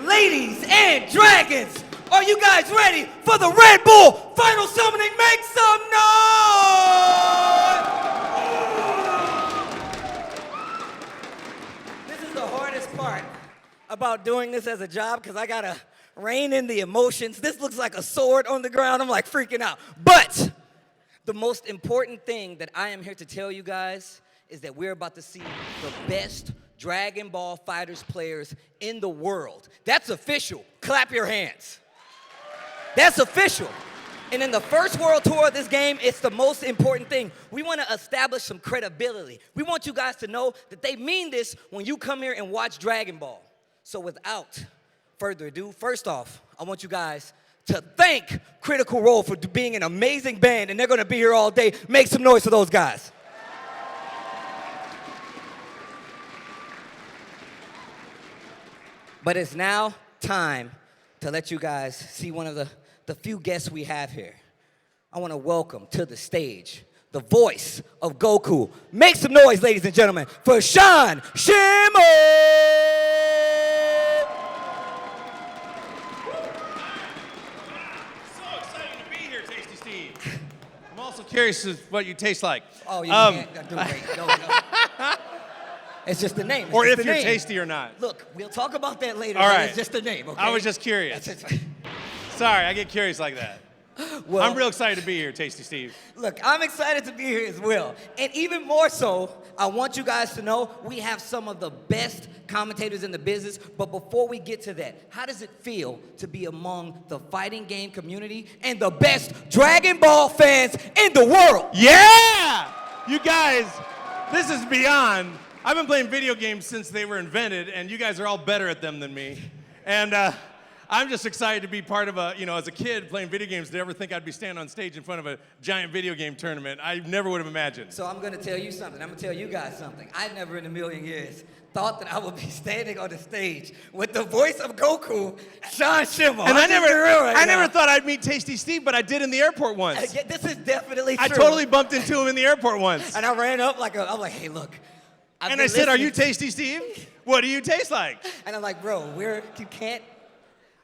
Ladies and dragons, are you guys ready for the Red Bull Final Summoning? Make some noise! This is the hardest part about doing this as a job because I gotta rein in the emotions. This looks like a sword on the ground. I'm like freaking out. But the most important thing that I am here to tell you guys is that we're about to see the best Dragon Ball FighterZ players in the world. That's official. Clap your hands. That's official. And in the first world tour of this game, it's the most important thing. We want to establish some credibility. We want you guys to know that they mean this when you come here and watch Dragon Ball. So without further ado, first off, I want you guys to thank Critical Role for being an amazing band, and they're going to be here all day. Make some noise for those guys. But it's now time to let you guys see one of the few guests we have here. I want to welcome to the stage the voice of Goku. Make some noise, ladies and gentlemen, for Sean Shimo! So exciting to be here, Tasty Steve. I'm also curious as what you taste like. Oh, you can't do great. No. It's just the name. It's or just if the you're name. Tasty or not. Look, we'll talk about that later. All right. It's just the name, okay? I was just curious. Sorry, I get curious like that. Well, I'm real excited to be here, Tasty Steve. Look, I'm excited to be here as well. And even more so, I want you guys to know we have some of the best commentators in the business. But before we get to that, how does it feel to be among the fighting game community and the best Dragon Ball fans in the world? Yeah! You guys, this is beyond. I've been playing video games since they were invented, and you guys are all better at them than me. And I'm just excited to be part of as a kid playing video games, to ever think I'd be standing on stage in front of a giant video game tournament. I never would have imagined. So I'm going to tell you something. I'm going to tell you guys something. I never in a million years thought that I would be standing on the stage with the voice of Goku, Sean Shimo. And I never thought I'd meet Tasty Steve, but I did in the airport once. This is definitely true. I totally bumped into him in the airport once. And I ran up I'm like, hey, look. And I said, are you Tasty Steve? What do you taste like? And I'm like, bro, you can't.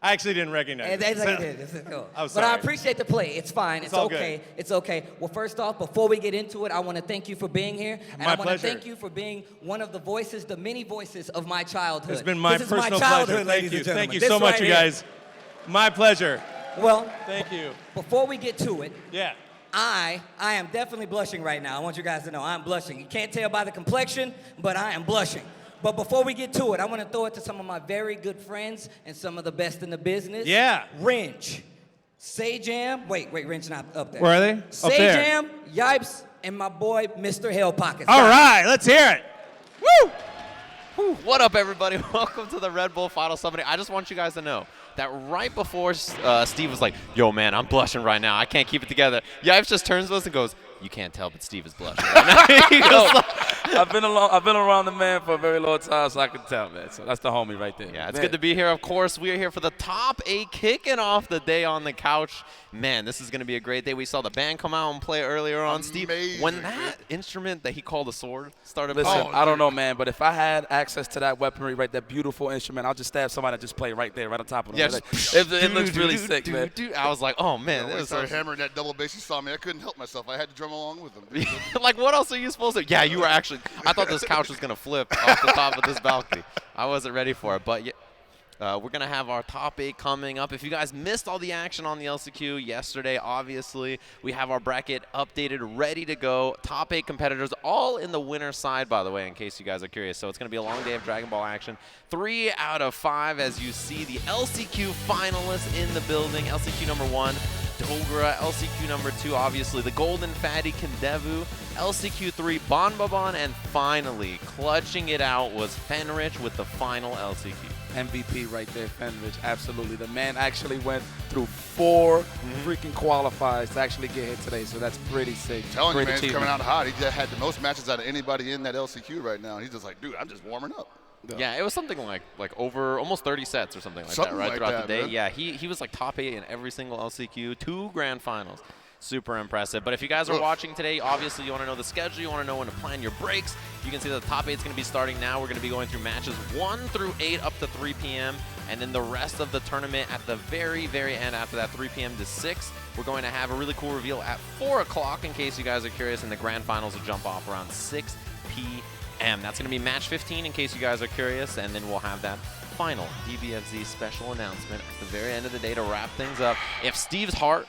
I actually didn't recognize it. This is cool. I'm sorry. But I appreciate the play. It's fine. It's okay. Good. It's okay. Well, first off, before we get into it, I want to thank you for being here. And My I want to pleasure. thank you for being one of the voices, the many voices of my childhood. It's been my personal pleasure. Ladies and gentlemen. Thank you so much, you guys. My pleasure. Well, thank you. Before we get to it, yeah. I am definitely blushing right now. I want you guys to know I'm blushing. You can't tell by the complexion, but I am blushing. But before we get to it, I want to throw it to some of my very good friends and some of the best in the business. Yeah. Wrench, Sajam. Wait, Wrench not up there. Where are they? Sajam, Yipes, and my boy, Mr. Hell Pockets. All right, let's hear it. Woo! What up, everybody? Welcome to the Red Bull Final Summoning. I just want you guys to know that right before Steve was like, yo, man, I'm blushing right now. I can't keep it together. Yipes just turns to us and goes, You can't tell, but Steve is blushing right now. I've been around the man for a very long time, so I can tell, man. So that's the homie right there. Yeah, it's man. good to be here. Of course, we are here for the top 8, kicking off the day on the couch. Man, this is going to be a great day. We saw the band come out and play earlier on. Steve, when that instrument that he called a sword started Listen, playing. I don't know, man, but if I had access to that weaponry, right, that beautiful instrument, I'll just stab somebody and just play right there, right on top of them. Yeah, Like, it looks really sick, man. I was like, oh, man. When I started hammering that double bass, you saw me. I couldn't help myself. I had to drum along with them. Like, what else are you supposed to? Yeah, you were actually. I thought this couch was going to flip off the top of this balcony. I wasn't ready for it, but yeah. We're going to have our top 8 coming up. If you guys missed all the action on the LCQ yesterday, obviously, we have our bracket updated, ready to go. Top 8 competitors, all in the winner's side, by the way, in case you guys are curious. So it's going to be a long day of Dragon Ball action. 3 out of 5, as you see, the LCQ finalists in the building. LCQ number 1, Dogra. LCQ number 2, obviously, the Golden Fatty Kendevu. LCQ 3, Bonbabon. And finally, clutching it out was Fenrich with the final LCQ. MVP right there, Fenrich. Absolutely. The man actually went through 4 freaking qualifiers to actually get here today, so that's pretty sick. Telling you, Great man, he's achievement. coming out hot. He just had the most matches out of anybody in that LCQ right now. He's just like, dude, I'm just warming up. Yeah, it was something like over almost 30 sets or something like Something that, right, like throughout that, the day. man. Yeah, he was like top 8 in every single LCQ, 2 grand finals. Super impressive. But if you guys are watching today, obviously you want to know the schedule, you want to know when to plan your breaks. You can see that the top 8 is going to be starting now. We're going to be going through matches 1 through 8 up to 3 p.m. And then the rest of the tournament at the very, very end after that 3 p.m. to 6. We're going to have a really cool reveal at 4 o'clock in case you guys are curious. And the grand finals will jump off around 6 p.m. That's going to be match 15 in case you guys are curious. And then we'll have that final DBFZ special announcement at the very end of the day to wrap things up. If Steve's heart,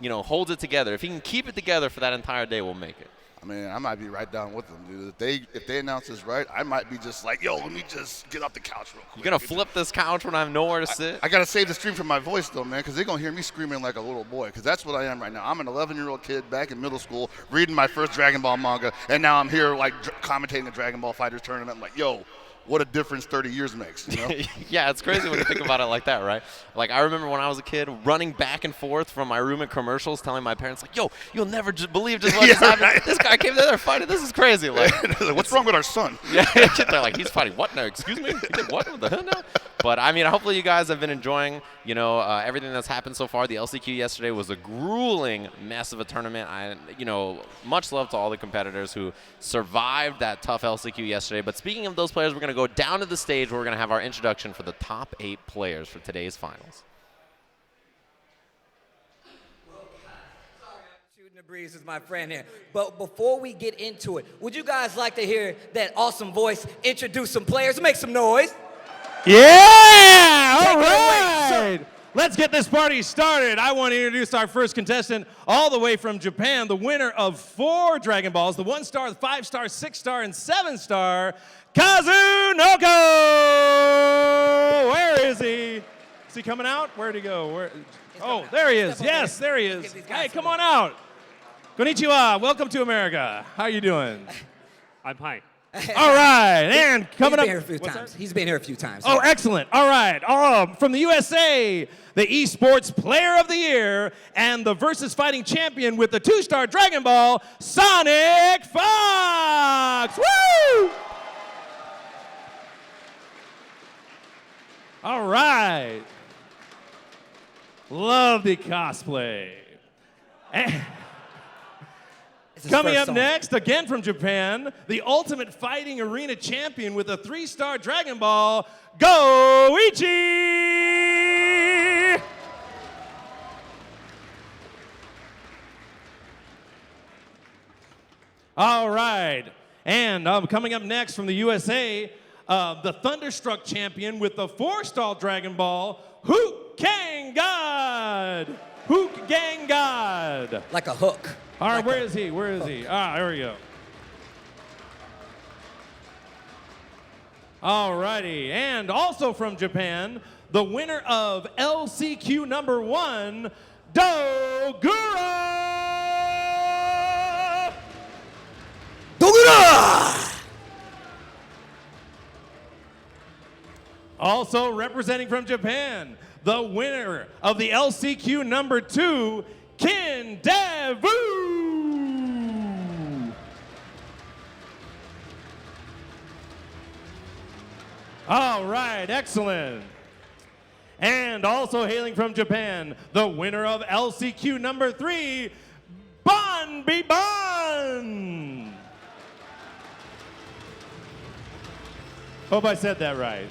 holds it together, if he can keep it together for that entire day, we'll make it. I mean, I might be right down with them, dude. If they announce this right, I might be just like, yo, let me just get off the couch real quick. You're going to flip this couch when I have nowhere to sit? I got to save the stream for my voice, though, man, because they're going to hear me screaming like a little boy, because that's what I am right now. I'm an 11-year-old kid back in middle school reading my first Dragon Ball manga, and now I'm here, like, commentating the Dragon Ball Fighters tournament. I'm like, yo, what a difference 30 years makes, you know? Yeah, it's crazy when you think about it like that, right? Like, I remember when I was a kid running back and forth from my room at commercials telling my parents, like, yo, you'll never believe just what just happened. Right. This guy came there fighting. This is crazy. Like, what's wrong with our son? Yeah, they're like, he's fighting what now? Excuse me? He did what the hell now? But, I mean, hopefully you guys have been enjoying, everything that's happened so far. The LCQ yesterday was a grueling mess of a tournament. Much love to all the competitors who survived that tough LCQ yesterday. But speaking of those players, we're going to go down to the stage where we're going to have our introduction for the top 8 players for today's finals. Shooting the breeze is my friend here. But before we get into it, would you guys like to hear that awesome voice introduce some players? Make some noise. Yeah! All Take it away, right! Let's get this party started. I want to introduce our first contestant all the way from Japan, the winner of 4 Dragon Balls, the 1-star, the 5-star, 6-star, and 7-star, Kazunoko! Where is he? Is he coming out? Where'd he go? Oh, there he is. Yes, there he is. Hey, come on out. Konnichiwa. Welcome to America. How you doing? I'm fine. All right, and coming up. He's been here a few times. He's been here a few times. Oh, excellent. All right. From the USA, the Esports Player of the Year and the Versus Fighting Champion with the 2-star Dragon Ball, SonicFox. Woo! All right. Love the cosplay. Coming up next, again from Japan, the Ultimate Fighting Arena Champion with a 3-star Dragon Ball, Goichi! All right, and coming up next from the USA, the Thunderstruck Champion with the 4-star Dragon Ball, HookGangGod! HookGangGod! Like a hook. All right, Like where is he? Where is he? Ah, there we go. All righty, and also from Japan, the winner of LCQ number 1, Dogura! Dogura! Also representing from Japan, the winner of the LCQ number 2, Kendevu! All right, excellent. And also hailing from Japan, the winner of LCQ number 3, Bon Bon. Hope I said that right.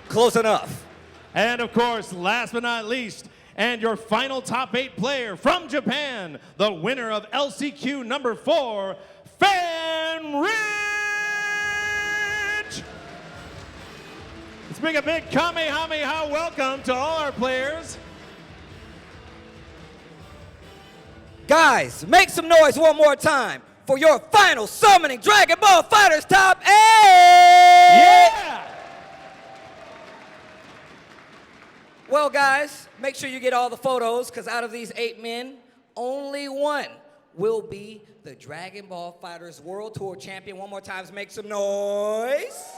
Close enough. And of course, last but not least, and your final top 8 player from Japan, the winner of LCQ number 4, Fan Rich. Let's make a big Kamehameha welcome to all our players. Guys, make some noise one more time for your final summoning Dragon Ball Fighters top 8! Yeah! Well, guys, make sure you get all the photos, because out of these 8 men, only one will be the Dragon Ball Fighters World Tour Champion. One more time, make some noise.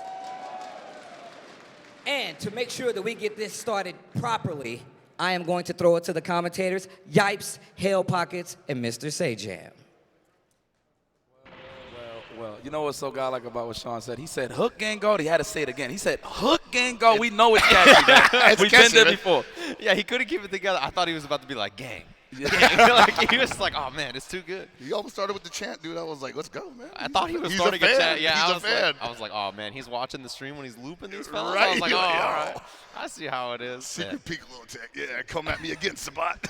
And to make sure that we get this started properly, I am going to throw it to the commentators, Yipes, Hail Pockets, and Mr. Sajam. Well, you know what's so godlike about what Sean said? He said, HookGangGod. He had to say it again. He said, HookGangGod. We know it's catchy, man. We've been there before. Yeah, he couldn't keep it together. I thought he was about to be like, gang. Like, he was like, oh, man, it's too good. He almost started with the chant, dude. I was like, let's go, man. I thought he was He's starting a chant. Yeah, He's a fan. I was like, oh, man, he's watching the stream when he's looping these fellas. Right. I was like, oh, You're like, all right. I see how it is. Secret Piccolo attack. Yeah, come at me again, Sabat.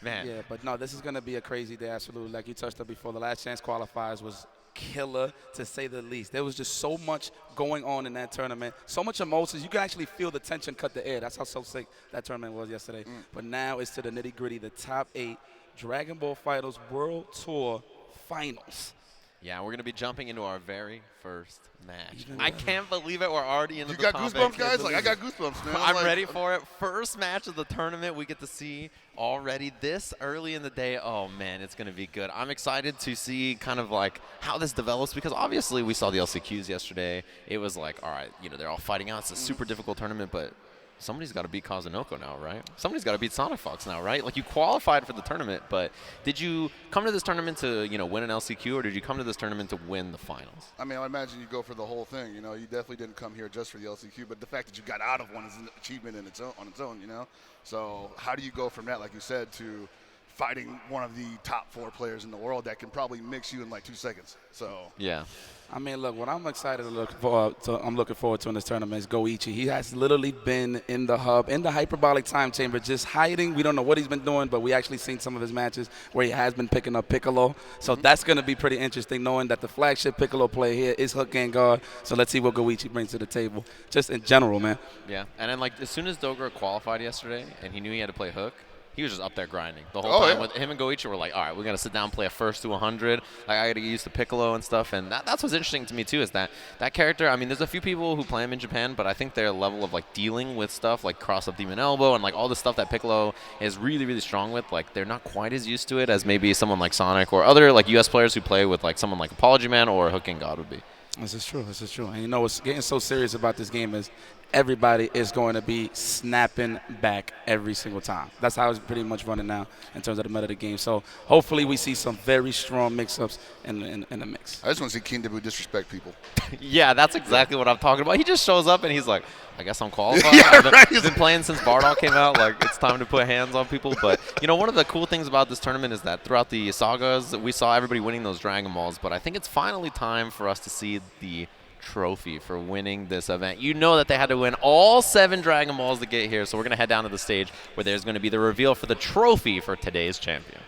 Man. Yeah, but no, this is going to be a crazy day, absolutely. Like you touched on before, the last chance qualifiers was killer, to say the least. There was just so much going on in that tournament, so much emotions. You can actually feel the tension cut the air. That's how so sick that tournament was yesterday. But now it's to the nitty-gritty, the top 8 Dragon Ball Fighters World Tour Finals. Yeah, we're going to be jumping into our very first match. I can't believe it. We're already into You the got topic. goosebumps, guys? Like, I got goosebumps, man. I'm like, ready for it. First match of the tournament we get to see already this early in the day. Oh, man, it's going to be good. I'm excited to see kind of like how this develops, because obviously we saw the LCQs yesterday. It was like, all right, you know, they're all fighting out. It's a super difficult tournament, but somebody's got to beat Kazunoko now, right? Somebody's got to beat SonicFox now, right? Like, you qualified for the tournament, but did you come to this tournament to, you know, win an LCQ, or did you come to this tournament to win the finals? I mean, I imagine you go for the whole thing. You know, you definitely didn't come here just for the LCQ, but the fact that you got out of one is an achievement in its own, on its own, you know? So how do you go from that, like you said, to fighting one of the top 4 players in the world that can probably mix you in like 2 seconds? So yeah. I mean, look, what I'm excited to I'm looking forward to in this tournament is Goichi. He has literally been in the hub, in the hyperbolic time chamber, just hiding. We don't know what he's been doing, but we actually seen some of his matches where he has been picking up Piccolo. So that's going to be pretty interesting, knowing that the flagship Piccolo player here is HookGangGod. So let's see what Goichi brings to the table, just in general, man. Yeah, and then, like, as soon as Dogra qualified yesterday and he knew he had to play Hook, he was just up there grinding the whole time. Yeah. With him and Goichi were like, all right, we're going to sit down and play a first to 100. Like, I got to get used to Piccolo and stuff. And that's what's interesting to me, too, is that character, I mean, there's a few people who play him in Japan, but I think their level of, like, dealing with stuff like cross-up Demon Elbow and, like, all the stuff that Piccolo is really, really strong with, like, they're not quite as used to it as maybe someone like Sonic or other, like, U.S. players who play with, like, someone like Apology Man or HookGangGod would be. This is true. This is true. And you know what's getting so serious about this game is everybody is going to be snapping back every single time. That's how it's pretty much running now in terms of the meta of the game. So hopefully we see some very strong mix-ups in the mix. I just want to see King Dabu disrespect people. Yeah, that's exactly what I'm talking about. He just shows up and he's like, I guess I'm qualified. Yeah, I've been playing since Bardock came out. Like, it's time to put hands on people. But, you know, one of the cool things about this tournament is that throughout the sagas, we saw everybody winning those Dragon Balls. But I think it's finally time for us to see the trophy for winning this event. You know that they had to win all 7 Dragon Balls to get here. So we're going to head down to the stage where there's going to be the reveal for the trophy for today's champion.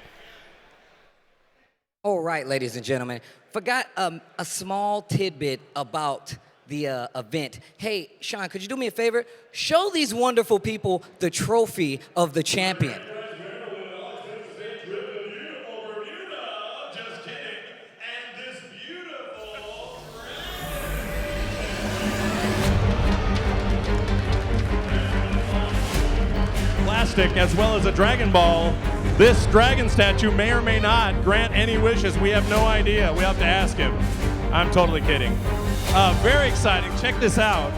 All right, ladies and gentlemen, forgot a small tidbit about the event. Hey, Sean, could you do me a favor? Show these wonderful people the trophy of the champion. Plastic as well as a Dragon Ball. This dragon statue may or may not grant any wishes. We have no idea. We have to ask him. I'm totally kidding. Very exciting. Check this out.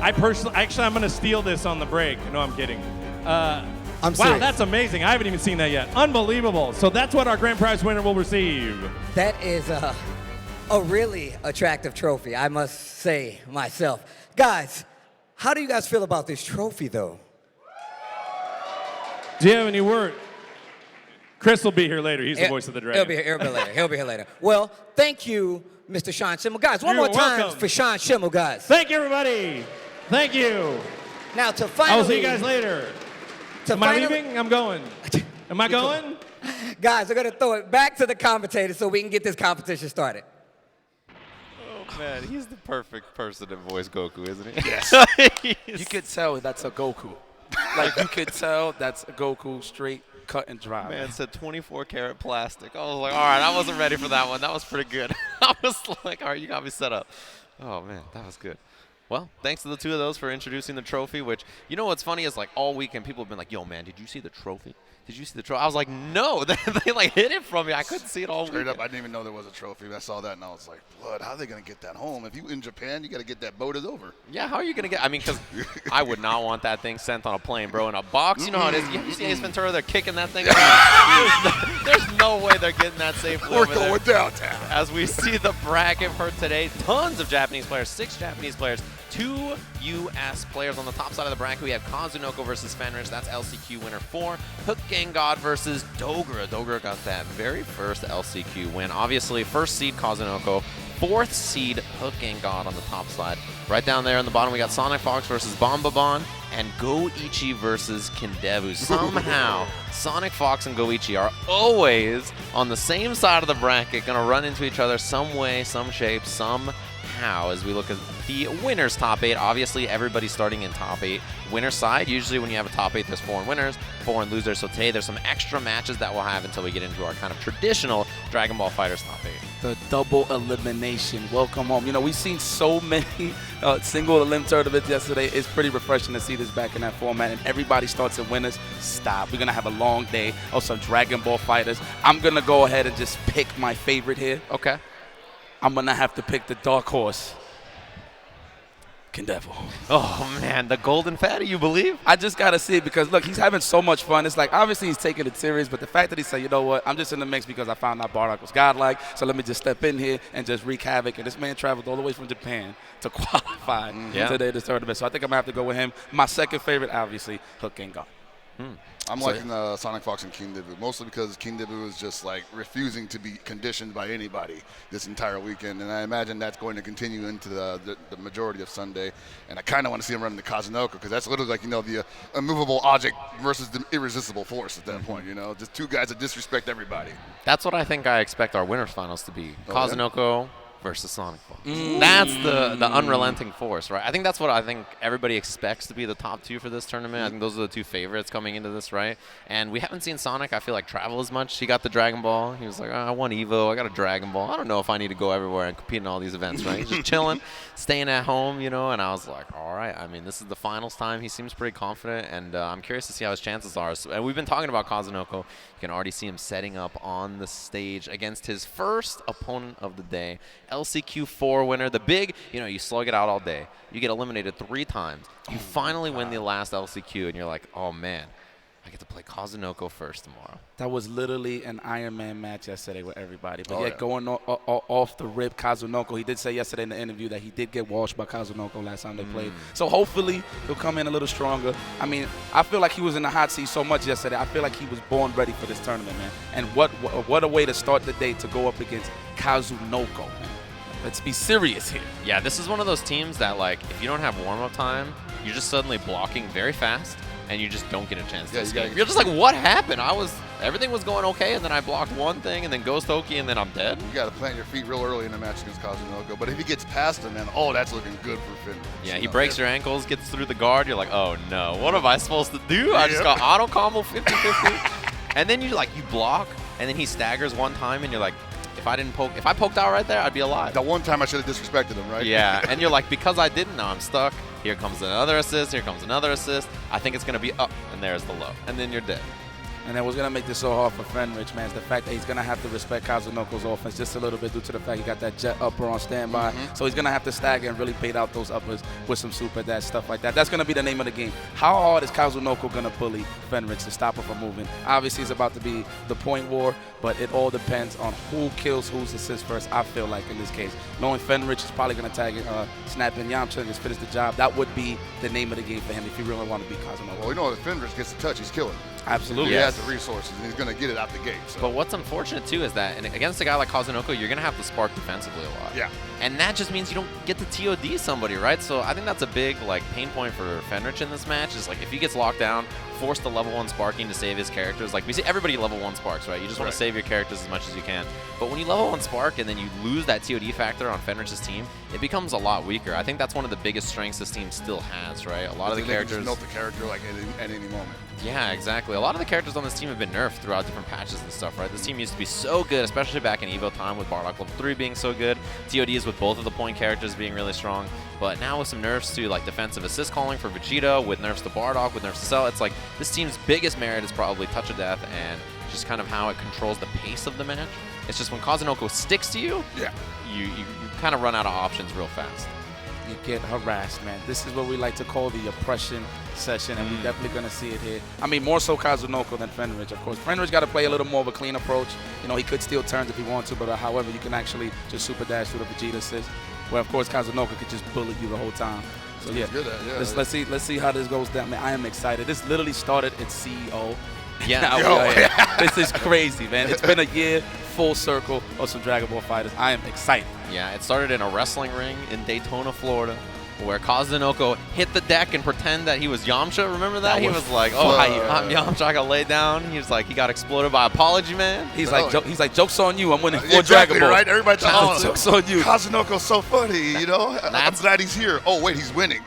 I'm going to steal this on the break. No, I'm kidding. I'm wow, serious. that's amazing. I haven't even seen that yet. Unbelievable. So that's what our grand prize winner will receive. That is a really attractive trophy, I must say myself. Guys, how do you guys feel about this trophy, though? Do you have any word? Chris will be here later. He's the voice of the dragon. He'll be here later. Well, thank you, Mr. Sean Schimmel. Guys, one You're more time welcome. for Sean Schimmel, guys. Thank you, everybody. Thank you. Now, to finally... I will see you guys later. Am I leaving? I'm going. Am I going? Guys, we're going to throw it back to the commentators so we can get this competition started. Oh, man, he's the perfect person to voice Goku, isn't he? Yes. You could tell that's a Goku. Like, you could tell that's a Goku straight cut and dry. Man, it said 24 karat plastic. I was like, all right, I wasn't ready for that one. That was pretty good. I was like, all right, you got me set up. Oh, man, that was good. Well, thanks to the two of those for introducing the trophy, which, you know what's funny is, like, all weekend people have been like, yo, man, did you see the trophy? Did you see the trophy? I was like, no. They like, hid it from me. I couldn't see it all Straight weekend. up, I didn't even know there was a trophy. I saw that, and I was like, blood, how are they going to get that home? If you in Japan, you got to get that boat is over. Yeah, how are you going to get – I mean, because I would not want that thing sent on a plane, bro. In a box, you know how it is. You see Ace Ventura, they're kicking that thing around. there's no way they're getting that safely We're over there. going downtown. As we see the bracket for today, tons of Japanese players, 6 Japanese players, 2 U.S. players. On the top side of the bracket, we have Kazunoko versus Fenrich. That's LCQ winner 4. HookGangGod versus Dogra. Dogra got that very first LCQ win. Obviously, first seed Kazunoko, 4th seed HookGangGod on the top side. Right down there on the bottom, we got SonicFox versus Bombabon and Goichi versus Kindevu. Somehow, SonicFox and Goichi are always on the same side of the bracket, going to run into each other some way, some shape, somehow. As we look at the winners' top 8, obviously everybody's starting in top 8. Winner's side, usually when you have a top 8, there's 4 winners, 4 losers. So today there's some extra matches that we'll have until we get into our kind of traditional Dragon Ball FighterZ top 8. The double elimination. Welcome home. You know, we've seen so many single elim tournaments yesterday. It's pretty refreshing to see this back in that format, and everybody starts in winners. Stop. We're going to have a long day of some Dragon Ball FighterZ. I'm going to go ahead and just pick my favorite here. Okay. I'm going to have to pick the dark horse, Kindevu. Oh, man, the golden fatty, you believe? I just got to see it because, look, he's having so much fun. It's like, obviously, he's taking it serious, but the fact that he said, you know what, I'm just in the mix because I found out Bardock was godlike, so let me just step in here and just wreak havoc. And this man traveled all the way from Japan to qualify today this tournament. So I think I'm going to have to go with him. My second favorite, obviously, HookGangGod. I'm liking SonicFox and Kindevu, mostly because Kindevu is just like refusing to be conditioned by anybody this entire weekend, and I imagine that's going to continue into the majority of Sunday. And I kind of want to see him run the Kazunoko because that's literally like, you know, the immovable object versus the irresistible force at that point. You know, just 2 guys that disrespect everybody. That's what I think I expect our winners finals to be. Oh, Kazunoko versus SonicFox. That's the unrelenting force, right? I think that's what I think everybody expects to be the top 2 for this tournament. I think those are the 2 favorites coming into this, right? And we haven't seen Sonic, I feel like, travel as much. He got the Dragon Ball. He was like, oh, I won Evo. I got a Dragon Ball. I don't know if I need to go everywhere and compete in all these events, right? He's just chilling, staying at home, you know? And I was like, all right. I mean, this is the finals time. He seems pretty confident, and I'm curious to see how his chances are. So, and we've been talking about Kazunoko. You can already see him setting up on the stage against his first opponent of the day, LCQ 4 winner. The big, you know, you slug it out all day. You get eliminated 3 times. You finally win the last LCQ, and you're like, oh, man, I get to play Kazunoko first tomorrow. That was literally an Iron Man match yesterday with everybody. But going off the rip, Kazunoko, he did say yesterday in the interview that he did get washed by Kazunoko last time they played. So hopefully he'll come in a little stronger. I mean, I feel like he was in the hot seat so much yesterday. I feel like he was born ready for this tournament, man. And what a way to start the day to go up against Kazunoko, man. Let's be serious here. Yeah, this is one of those teams that, like, if you don't have warm-up time, you're just suddenly blocking very fast, and you just don't get a chance to escape. You're just like, what happened? Everything was going okay, and then I blocked one thing, and then Ghost Hoki, and then I'm dead. You got to plant your feet real early in the match against Kazunoko. But if he gets past him, then, that's looking good for Finn. Yeah, he breaks your ankles, gets through the guard. You're like, oh, no. What am I supposed to do? I just got auto combo 50-50. And then you block, and then he staggers one time, and you're like, if I poked out right there, I'd be alive. The one time I should have disrespected him, right? Yeah, and you're like, because I didn't, now I'm stuck. Here comes another assist, here comes another assist. I think it's going to be up, and there's the low. And then you're dead. And then what's going to make this so hard for Fenrich, man, is the fact that he's going to have to respect Kazunoko's offense just a little bit due to the fact he got that jet upper on standby. So he's going to have to stagger and really bait out those uppers with some super dash, stuff like that. That's going to be the name of the game. How hard is Kazunoko going to bully Fenrich to stop him from moving? Obviously, it's about to be the point war, but it all depends on who kills whose assist first, I feel like, in this case. Knowing Fenrich is probably going to tag Snap in Yamcha and just finish the job, that would be the name of the game for him if you really want to beat Kazunoko. Well, we know if Fenrich gets a touch, he's killing. Absolutely. He has the resources, and he's going to get it out the gate. So. But what's unfortunate, too, is that against a guy like Kazunoko, you're going to have to spark defensively a lot. Yeah. And that just means you don't get to TOD somebody, right? So I think that's a big pain point for Fenrich in this match is if he gets locked down, force the level 1 sparking to save his characters. We see everybody level 1 sparks, right? You just want to save your characters as much as you can. But when you level 1 spark and then you lose that TOD factor on Fenrich's team, it becomes a lot weaker. I think that's one of the biggest strengths this team still has, right? A lot of the characters can just melt the character at any moment. Yeah, exactly. A lot of the characters on this team have been nerfed throughout different patches and stuff, right? This team used to be so good, especially back in Evo time with Bardock level 3 being so good, TODs with both of the point characters being really strong. But now with some nerfs to defensive assist calling for Vegeta, with nerfs to Bardock, with nerfs to Cell, it's this team's biggest merit is probably Touch of Death and just kind of how it controls the pace of the match. It's just when Kazunoko sticks to you, you kind of run out of options real fast. You get harassed, man. This is what we like to call the oppression session, and we're definitely going to see it here. I mean, more so Kazunoko than Fenrich, of course. Fenrich got to play a little more of a clean approach. You know, he could steal turns if he wants to, but however, you can actually just super dash through the Vegeta assist, where, of course, Kazunoko could just bullet you the whole time. So, yeah, let's see how this goes down, man. I am excited. This literally started at CEO. Yeah. This is crazy, man. It's been a year full circle of some Dragon Ball fighters. I am excited. Yeah, it started in a wrestling ring in Daytona, Florida, where Kazunoko hit the deck and pretend that he was Yamcha. Remember that? He was like, "Oh, I'm Yamcha. I got laid down." He was like, he got exploded by Apology Man. He's like, "Joke's on you. I'm winning 4 Dragon Balls." Right? Everybody joke's on you. Kazunoko's so funny, you know. I'm glad he's here. Oh wait, he's winning.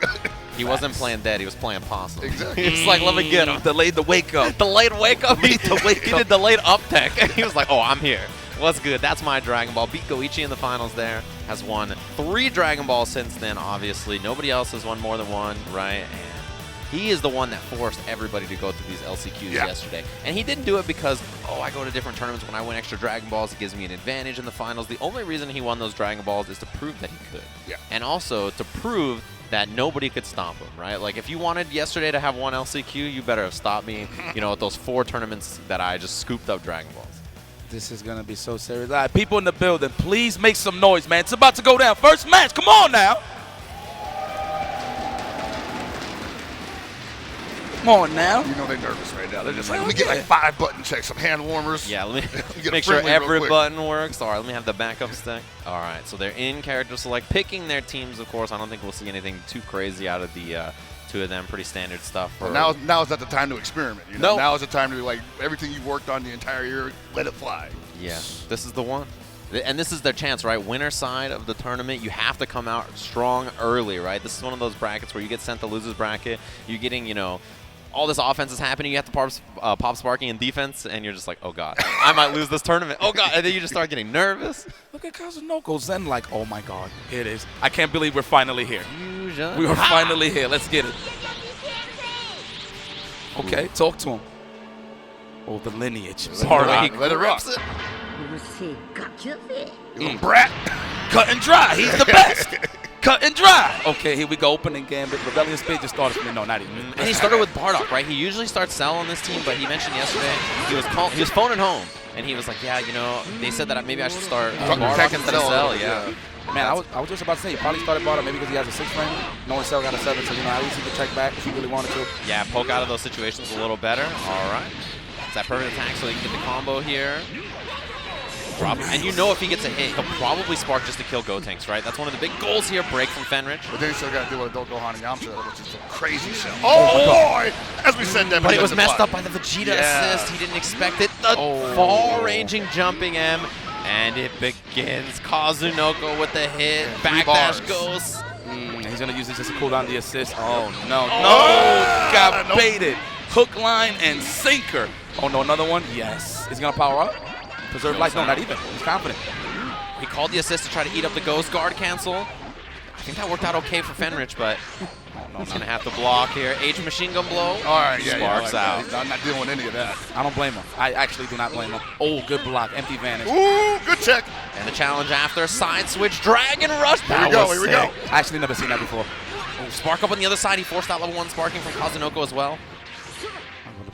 He wasn't playing dead. He was playing possum. Exactly. He's like, let me get him. Delayed the wake up. Delayed wake up. He did delayed up tech. He was like, oh, I'm here. What's good? That's my Dragon Ball. Beat Goichi in the finals there. Has won 3 Dragon Balls since then, obviously. Nobody else has won more than 1, right? And he is the one that forced everybody to go through these LCQs yesterday. And he didn't do it because, oh, I go to different tournaments. When I win extra Dragon Balls, it gives me an advantage in the finals. The only reason he won those Dragon Balls is to prove that he could. Yeah. And also to prove that nobody could stop him, right? If you wanted yesterday to have 1 LCQ, you better have stopped me, at those 4 tournaments that I just scooped up Dragon Balls. This is going to be so serious. All right, people in the building, please make some noise, man. It's about to go down. First match. Come on now. Come on now. You know they're nervous right now. They're just like, let me get 5 button checks, some hand warmers. Yeah, let me make sure every button works. All right, let me have the backup stick. All right, so they're in character select, picking their teams, of course. I don't think we'll see anything too crazy out of the 2 of them. Pretty standard stuff. Well, now is not the time to experiment. You know? Now is the time to everything you've worked on the entire year, let it fly. Yeah, this is the one. And this is their chance, right? Winner side of the tournament, you have to come out strong early, right? This is one of those brackets where you get sent the loser's bracket. You're getting, all this offense is happening. You have to pop sparking in defense, and you're just like, oh, God, I might lose this tournament. Oh, God. And then you just start getting nervous. Look at Kazunoko Zen like, oh, my God, here it is. I can't believe we're finally here. Fusion. We are finally here. Let's get it. Okay, talk to him. Oh, the lineage. Let it rock. You little brat. Cut and dry. He's the best. Cut and dry. Okay, here we go. Opening gambit. Rebellion Speed just started. No, not even. And he started with Bardock, right? He usually starts Cell on this team, but he mentioned yesterday he was phoning home, and he was like, yeah, they said that maybe I should start Bardock instead of Cell. Yeah. Man, I was just about to say, he probably started Bardock maybe because he has a 6 frame, knowing Cell got a 7, so at least he could check back if he really wanted to. Yeah, poke out of those situations a little better. All right. It's that perfect attack so he can get the combo here. And if he gets a hit, he'll probably spark just to kill Gotenks, right? That's one of the big goals here, break from Fenrich. But then he still got to do what Adult Gohan and Yamcha, which is a crazy shit. Oh, boy! As we said that, but it was messed up by the Vegeta assist. He didn't expect it. The far-ranging jumping M. And it begins. Kazunoko with the hit. Backdash goes. He's going to use this just to cool down the assist. Oh, no. Got baited. Hook, line, and sinker. Oh, no, another one? Yes. Is he going to power up? Preserve life? No, not even. He's confident. He called the assist to try to eat up the Ghost Guard cancel. I think that worked out okay for Fenrich, but He's going to have to block here. H machine gun blow. All right, yeah, Sparks out. I'm not dealing with any of that. I don't blame him. I actually do not blame him. Oh, good block. Empty vanish. Ooh, good check. And the challenge after, side switch, Dragon Rush. Here we go, here we go. I actually never seen that before. Oh, Spark up on the other side. He forced out level 1 sparking from Kazunoko as well.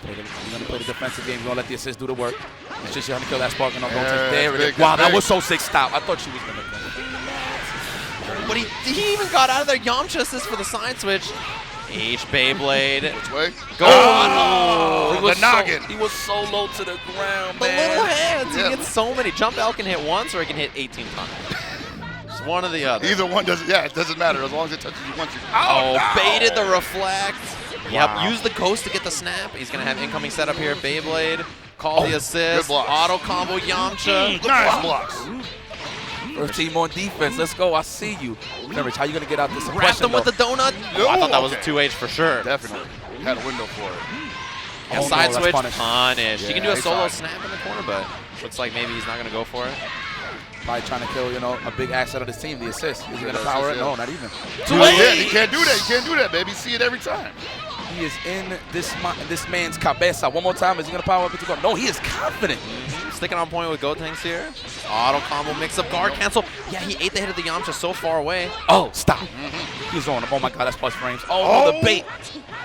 I'm gonna play the defensive game. We're gonna let the assist do the work. It's just trying to kill that spark and I'll go Yeah, there it big, is. Wow, that big. was so sick. Stop. I thought she was gonna go. But he even got out of there. Yamcha assist for the side switch. H Beyblade. Which way? Go on. The noggin. He was so low to the ground, The little hands. Yeah. He gets so many. Jump L can hit once or he can hit 18 times. It's one or the other. Either one doesn't. Yeah, it doesn't matter as long as it touches you once. Oh, no. baited the reflect. Wow. Yep, use the ghost to get the snap. He's going to have incoming setup here. Beyblade. Call the assist. good blocks. Auto combo Yamcha. Nice blocks. First team on defense. Let's go. I see you. Rich, how you gonna get out this Wrapped suppression? him with the donut. Oh, I thought that was a okay. 2H for sure. Definitely. Had a window for it. And Oh, no, side that's switch, punish. punish. He can do Yeah, a solo he's snap in the corner, but looks like maybe he's not going to go for it. Probably trying to kill, a big asset of this team, the assist. Is he gonna the power it? assist, No, yeah. not even. Yeah, you can't do that. You can't do that, baby. See it every time. He is in this man's cabeza. One more time. Is he gonna power up into go? No, he is confident. Sticking on point with Gotenks here. Auto combo mix up guard cancel. Yeah, he ate the hit of the Yamcha so far away. Oh, stop. He's on him. Oh my God, that's plus frames. Oh, the bait.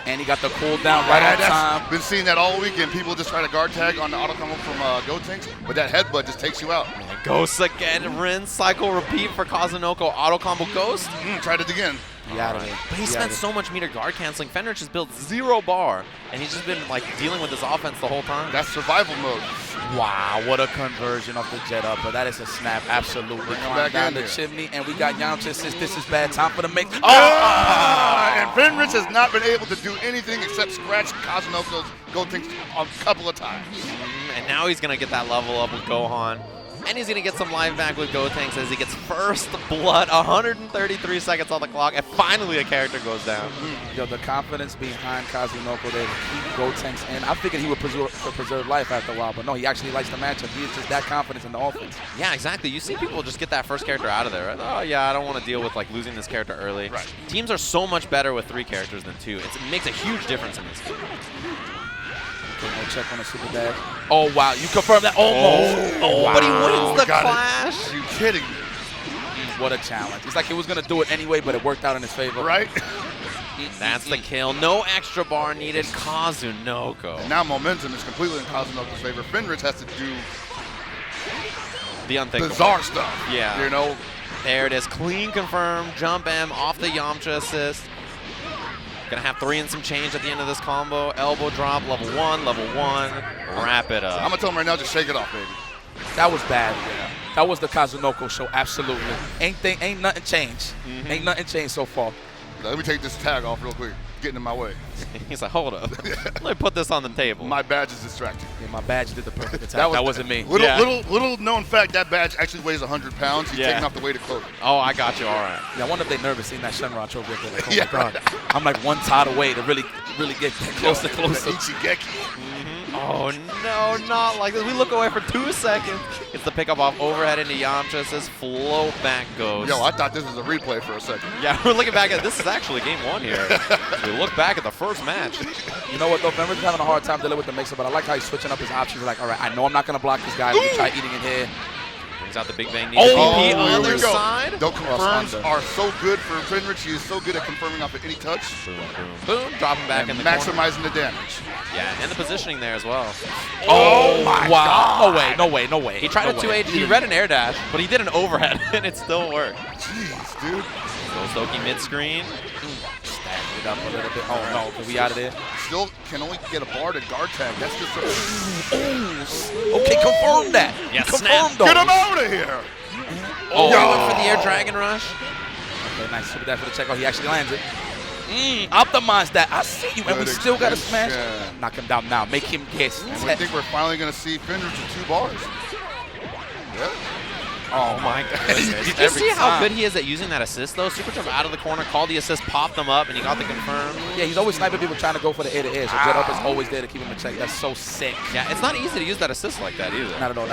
And he got the cooldown right on time. Been seeing that all weekend. People just try to guard tag on the auto combo from Gotenks, but that headbutt just takes you out. Ghost again, rinse, cycle, repeat for Kazunoko. Auto combo Ghost. Tried it again. Yeah, out of there. But he spent so much meter guard canceling. Fenrich has built 0 bar, and he's just been like dealing with this offense the whole time. That's survival mode. Wow, what a conversion off the jet up. But that is a snap, absolutely. Bring him Climb back down in the here. chimney, and we got Yamcha assist. This is bad time for the make. And Fenrich has not been able to do anything except scratch Kazunoko's Gotenks a couple of times. And now he's going to get that level up with Gohan. And he's going to get some life back with Gotenks as he gets first blood, 133 seconds on the clock, and finally a character goes down. Yo, the confidence behind Kazunoko there to keep Gotenks in. I figured he would preserve life after a while, but no, he actually likes the matchup. He is just that confident in the offense. Yeah, exactly. You see people just get that first character out of there, right? Oh, yeah, I don't want to deal with like losing this character early. Right. Teams are so much better with 3 characters than 2. It makes a huge difference in this game. Okay, no check on the super dash. Oh, wow. You confirmed that almost. Oh, wow. But he wins the Got it. clash. Are you kidding me? What a challenge. It's like he was going to do it anyway, but it worked out in his favor. Right? That's the kill. No extra bar needed. Kazunoko. And now momentum is completely in Kazunoko's favor. Fenrich has to do The unthinkable. bizarre stuff. Yeah. You know? There it is. Clean confirmed. Jump M off the Yamcha assist. Gonna have 3 and some change at the end of this combo. Elbow drop, level 1, wrap it up. I'm going to tell him right now, just shake it off, baby. That was bad. That was the Kazunoko show, absolutely. Ain't nothing changed. Ain't nothing changed so far. Let me take this tag off real quick. Getting in my way. He's like, hold up. Let me put this on the table. My badge is distracting. Yeah, my badge did the perfect attack. That wasn't me. Little known fact, that badge actually weighs 100 pounds. He's taking off the weight of clothing. Oh, I got you. All right. Yeah, I wonder if they nervous seeing that Shenron trophy up there. Like, oh Yeah. my God. I'm like one tot away to really get closer. Ichigeki. Oh, no, not like this. We look away for 2 seconds. It's the pickup off overhead into Yamcha. Says float back goes. Yo, I thought this was a replay for a second. Yeah, we're looking back at this is actually game 1 here. We look back at the first match. You know what, though? Fenrich is having a hard time dealing with the mix-up, but I like how he's switching up his options. Like, all right, I know I'm not going to block this guy. Let me try eating in here. Brings out the Big Bang Knee. Oh, DP here other we go. side. The confirms under. are so good for Fenrich. He is so good at confirming off of any touch Boom, boom, boom. Drop him back and in the corner. maximizing the damage. Yeah, and the positioning there as well. Oh, my God. No way. He tried a 2H. He read an air dash, but he did an overhead, and it still worked. Jeez, dude. Gostoki mid-screen. Stand it up a little bit. Oh, no. Can we out of there? Still can only get a bar to guard tag. That's just Okay, confirm that. Yeah, confirm, snap. though. Get him out of here. Oh, he went for the air dragon rush. Okay, nice super dash for the check. Oh, he actually lands it. Optimize that. I see you, and we Good still got to smash. extension. Knock him down now. Make him guess. And we think we're finally going to see Fenrich with 2 bars. Yeah. Oh my goodness. Did you see how good he is at using that assist though? Super jump out of the corner, called the assist, popped them up, and he got the confirm. Yeah, he's always sniping people trying to go for the air-to-air, so Jet Up is always there to keep him in check. That's so sick. Yeah, it's not easy to use that assist like that either. Not at all.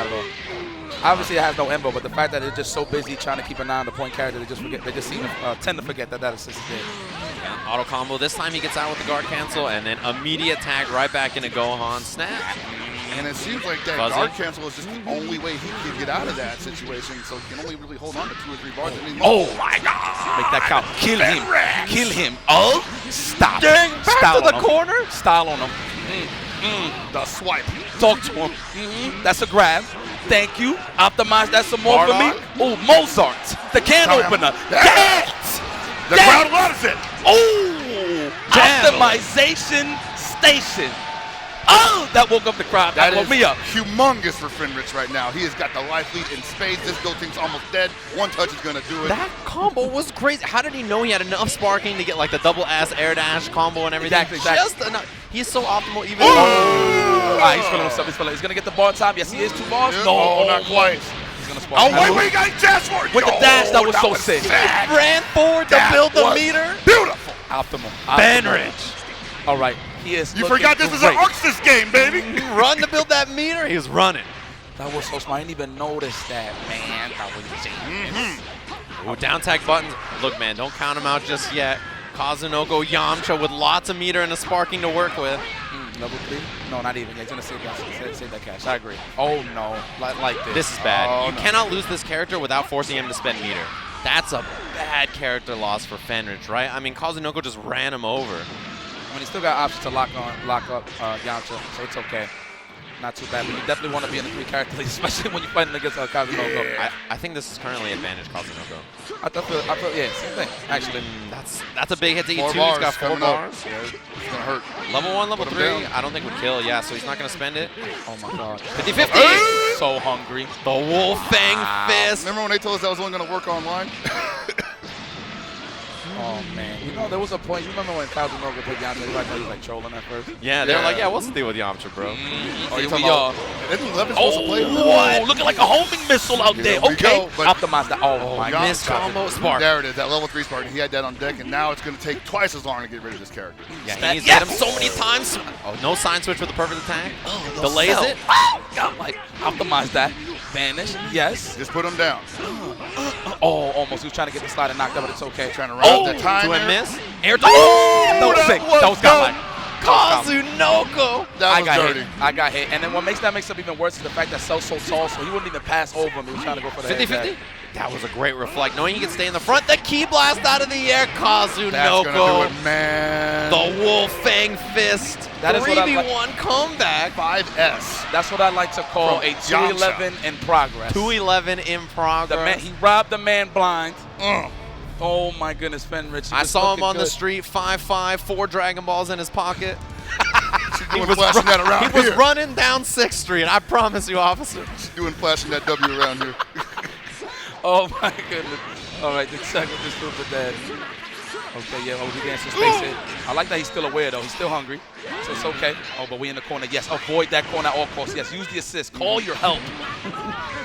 Obviously, it has no embo, but the fact that they're just so busy trying to keep an eye on the point character, they just tend to forget that assist is there. Auto combo. This time he gets out with the guard cancel, and then immediate tag right back into Gohan. Snap. And it seems like that Fuzzy. guard cancel is just the only way he can get out of that situation. So he can only really hold on to 2 or 3 bars anymore. Oh my God! Make that count. Kill him. Kill him. Oh, stop. Dang, back Style to the on him. corner. Style on him. The swipe. Talk to him. That's a grab. Thank you. Optimize that some more for me. Bardock. Oh, Mozart. The can Damn. opener. Damn. Yes. The crowd loves it. Oh, Damn. optimization station. Oh, that woke up the crowd. That That woke is me up. humongous for Fenrich right now. He has got the life lead in spades. This Go thing's almost dead. One touch is going to do it. That combo was crazy. How did he know he had enough sparking to get like the double ass air dash combo and everything? Exactly. Just enough. He's so optimal even. All right, he's feeling himself. He's going to get the bar time. Yes, he is. 2 bars. Yeah. No, Oh, not quite. He's going to spark. Oh, wait, got a dash for it. With the dash, that was so sick. Ran forward to That build the was meter. Beautiful. Optimal. Benrich. All right. He is. You looking forgot this is an great. Arxis game, baby. Run to build that meter. He was running. That was so smart. I didn't even notice that, man. That was genius. Ooh, down tag buttons. Look, man, don't count him out just yet. Kazunoko, Yamcha with lots of meter and a sparking to work with. Level 3? No, not even. He's going to save that cash. I agree. Oh, no. Like this. This is bad. Oh, You no. cannot lose this character without forcing him to spend meter. That's a bad character loss for Fenrich, right? I mean, Kazunoko just ran him over. I mean, he still got options to lock up Yamcha, so it's okay. Not too bad, but you definitely want to be in the 3 character league, especially when you're fighting against Kazunoko. I think this is currently advantage Kazunoko. I feel, yeah, same thing, actually. That's a big hit to eat 4 too. bars He's got 4 coming up. bars. Yeah, it's going to hurt. Level 1, level Put 3, him down. I don't think would kill. Yeah, so he's not going to spend it. Oh my God. 50-50. So hungry. The Wolf Fang Fist. Remember when they told us that was only going to work online? Oh man. You know, there was a point, you remember when Kazunoko put Yamcha, he was like trolling at first? Yeah, they were Yeah. like, yeah, what's the deal with Yamcha, bro? Oh, Here you we talking are. about? Isn't Levin supposed to play? What? Looking like a homing missile out there. we Okay. go, but- Optimize that. Oh my God. Miss combo spark. There it is, that level 3 spark. He had that on deck, and now it's going to take twice as long to get rid of this character. Yeah, That- he needs to hit him yes! so many times. Oh, no sign switch for the perfect attack. Oh, Delays it. I'm like, optimize that. Vanish. Yes. Just put him down. Oh, almost. He was trying to get the slide and knocked out, but it's okay. Trying to round Oh, that time. 2 and there. miss. Air that was that sick. was That was godlike. Kazunoko. That I was got dirty. hit. I got hit. And then what makes that mix up even worse is the fact that Cell's so tall, so he wouldn't even pass over him. He was trying to go for the 50-50. head. That was a great reflect. Knowing he could stay in the front, the key blast out of the air. That's going to do Kazunoko. it, man. The Wolf Fang Fist. That is what I 3v1 comeback. 5S. That's what I like to call From a 2-11 in progress. 2-11 in The progress. man, he robbed the man blind. Oh my goodness, Fenrich. I saw him on the street, 5'5", 4 Dragon Balls in his pocket. He was flashing that around He was here. running down 6th Street. I promise you, officer. Doing flashing that W around here. Oh my goodness. All right, the second is stupid dad. Okay, yeah, he dancing space hit. I like that he's still aware though. He's still hungry, so it's okay. Oh, but we in the corner. Yes, avoid that corner at all costs. Yes, use the assist. Call your help.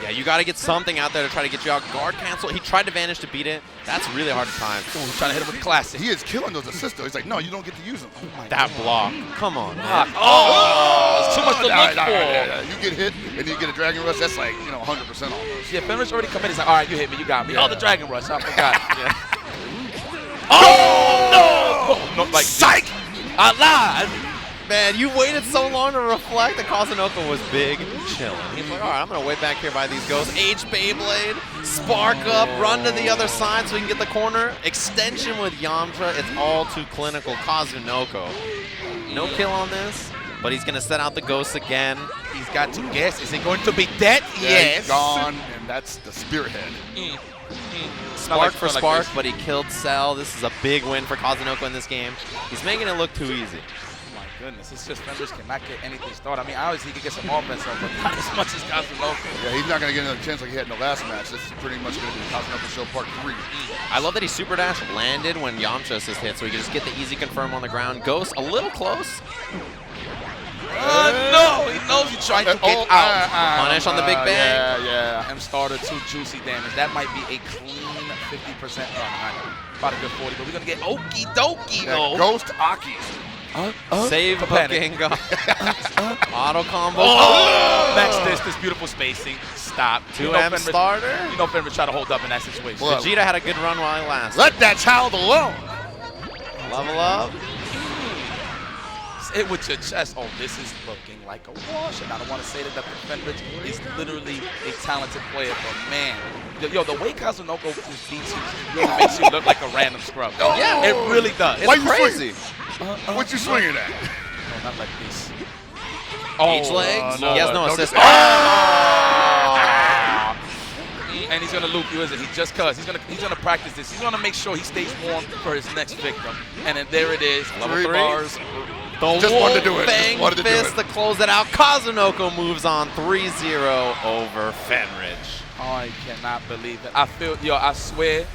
Yeah, you got to get something out there to try to get you out. Guard cancel. He tried to vanish to beat it. That's really hard to time. Ooh, he's trying to hit him with classic. He is killing those assists, though. He's like, no, you don't get to use them. That block. Come on, Block. man. Oh, it's too much to look All right, for. all right. You get hit, and you get a Dragon Rush, that's like, 100% almost. Yeah, Fenrich already committed. He's like, all right, you hit me, you got me. Yeah. Oh, the Dragon Rush. I forgot. Yeah. Oh, no. Like, psych! I lied. Man, you waited so long to reflect that Kazunoko was big, chilling. He's like, all right, I'm going to wait back here by these ghosts. H Beyblade, spark up, run to the other side so we can get the corner. Extension with Yamcha. It's all too clinical. Kazunoko. No kill on this, but he's going to set out the ghosts again. He's got to guess. Is it going to be dead? Yeah, he's gone, and that's the spearhead. Spark for spark, but he killed Cell. This is a big win for Kazunoko in this game. He's making it look too easy. My goodness, it's just Fenrich cannot get anything started. I mean, obviously he could get some offense on, but not as much as Kazunoko. Yeah, he's not going to get another chance like he had in the last match. This is pretty much going to be Kazunoko Show Part 3. I love that he super dash landed when Yamcha assist hit, so he could just get the easy confirm on the ground. Ghost a little close. No, he knows he's trying to get out. Punish on the big bang. Yeah. M starter, 2 juicy damage. That might be a clean 50%. About a good 40, but we're going to get okie dokie, though. Ghost Aki. Save panic. HookGangGod. Auto combo. Max this beautiful spacing. Stop. 2M starter. You know Fenrich try to hold up in that situation. Well, Vegeta had a good run while he lasted. let that child alone. Level up. Hit with your chest. Oh, this is looking like a wash. And I don't want to say that Fenrich is literally a talented player, but man, yo, the way Kazunoko just beats you really makes you look like a random scrub. Oh. Yeah, It really does. Why It's you crazy. What you swinging at? No, not like this. H legs. no, He has no don't assist. get- And he's gonna loop you, isn't he? Just cause he's gonna practice this. He's gonna make sure he stays warm for his next victim. And then there it is, level 3 3 bars. The Just wanted to do it. Just Fang wanted to do Fist it. to close it out. Kazunoko moves on 3-0 over Fenrich. Oh, I cannot believe it. I feel, yo, I swear,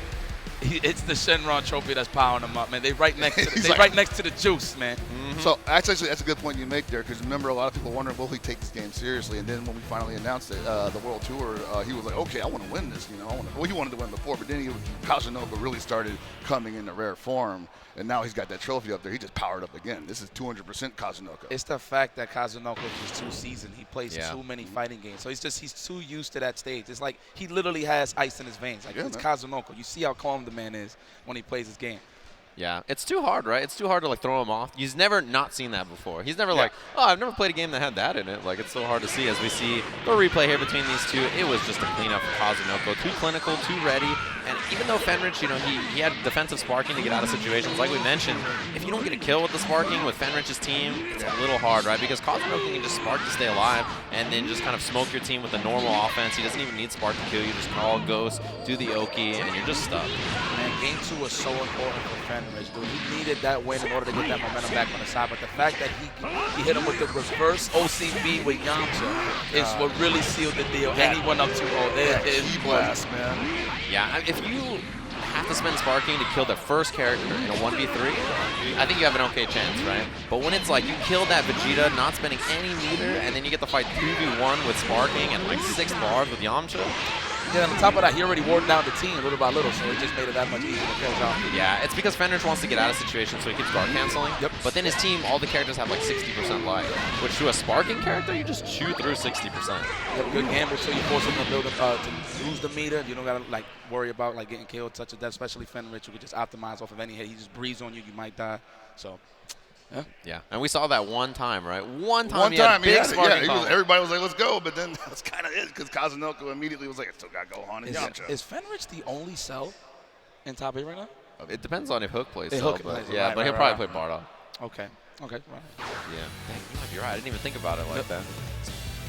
it's the Shenron trophy that's powering him up, man. They right next to He's like- right next to the juice, man. So actually, that's a good point you make there, because remember, a lot of people wondering, will he take this game seriously? And then when we finally announced it, the World Tour, he was like, okay, I want to win this. You know, well, he wanted to win before, but then Kazunoko really started coming into rare form, and now he's got that trophy up there. He just powered up again. This is 200% Kazunoko. It's the fact that Kazunoko is just too seasoned. He plays Yeah. too many fighting games, so he's too used to that stage. It's like he literally has ice in his veins. Like Yeah, it's man. Kazunoko. You see how calm the man is when he plays his game. Yeah, it's too hard, right? It's too hard to like throw him off. He's never not seen that before. He's never like, oh, I've never played a game that had that in it. Like, it's so hard to see as we see the replay here between these two. It was just a cleanup for Kazunoko. Too clinical, too ready. And even though Fenrich, you know, he had defensive sparking to get out of situations, like we mentioned, if you don't get a kill with the sparking with Fenrich's team, it's a little hard, right? Because Kazunoko can just spark to stay alive and then just kind of smoke your team with the normal offense. He doesn't even need spark to kill you. Just call Ghost, do the Oki, and you're just stuck. Man, game 2 was so important for Fenrich, dude. He needed that win in order to get that momentum back on the side. But the fact that he hit him with the reverse OCB with Yamcha is what really sealed the deal. And he went up 2-0. Key blast, man. Yeah, if you have to spend sparking to kill the first character in a 1v3, I think you have an okay chance, right? But when it's like you kill that Vegeta not spending any meter, and then you get to fight 2v1 with sparking and like 6 bars with Yamcha. Yeah, on top of that, he already wore down the team little by little, so it just made it that much easier to catch out. Yeah, it's because Fenrich wants to get out of situations, so he keeps guard canceling. Yep. But then his team, all the characters have like 60% life, which to a sparking character, you just chew through 60%. You have a good gamble, so you force him to build up, to lose the meter. You don't gotta like worry about like getting killed, such as that. Especially Fenrich, you could just optimize off of any hit. He just breathes on you, you might die. So. Yeah, and we saw that one time, right? One time One he had time, big yeah, sparking combo. everybody was like, let's go, but then that's kind of it, because Kazunoko immediately was like, I still got Gohan and Is Yamcha. Fenrich the only cell in top 8 right now? It depends on if Hook plays. If so, Hook but plays, yeah, right, but he'll right, probably play Bardock. Okay. Okay. Right. Yeah, dang, you might be right. I didn't even think about it like that.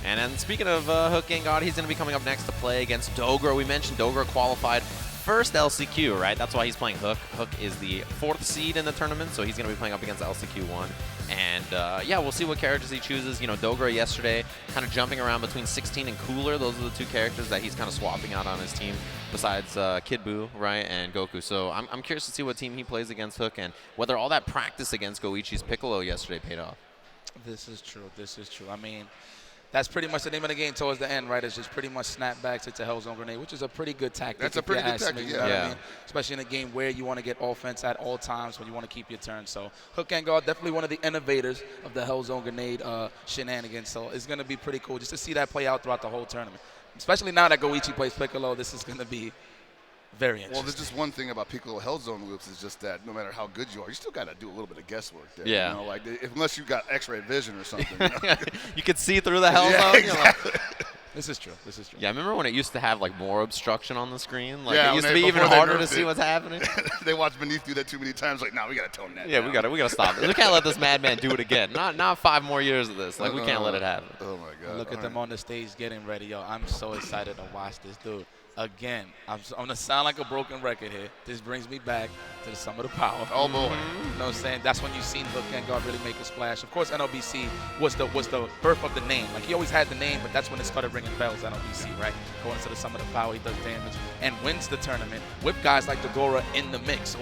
And then speaking of HookGangGod, he's going to be coming up next to play against Dogra. We mentioned Dogra qualified first LCQ, right? That's why he's playing Hook. Hook is the 4th seed in the tournament, so he's going to be playing up against LCQ1. And yeah, we'll see what characters he chooses. You know, Dogra yesterday kind of jumping around between 16 and Cooler. Those are the 2 characters that he's kind of swapping out on his team besides Kid Buu, right, and Goku. So I'm curious to see what team he plays against Hook and whether all that practice against Goichi's Piccolo yesterday paid off. This is true. This is true. I mean, that's pretty much the name of the game towards the end, right? It's just pretty much snapbacks into Hellzone Grenade, which is a pretty good tactic. That's a pretty good tactic, you yeah. know what I Yeah. mean? Especially in a game where you want to get offense at all times when you want to keep your turn. So HookGangGod, definitely one of the innovators of the Hellzone Grenade shenanigans. So it's going to be pretty cool just to see that play out throughout the whole tournament. Especially now that Goichi plays Piccolo, this is going to be very interesting. Well, there's just one thing about Piccolo Hellzone loops is just that no matter how good you are, you still got to do a little bit of guesswork there. Yeah. You know, like unless you got X-ray vision or something. You know? You could see through the Hell Yeah, Zone. You're like, exactly. This is true. This is true. yeah, remember when it used to have like more obstruction on the screen? Like Yeah, it used when to be they- even before they harder to nerfed see it. what's happening. They watched Beneath do that too many times. Like, nah, we got to tone that Yeah, down. we gotta stop it. We can't let this madman do it again. Not 5 more years of this. Like we can't let it happen. Oh my God! Look at All them right. on the stage getting ready. Yo, I'm so excited to watch this dude. Again, I'm going to sound like a broken record here. This brings me back to the Sum of the Power. Oh boy! You know what I'm saying? That's when you've seen HookGangGod really make a splash. Of course, NLBC was the birth of the name. Like, he always had the name, but that's when it started ringing bells, NLBC, right? Going into the Sum of the Power, he does damage and wins the tournament with guys like Dogura in the mix. So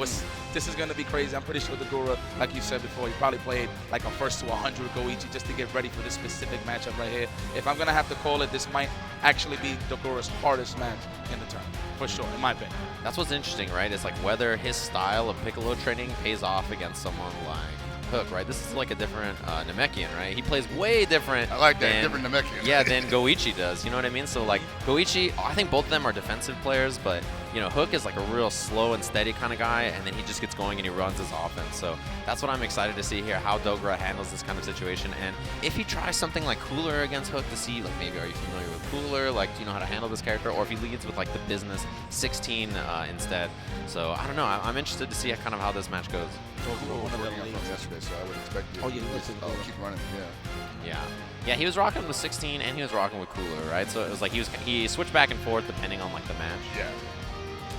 this is going to be crazy. I'm pretty sure Dogura, like you said before, he probably played like a first to 100 Goichi just to get ready for this specific matchup right here. If I'm going to have to call it, this might actually be Dogura's hardest match in the tournament, for sure, in my opinion. That's what's interesting, right? It's like whether his style of Piccolo training pays off against someone like Hook, right? This is like a different Namekian, right? He plays way different. I like that, than, different Namekian. Yeah, than Goichi does. You know what I mean? So like Goichi, I think both of them are defensive players, but you know, Hook is like a real slow and steady kind of guy, and then he just gets going and he runs his offense. So that's what I'm excited to see here, how Dogra handles this kind of situation, and if he tries something like Cooler against Hook to see, like maybe are you familiar with Cooler? Like, do you know how to handle this character? Or if he leads with like the business 16 instead. So I don't know. I'm interested to see kind of how this match goes. One of them yesterday, so I would expect you to keep running. Yeah, he was rocking with 16 and he was rocking with Cooler, right? So it was like he switched back and forth depending on like the match. Yeah.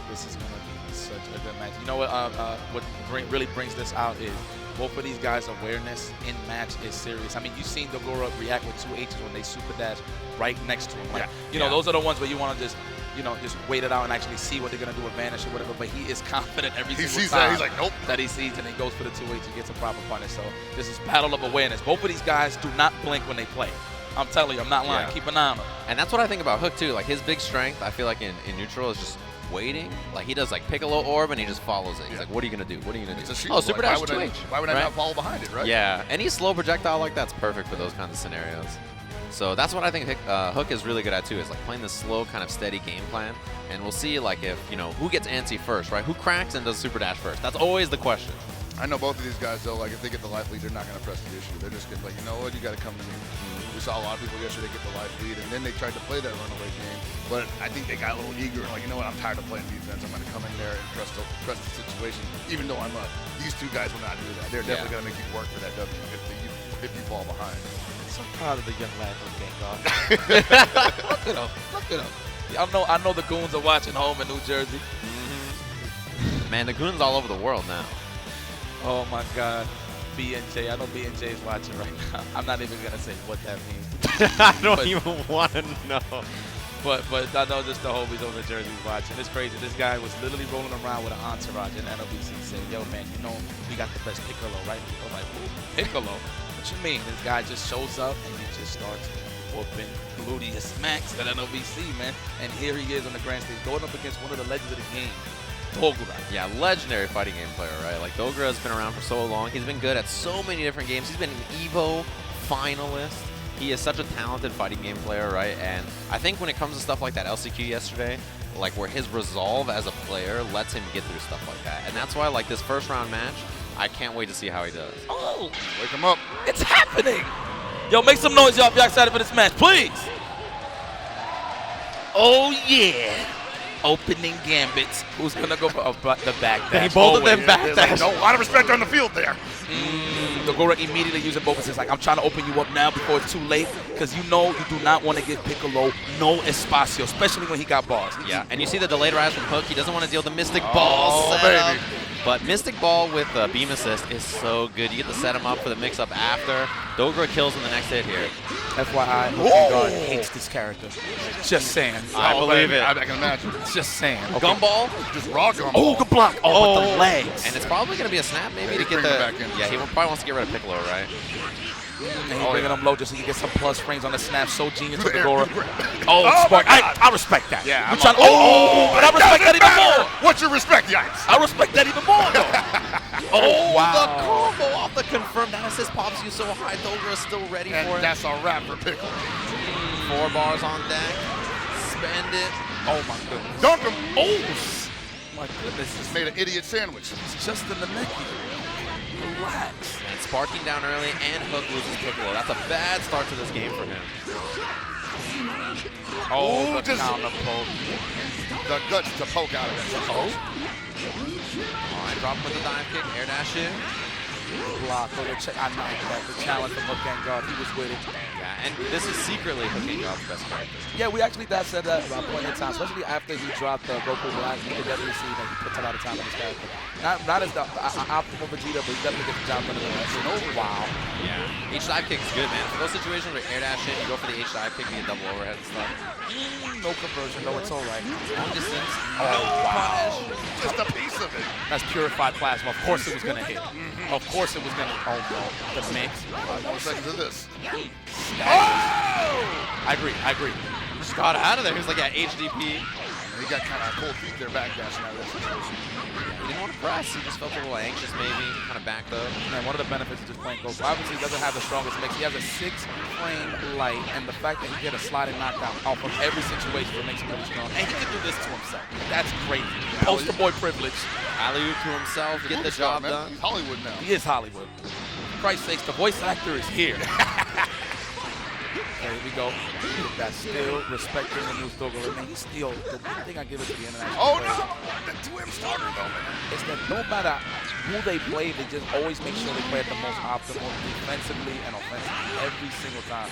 This is going to be such a good match. You know what really brings this out is both of these guys' awareness in match is serious. I mean, you've seen Dogura react with 2 H's when they super dash right next to him. Like, you know, those are the ones where you want to just, you know, just wait it out and actually see what they're going to do with Vanish or whatever. But he is confident every single time that. He's like, nope. That he sees, and he goes for the 2 H's and gets a proper punish. So this is battle of awareness. Both of these guys do not blink when they play. I'm telling you, I'm not lying. Keep an eye on him. And that's what I think about Hook, too. Like, his big strength, I feel like in neutral is just waiting. Like, he does, like, Piccolo Orb, and he just follows it. He's like, what are you going to do? What are you going to do? Oh, Super Dash 2H. Why would I not follow behind it, right? Yeah. Any slow projectile like that's perfect for those kinds of scenarios. So that's what I think Hook is really good at, too, is, like, playing this slow, kind of steady game plan. And we'll see, like, if, you know, who gets antsy first, right? Who cracks and does Super Dash first? That's always the question. I know both of these guys, though, like, if they get the life lead, they're not going to press the issue. They're just going to be like, you know what, you got to come to me. We saw a lot of people yesterday get the life lead, and then they tried to play that runaway game. But I think they got a little eager and like, you know what, I'm tired of playing defense. I'm going to come in there and press the situation, even though these two guys will not do that. They're definitely going to make you work for that W if you fall behind. So proud of the young lad from HookGangGod. Look at him. Look at him. I know the goons are watching home in New Jersey. Man, the goons all over the world now. Oh my God. B&J. I know B&J is watching right now. I'm not even gonna say what that means. I don't even want to know. But I know just the homies over in Jersey watching. It's crazy. This guy was literally rolling around with an entourage in NLBC saying, yo man, you know we got the best Piccolo, right? I'm like, Piccolo? What you mean? This guy just shows up and he just starts whooping gluteus max at NLBC, man. And here he is on the grand stage going up against one of the legends of the game. Dogra. Yeah, legendary fighting game player, right? Like, Dogra has been around for so long. He's been good at so many different games. He's been an EVO finalist. He is such a talented fighting game player, right? And I think when it comes to stuff like that LCQ yesterday, like where his resolve as a player lets him get through stuff like that. And that's why, like, this first round match, I can't wait to see how he does. Oh! Wake him up. It's happening! Yo, make some noise, y'all, if y'all excited for this match, please! Oh, yeah! Opening gambits. Who's gonna go for the back dash? Both of them back dash. A lot of respect on the field there. Dogura immediately using both. It's like, I'm trying to open you up now before it's too late, because you know you do not want to give Piccolo no espacio, especially when he got bars. Yeah, and you see the delayed rise from Hook. He doesn't want to deal with the Mystic Ball setup. But Mystic Ball with Beam Assist is so good. You get to set him up for the mix-up after. Dogra kills in the next hit here. FYI, HookGangGod hates this character. Just saying. I believe it. I can imagine. Just saying. Okay. Gumball. Just raw gumball. Oh, good block. Oh, but the legs. And it's probably going to be a snap maybe to get bring the... him back in. Yeah, he probably wants to get rid of Piccolo, right? And he's bringing him low just so you get some plus frames on the snap. So genius with Dogura. Oh, smart. I respect that. Yeah. But I respect that even more. What's your respect, Yikes? I respect that even more, though. Oh, wow. The combo off the confirmed assist pops you so high. Dogra is still ready for it. That's a wrap for Piccolo. 4 bars on deck. Spend it. Oh, my goodness. Dunk him. Oh, my goodness. Just made an idiot sandwich. It's just in the neck here. Relax. And sparking down early, and Hook loses Piccolo. That's a bad start to this game for him. Oh, the counter poke. The guts to poke out of it. All right, drop him with the dive kick, air dash in. Block. I know that. The challenge from HookGangGod, he was with it. Yeah, and this is secretly HookGangGod's best character. Yeah, we actually said that about plenty of times, especially after he dropped Goku Black. You could definitely see that he puts a lot of time on his character. Not as the optimal Vegeta, but he definitely gets the job done in the rest. Wow. Yeah. H dive kick's good, man. For those situations where air dash in, you go for the H dive kick, you get double overhead and stuff. No conversion, no, it's all right. Long distance. Oh, wow. Just a piece of it. That's purified plasma. Of course it was going to hit. Of course it was going to. Oh, no. The mix. 5 more seconds of this. Oh! I agree. Just got out of there. He was like, yeah, HDP. And he got kind of cold feet there backdashing out of that situation. He didn't want to press. He just felt a little anxious maybe, kind of backed up. Man, one of the benefits of just playing Goku, obviously he doesn't have the strongest mix. He has a 6-frame light, and the fact that he get a sliding knockdown off of every situation that makes him really strong. And he can do this to himself. That's crazy. Poster boy privilege. Alley-oop to himself, get the job done. He's Hollywood now. He is Hollywood. For Christ's sakes, the voice actor is here. Here we go. That's still respecting the new Dogura. Man, he's still, the one thing I give it to the international players, The 2M starter, though, man. is that no matter who they play, they just always make sure they play at the most optimal defensively and offensively every single time.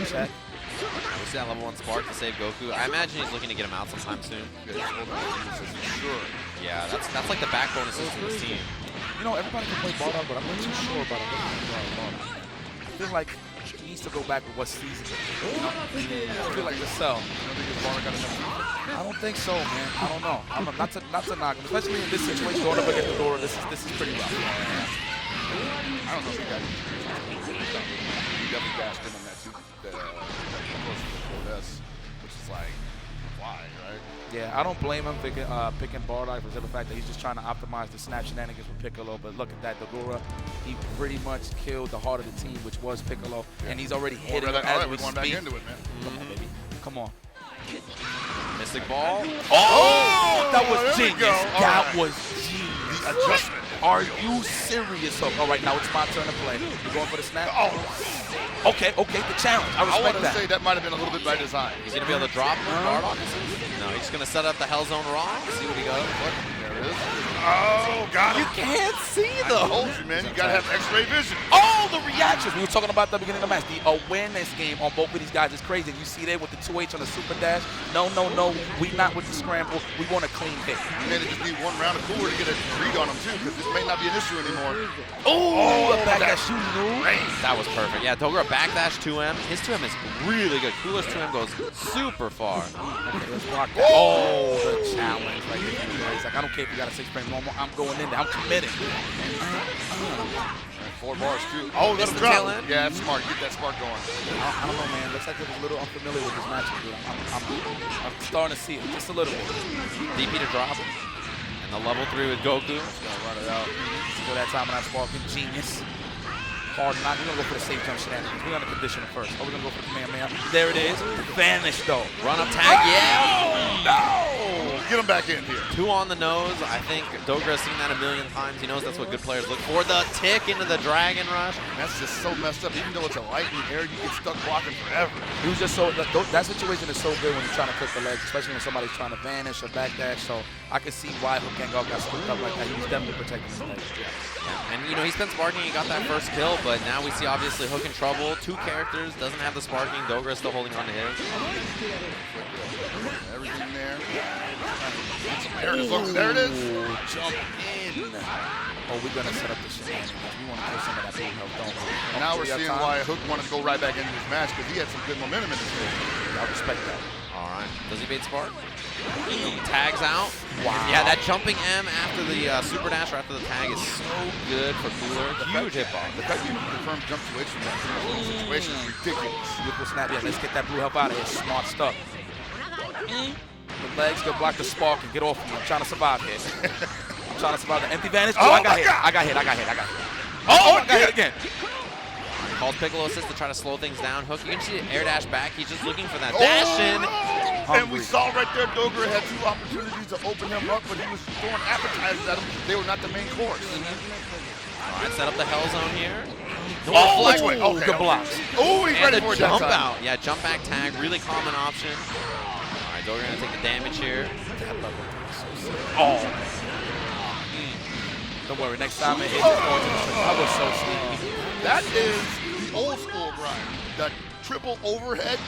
Check. We see that level 1 spark to save Goku. I imagine he's looking to get him out sometime soon. Sure. Yeah, that's like the backbone assist of this team. You know, everybody can play ball out, but I'm not too sure about him. I feel like he needs to go back with what season it is. You know? I feel like the cell. I don't think so, man. I don't know. Not to knock him, especially in this situation going up against Dora. This is pretty rough. I don't know if he got it. He definitely dashed in on that too. Which is like, why, right? Yeah, I don't blame him picking Bardock for the fact that he's just trying to optimize the snap shenanigans with Piccolo. But look at that, Dogura, he pretty much killed the heart of the team, which was Piccolo, and he's already hitting him as we going back speak. into it, man. Come on, baby. Come on. Mystic Ball. Oh, that was there we genius. go. That All was genius. The adjustment. Are you serious? All right, now it's my turn to play. You going for the snap? Oh, Okay, the challenge. I I respect want to that. say that might have been a little bit by design. He's going to be able to drop him with Bardock assist? No, he's just going to set up the Hell Zone wrong. See what he goes. There it is. Oh, got You him. can't see I though. told you, man. You got to have x-ray vision. Oh, the reactions. We were talking about at the beginning of the match. The awareness game on both of these guys is crazy. You see there with the 2H on the super dash. No. We not with the scramble. We want a clean hit. You may just need one round of cooler to get a read on him, too, because this may not be an issue anymore. Oh, backdash. You knew. That was perfect. Yeah, Dogura backdash 2M. His 2M is really good. Cooler's 2M goes super far. Okay, let's block that. Oh, the challenge right there. He's like, I don't care if you got a 6-frame normal. I'm going in there. I'm committed. 4 bars, too. Oh, let him the drop. tail end? Yeah, that's smart. Get that spark going. I don't know, man. Looks like he was a little unfamiliar with this matchup, dude. I'm starting to see it. Just a little bit. DP to drop. And the level 3 with Goku. Just going to run it out. So that time when I sparking, genius. Hard knock. We're going to go for the safe jump shenanigans. We're going to condition it first. Oh, we're going to go for the man. There it is. Vanish, though. Run up tag, yeah. No! Get him back in here. 2 on the nose. I think Dogura's seen that a million times. He knows that's what good players look for. The tick into the Dragon Rush. That's just so messed up. Even though it's a light in the air, you get stuck blocking forever. He was just so, that situation is so good when you're trying to cook the legs, especially when somebody's trying to vanish or backdash. So I can see why HookGangGod got scooped up like that. He was definitely protecting his legs. And, you know, he's been sparking. He got that first kill, but now we see obviously Hook in trouble. 2 characters, doesn't have the sparking. Dogura still holding on to his. Everything there. There it is. There it is. Jump in. Oh, we're going to set up the shenanigans. We want to kill some of that big health, don't we? Now we're seeing why Hook wanted to go right back into this match, because he had some good momentum in this game. I respect that. All right. Does he bait spark? He tags out. Wow. Yeah, that jumping M after the super dash or after the tag is so good for Cooler. Huge hitbox. The fact you confirmed jump switch from that situation is ridiculous. Beautiful snap. Yeah, let's get that blue help out of here. Smart stuff. The legs go block the spark and get off of me. I'm trying to survive here. I'm trying to survive the empty vanish. Oh, I got hit. I got hit. Oh, I got hit again. Calls Piccolo assist to try to slow things down. Hook, you can see the air dash back. He's just looking for that dash in. And we saw right there, Dogura had 2 opportunities to open him up, but he was throwing appetizers at him. They were not the main course. All right, set up the Hell Zone here. Oh, okay, good blocks. Oh, he's And ready the for it that jump time. out. Yeah, jump back tag, really common option. All right, Dogura gonna take the damage here. Oh. Don't worry, next time it hits, it's going to the street. I was so sleepy. That is the old school grind. The triple overhead.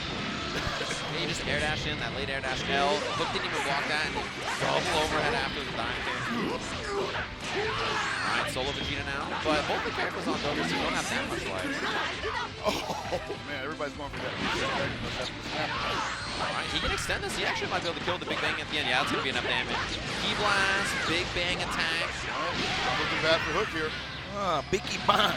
Yeah, you just air dash in, that late air dash L. Hook didn't even block that, and double overhead after the dime kick. Alright, solo Vegeta now. But both the characters on Dogura don't have that much life. Oh, man, everybody's going for that. Alright, he can extend this. He actually might be able to kill the Big Bang at the end. Yeah, that's going to be enough damage. Key Blast, Big Bang attack. Not looking bad for Hook here. Biggie Bang.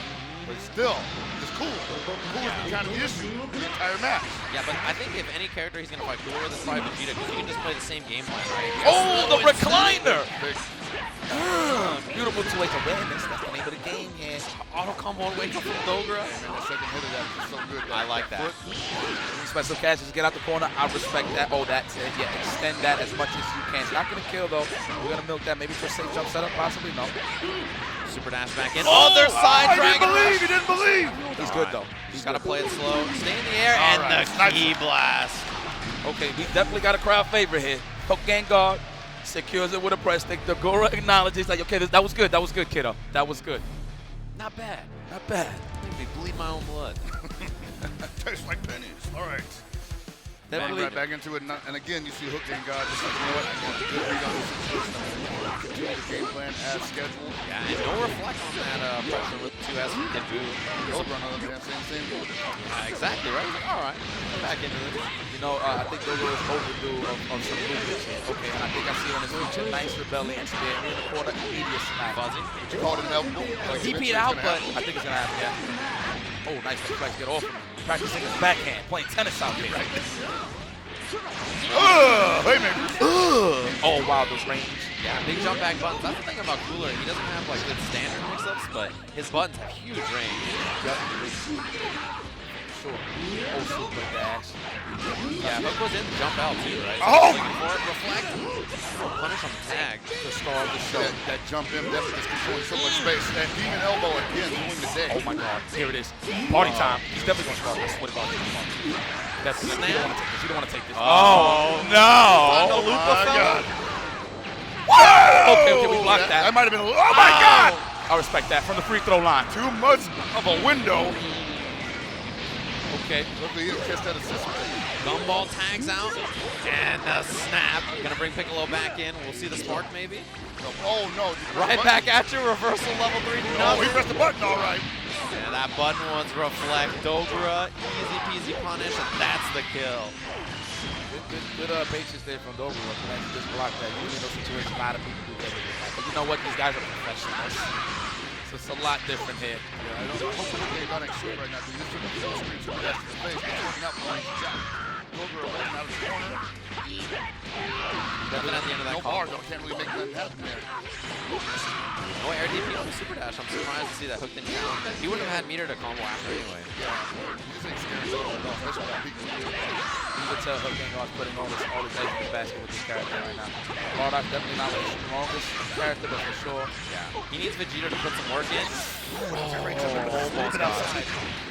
But still, it's cool. Cool is kind of the issue the entire match. Yeah, but I think if any character he's going to fight cooler with is probably Vegeta, because you can just play the same game plan, right? Oh, the recliner! Big. Beautiful two-way awareness. That's the name of the game here. Auto combo all the way from Dogra. And that second hit of that is so good. I like that. Special catches, get out the corner. I respect that. Oh, that's it. Yeah, extend that as much as you can. It's not going to kill, though. We're going to milk that maybe for a safe jump setup, possibly. No. Super dash back in. Other side Dragon Rush. He didn't believe. He's good, though. He's got to play it slow. Stay in the air, and the key blast. Okay, we definitely got a crowd favorite here. HookGangGod secures it with a press stick. The Gora acknowledges, like, okay, that was good. That was good, kiddo. That was good. Not bad. Not bad. Made me bleed my own blood. Tastes like pennies. All right. Definitely. Right back into it, and again, you see HookGangGod just like, you know what, I got a good read on this situation. Continue the game plan as scheduled. Yeah, and no reflect on that pressure with 2S from Kenbu. Dogra on the other hand, same. Exactly, right? Like, all right, back into this. You know, I think Dogra is overdue of some movements here. Okay, and I think I see it on his feature. Nice rebellion spear in the corner, immediate smack. Fuzzy. But you called it an elbow. Like, DP'd out, but I think it's going to happen, yeah. Oh, nice reflex, get off him. Practicing his backhand, playing tennis out here. Haymakers. Oh, wow, those range. yeah, big jump back buttons. That's the thing about Cooler. He doesn't have like good standard mix-ups, but his buttons have huge range. Sure. Oh, super dash. Yeah, Hook was in jump out too, right? So Oh! looking for it, reflect. Punish on the tag. The star of the show. That jump in definitely just controlling so much space. That demon elbow again, doing the day. Oh my God, here it is. Party time. He's definitely going to start this. What about you? That's it. You don't want to take this. Oh, no. Oh my God. Okay, we blocked that. That might have been a little, oh my God. I respect that. From the free throw line. Too much of a window. Okay. Luckily, he didn't catch that assist. Gumball tags out, and the snap. Gonna bring Piccolo back in. We'll see the spark maybe. Oh no. Right back at you, reversal level 3 to Oh, nothing. he pressed the button all right. Yeah, that button was reflect. Dogra, easy peasy punish, and that's the kill. Good patience there from Dogra. Man, just block that. Usually in those situations, a lot of people do that. But you know what? These guys are professionals. So it's a lot different here. Yeah, I don't know. Hopefully they're not shit right now. Because this should be full screen super dash to the face. But taking out one shot. Dogra rolling out of the corner. Nothing at the end of that No call. bar though. Can't really make nothing happen there. No air DP on the super dash. I'm surprised to see that Hook didn't count. He wouldn't have had meter to combo after anyway. Yeah. This ain't scary at all. Especially when people do it. You could tell HookGangGod's putting all his eggs in the basket with this character right now. Bardock definitely not the strongest character, but for sure. Yeah. He needs Vegeta to put some work in. Almost outside.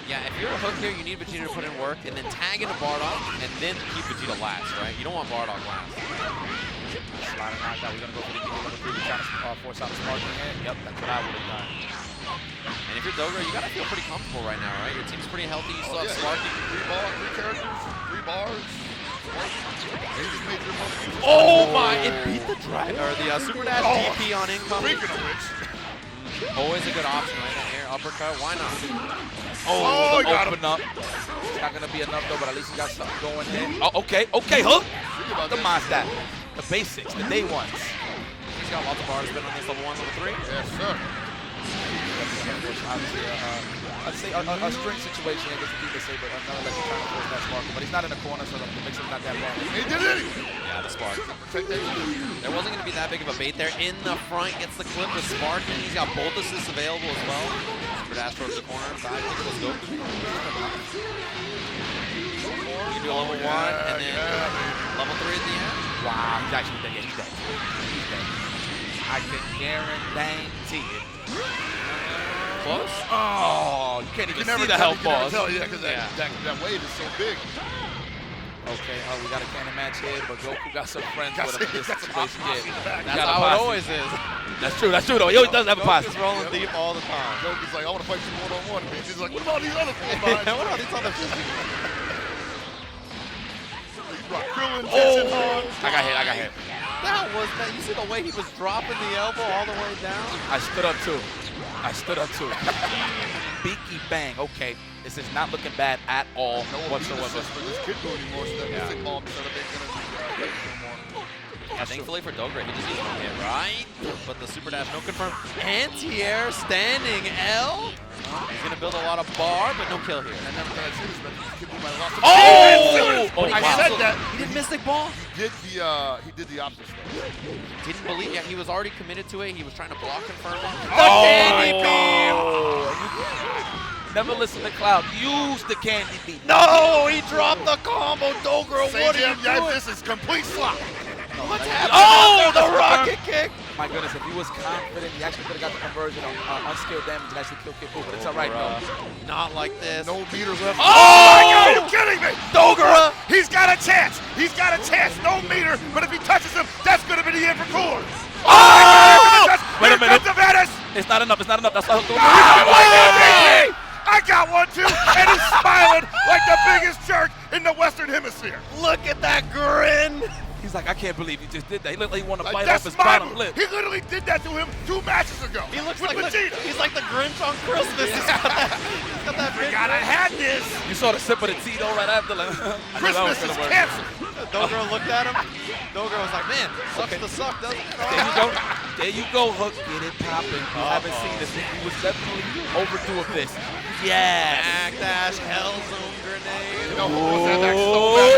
Yeah, if you're a Hook here, you need Vegeta to put in work and then tag into Bardock and then keep Vegeta last, right? You don't want Bardock last. Sliding knocked out. We're going to go for the immediate level 3. We're trying to force out the sparking here. Yep, that's what I would have done. And if you're Dogra, you gotta feel pretty comfortable right now, right? Your team's pretty healthy. You still have Sparky. 3 characters, 3 bars. They just made your most. Oh my! It beat the drive or the super dash DP on incoming. Speaking of which, Always a good option right there. Uppercut. Why not? Oh, he got open up. It's not going to be enough, though, but at least he got something going there. Oh, okay, Hook. The that. The basics, the day ones. He's got lots of bars been on this level 1, level 3. yes sir. Obviously, I'd say a string situation against the keeper saver, but nonetheless he's trying to force that spark. But he's not in the corner, so the mix is not that far. He did it. Yeah, the spark. Take that. There wasn't going to be that big of a bait there. In the front, gets the clip with Spark, and he's got both assists available as well. Super dash towards the corner. Side kick, let's go. You do a level 1, and then level 3 at the end. Wow, he's actually dead. Yeah, he's dead. He's dead. I can guarantee it. Close? Oh, you can't even You never see the health you can never bars. tell, yeah, because that wave is so big. Okay, we got a cannon match here, but Goku got some friends with him in this Got some situation. posse in the back. That's how it always is. That's true though. He always does have a posse. Goku's rolling deep all the time. Goku's like, I want to fight you one-on-one. And he's like, what about these other four behind you? What about these other Krillin, Jetson, Han. I got hit. That was that. You see the way he was dropping the elbow all the way down? I stood up too. Beaky bang. Okay, this is not looking bad at all whatsoever. For this kid anymore, so that means they call him instead of making it anymore. Yeah, thankfully for Dogra, he just needs one hit, right? But the super dash, no confirm. Anti-air, standing L. He's going to build a lot of bar, but no kill here. I never thought I'd see this, but Kid Boo might have lost him. But he I said canceled. that. He did Mystic Ball. He did the opposite. Didn't believe. Yeah, he was already committed to it. He was trying to block confirm it. Never listen to Cloud. Use the candy beat. No, he dropped the combo. Dogro, Say, what are you Jim, yeah, doing? this is complete slop. What's happening? The rocket kick. My goodness, if he was confident, he actually could have got the conversion on unskilled damage and actually killed Kid Boo, but it's all right, though. Not like this. No meters left. Oh! My God, are you kidding me? Dogra! He's got a chance. He's got a chance. No meter, but if he touches him, that's going to be the end for Cooler. Oh! Wait a minute. Venice. It's not enough. It's not enough. That's not I got one too, and he's smiling like the biggest jerk in the Western Hemisphere. Look at that grin. He's like, I can't believe he just did that. He looked like he wanted to bite That's off his my bottom move. lip. He literally did that to him 2 matches ago. He looks with like Vegeta. he's like the Grinch on Christmas. He's got that big God, I had this. You saw the sip of the Tito right after. Like, Christmas is canceled. Dogro looked at him. Dogro was like, man, sucks to suck, doesn't it? there you go. There you go, Hook. Get it popping. You haven't seen this. He was definitely overdue of this. Yes. Backdash, Hellzone grenade. No, that so bad.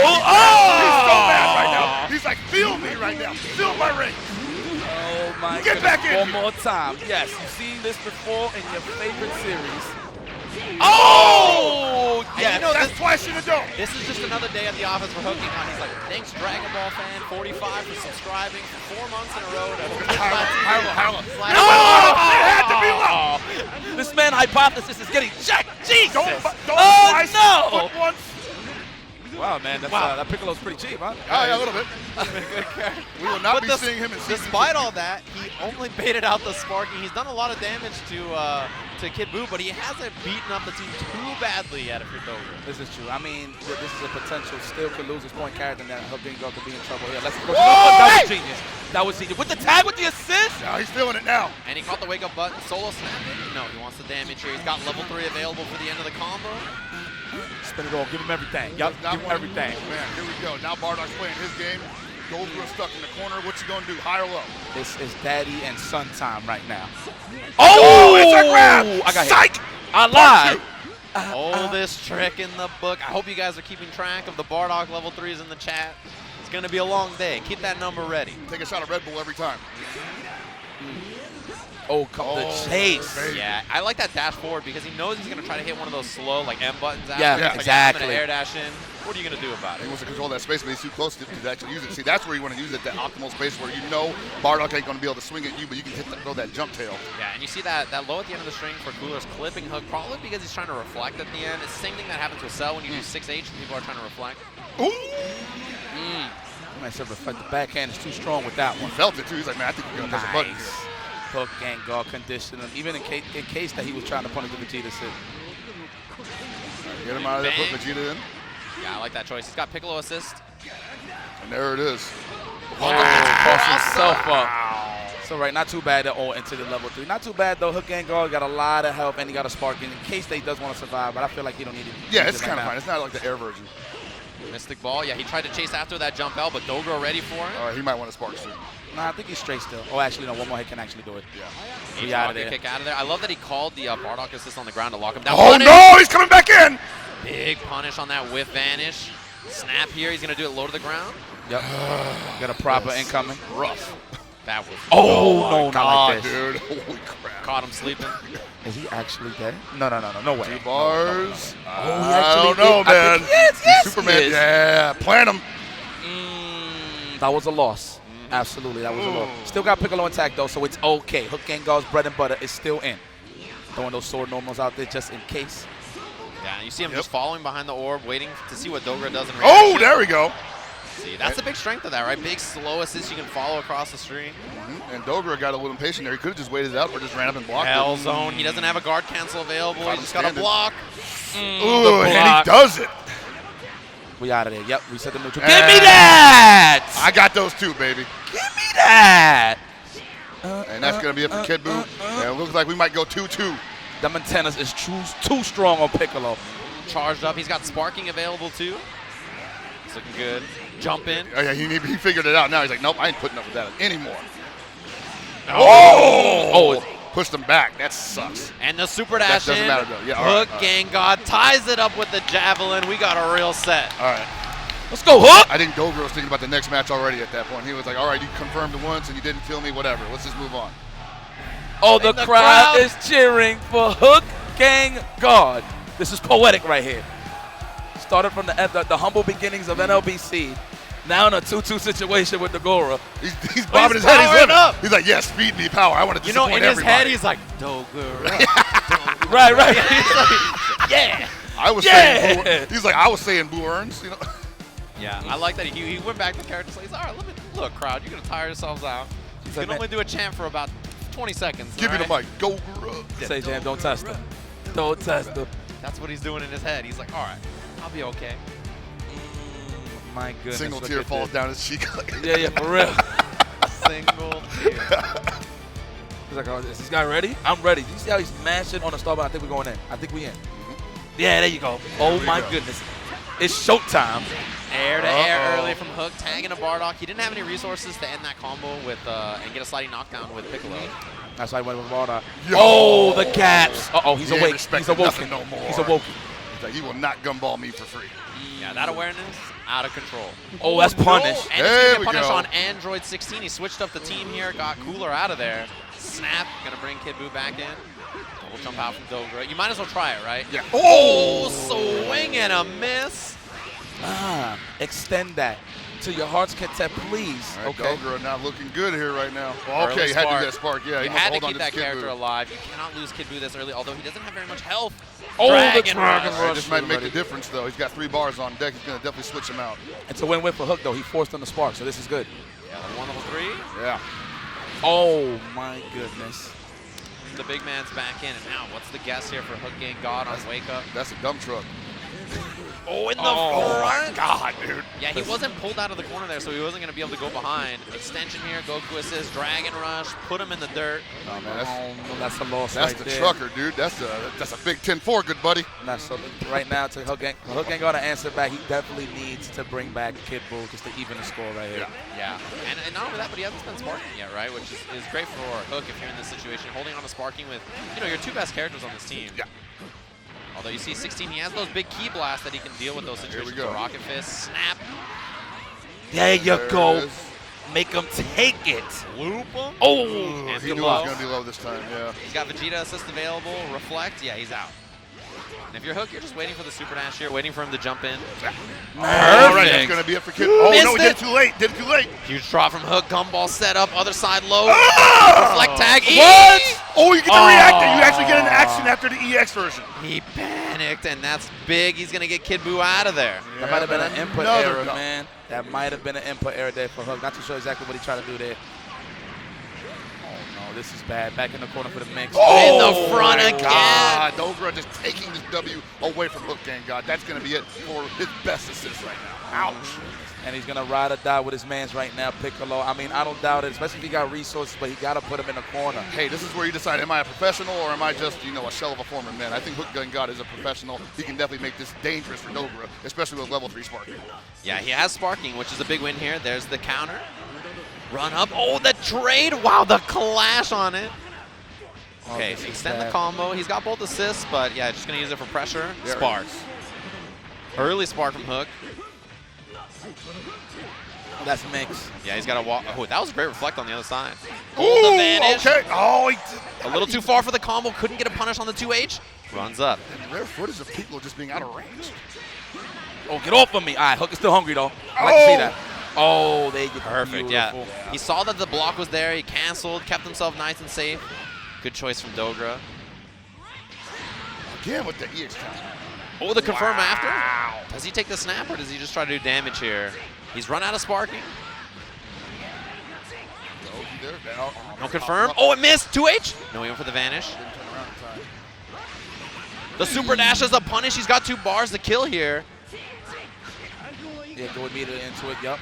He's so mad right now. He's like, feel me right now. Feel my ring. Oh my Get goodness. back in One here. more time. Yes, you've seen this before in your favorite series. Oh! Yeah, you know, That's twice in a dome. This is just another day at the office for HookGangGod. He's like, thanks Dragon Ball fan 45 for subscribing for 4 months in a row to Harlow. It had to be low. This man Hypothesis is getting jacked. Jesus! Don't Oh, twice, no! but once. Wow, man, that's, that Piccolo's pretty cheap, huh? Oh, yeah, a little bit. We will not be seeing him in season Despite all that, he only baited out the Sparking. He's done a lot of damage to Kid Boo, but he hasn't beaten up the team too badly yet if you're Dogra. This is true. I mean, this is a potential still could lose his point character and that HookGangGod could be in trouble here. Let's go. That was genius. That was genius. With the tag, with the assist. No, he's feeling it now. And he caught the wake-up button. Solo snap it? No, he wants the damage here. He's got level 3 available for the end of the combo. Spin it all. Give him everything. Yup, give him everything. Man, here we go. Now Bardock's playing his game. Dogra stuck in the corner. What's he going to do? High or low? This is daddy and son time right now. Oh, it's a grab. I got Psych. hit. I lied. Oldest trick in the book. I hope you guys are keeping track of the Bardock level 3s in the chat. It's going to be a long day. Keep that number ready. Take a shot of Red Bull every time. Oh, come the chase. Baby. Yeah, I like that dash forward because he knows he's going to try to hit one of those slow, like M buttons after. Yeah, It's like, exactly. I'm going to air dash in. What are you going to do about He it? wants to control that space, but he's too close to actually use it. See, that's where you want to use it, that optimal space where you know Bardock ain't going to be able to swing at you, but you can throw that jump tail. Yeah, and you see that low at the end of the string for Cooler's clipping Hook, probably because he's trying to reflect at the end. It's the same thing that happens with Cell when you do 6H and people are trying to reflect. Ooh! I might say reflect the backhand is too strong with that one. Felt it too. He's like, man, I think we're going to push a button here. HookGangGod conditioned him, even in case that he was trying to punish the Vegeta sit. Get him out of there, put Vegeta in. Yeah, I like that choice. He's got Piccolo assist. And there it is. Cross himself up. So right, not too bad at all into the level 3. Not too bad though. HookGangGod got a lot of help and he got a spark in case they does want to survive, but I feel like he don't need it. Yeah, it's kind of fine. It's not like the air version. Mystic Ball. Yeah, he tried to chase after that jump L, but Dogra ready for it. He might want to spark soon. Nah, I think he's straight still. Oh, actually, no. One more hit can actually do it. Yeah. He's out of rocket there. kick out of there. I love that he called the Bardock assist on the ground to lock him down. Oh, Punish! no! He's coming back in! Big punish on that whiff vanish. Snap here. He's going to do it low to the ground. Yep. Got a proper incoming. Rough. That was Oh, no, not God, like this. dude. Holy crap. Caught him sleeping. Is he actually dead? No way. 2 bars. I don't know, man. Yes, Superman. he is. Yeah, plant him. That was a loss. Absolutely, that was a loss. Still got Piccolo intact though, so it's okay. HookGangGod's bread and butter is still in. Throwing those sword normals out there just in case. Yeah, you see him just following behind the orb, waiting to see what Dogra does in reaction. Oh, there we go. See, that's the big strength of that, right? Big, slow assist you can follow across the screen. And Dogra got a little impatient there. He could have just waited it out or just ran up and blocked Hell it. zone. He doesn't have a guard cancel available. Caught He him just got a standing. block. Ooh, and he block. does it. We out of there. Yep, we set the neutral. And Give me that! I got those too, baby. Give me that! And that's going to be it for Kid Boo. And it looks like we might go 2-2. Them antennas is too strong on Piccolo. Charged up. He's got sparking available too. It's looking good. Jump in. Oh, yeah, he figured it out now. He's like, nope, I ain't putting up with that anymore. Oh! pushed him back. That sucks. And the super dash doesn't in. matter, though. Yeah, all right, HookGangGod ties it up with the javelin. We got a real set. All right. Let's go, Hook! I think Dogra was thinking about the next match already at that point. He was like, all right, you confirmed it once and you didn't kill me, whatever. Let's just move on. Oh, the the crowd crowd is cheering for HookGangGod. This is poetic right here. Started from the humble beginnings of NLBC. Now in a 2-2 situation with Dogura. He's bobbing his head. He's powering living. up. He's like, yes, feed me power. I want to disappoint In his everybody. head, he's like, Dogura. Right. Yeah. I was saying, he's like, I was saying Boo Earns, you know. Yeah, I like that he went back to character. So he's all right. Look, crowd, you're gonna tire yourselves out. You can only do a chant for about 20 seconds. Give me the right? mic. Go, Gura. Say, Jam, don't test him. Don't test him. That's what he's doing in his head. He's like, all right, I'll be okay. My goodness. Single look tear at falls this. down his cheek. Yeah, for real. Single tear. He's like, oh, is this guy ready? I'm ready. You see how he's mashing on the start, but I think we're going in. I think we in. Yeah, there you go. Oh, my goodness. It's showtime. Air to air early from Hook, tagging a Bardock. He didn't have any resources to end that combo with and get a sliding knockdown with Piccolo. That's why I went with Bardock. Yo. Oh, the caps. Uh-oh, he's He ain't awake. respecting He's awoken. nothing no more. He's awoken. He's like, he will not gumball me for free. Yeah, that awareness, out of control. Oh, that's punish. And There he's we going to punish go. on Android 16. He switched up the team here, got Cooler out of there. Snap, going to bring Kid Buu back in. We'll jump out from Dogra. You might as well try it, right? Yeah. Oh, swing and a miss. Extend that to your heart's content, please. All right, Okay. Dogra not looking good here right now. Well, Early okay, he had to spark. do that spark. Yeah, You he must had to hold on keep that this Kid character Buu. alive. You cannot lose Kid Buu this early, although he doesn't have very much health. Oh, Dragon the Dragon Rush. Right, Rush. this might make the difference, though. He's got 3 bars on deck. He's going to definitely switch him out. It's a win-win for Hook, though. He forced on the spark, so this is good. Yeah, level 3. Yeah. Oh, my goodness. The big man's back in, and now what's the guess here for HookGangGod on Wake Up? That's a dump truck. Oh, in the Oh, my front. God, dude. Yeah, he wasn't pulled out of the corner there, so he wasn't going to be able to go behind. Extension here, Goku assist, Dragon Rush, put him in the dirt. Oh, man, that's, Oh, no, that's a loss that's right the there. trucker, dude. That's a big 10-4, good buddy. Nah, so right now, to Hook ain't got to answer back. He definitely needs to bring back Kid Buu just to even the score right here. Yeah, and not only that, but he hasn't been sparking yet, right? Which is great for Hook if you're in this situation, holding on to sparking with, your 2 best characters on this team. Yeah. Although you see 16, he has those big key blasts that he can deal with those situations. go. The Rocket Fist, snap, There you There go. it is. Make him take it. loop him. Oh, And He knew it low. was going to be low this time, yeah. He's got Vegeta assist available, Reflect, yeah, he's out. And if you're Hook, you're just waiting for the Super Dash here, waiting for him to jump in. All right, that's Perfect. going to be it for Kid. Oh, Missed no, he did it. it too late. Did it too late. Huge drop from Hook, gumball set up, other side low. Reflect tag, What? Oh, you get to react. You actually get an action after the EX version. He panicked, and that's big. He's going to get Kid Buu out of there. that might have been an input Another error, dump. man. That might have been an input error there for Hook. Not too sure exactly what he tried to do there. Oh, no, this is bad. Back in the corner for the mix. In the front my again. God, Dogra just taking this W away from HookGangGod. That's going to be it for his best assist right now. Ouch. And he's going to ride or die with his mans right now, Piccolo. I mean, I don't doubt it, especially if he got resources, but he got to put him in the corner. Hey, this is where you decide, am I a professional or am I just, a shell of a former man? I think HookGangGod is a professional. He can definitely make this dangerous for Dogra, especially with level 3 sparking. Yeah, he has sparking, which is a big win here. There's the counter. Run up. Oh, the trade. Wow, the clash on it. Okay, this is extend the bad. combo. He's got both assists, but yeah, just going to use it for pressure. Yeah. Spark. Early spark from Hook. That's mix. Yeah, he's got to walk. Oh, that was a great reflect on the other side. Ooh, the vanish. okay. Oh, he A little too far for the combo. Couldn't get a punish on the 2H. Runs up. rare footage of Piccolo just being out of range. Oh, get off of me. All right, Hook is still hungry, though. I like to see that. Oh, there you go. Perfect, Beautiful. yeah. He saw that the block was there. He canceled, kept himself nice and safe. Good choice from Dogra. Again with the EX counter. Oh, the confirm after? Does he take the snap or does he just try to do damage here? He's run out of sparking. No confirm. Oh, it missed. 2H. No, he went for the vanish. The super dash is a punish. He's got 2 bars to kill here. Yeah, go immediately into it. Yep.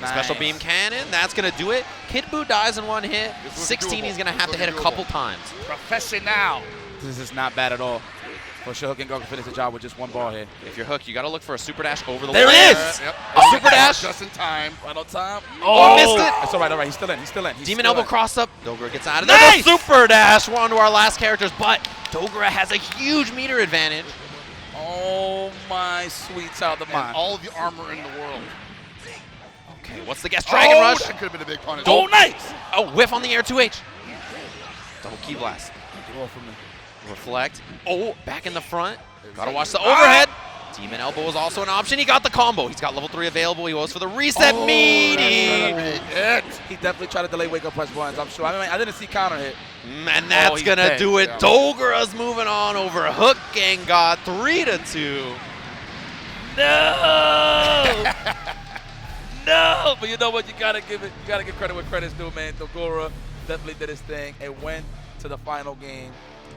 Nice. Special beam cannon. That's going to do it. Kid Buu dies in 1 hit. This was 16, doable. he's going to have to This hit was a couple doable. times. Professional. This is not bad at all. For sure, HookGangGod can finish the job with just one ball here. If you're Hook, you got to look for a super dash over the There wall. it is! Yep. A super dash. Just in time. Final time. Oh, missed it. It's all right. He's still in. He's Demon still elbow in. cross up. Dogra gets out of there. Nice! The super dash. We're on to our last characters, but Dogra has a huge meter advantage. Oh, my sweet child of mine. And all the armor in the world. Okay, what's the guess? Dragon Rush. That could have been a big punish. Oh, nice! Oh, whiff on the air 2H. Double key blast. Get off from me. Reflect. Oh, back in the front. Gotta watch the overhead. Demon elbow is also an option. He got the combo. He's got level 3 available. He goes for the reset meaty. He definitely tried to delay wake up press buttons, I'm sure. I mean, I didn't see counter hit. And that's he's gonna dead. do it. Yeah. Dogra's moving on over HookGangGod 3-2. No! No! But you know what? You gotta give credit where credit's due, man. Dogora definitely did his thing and went to the final game.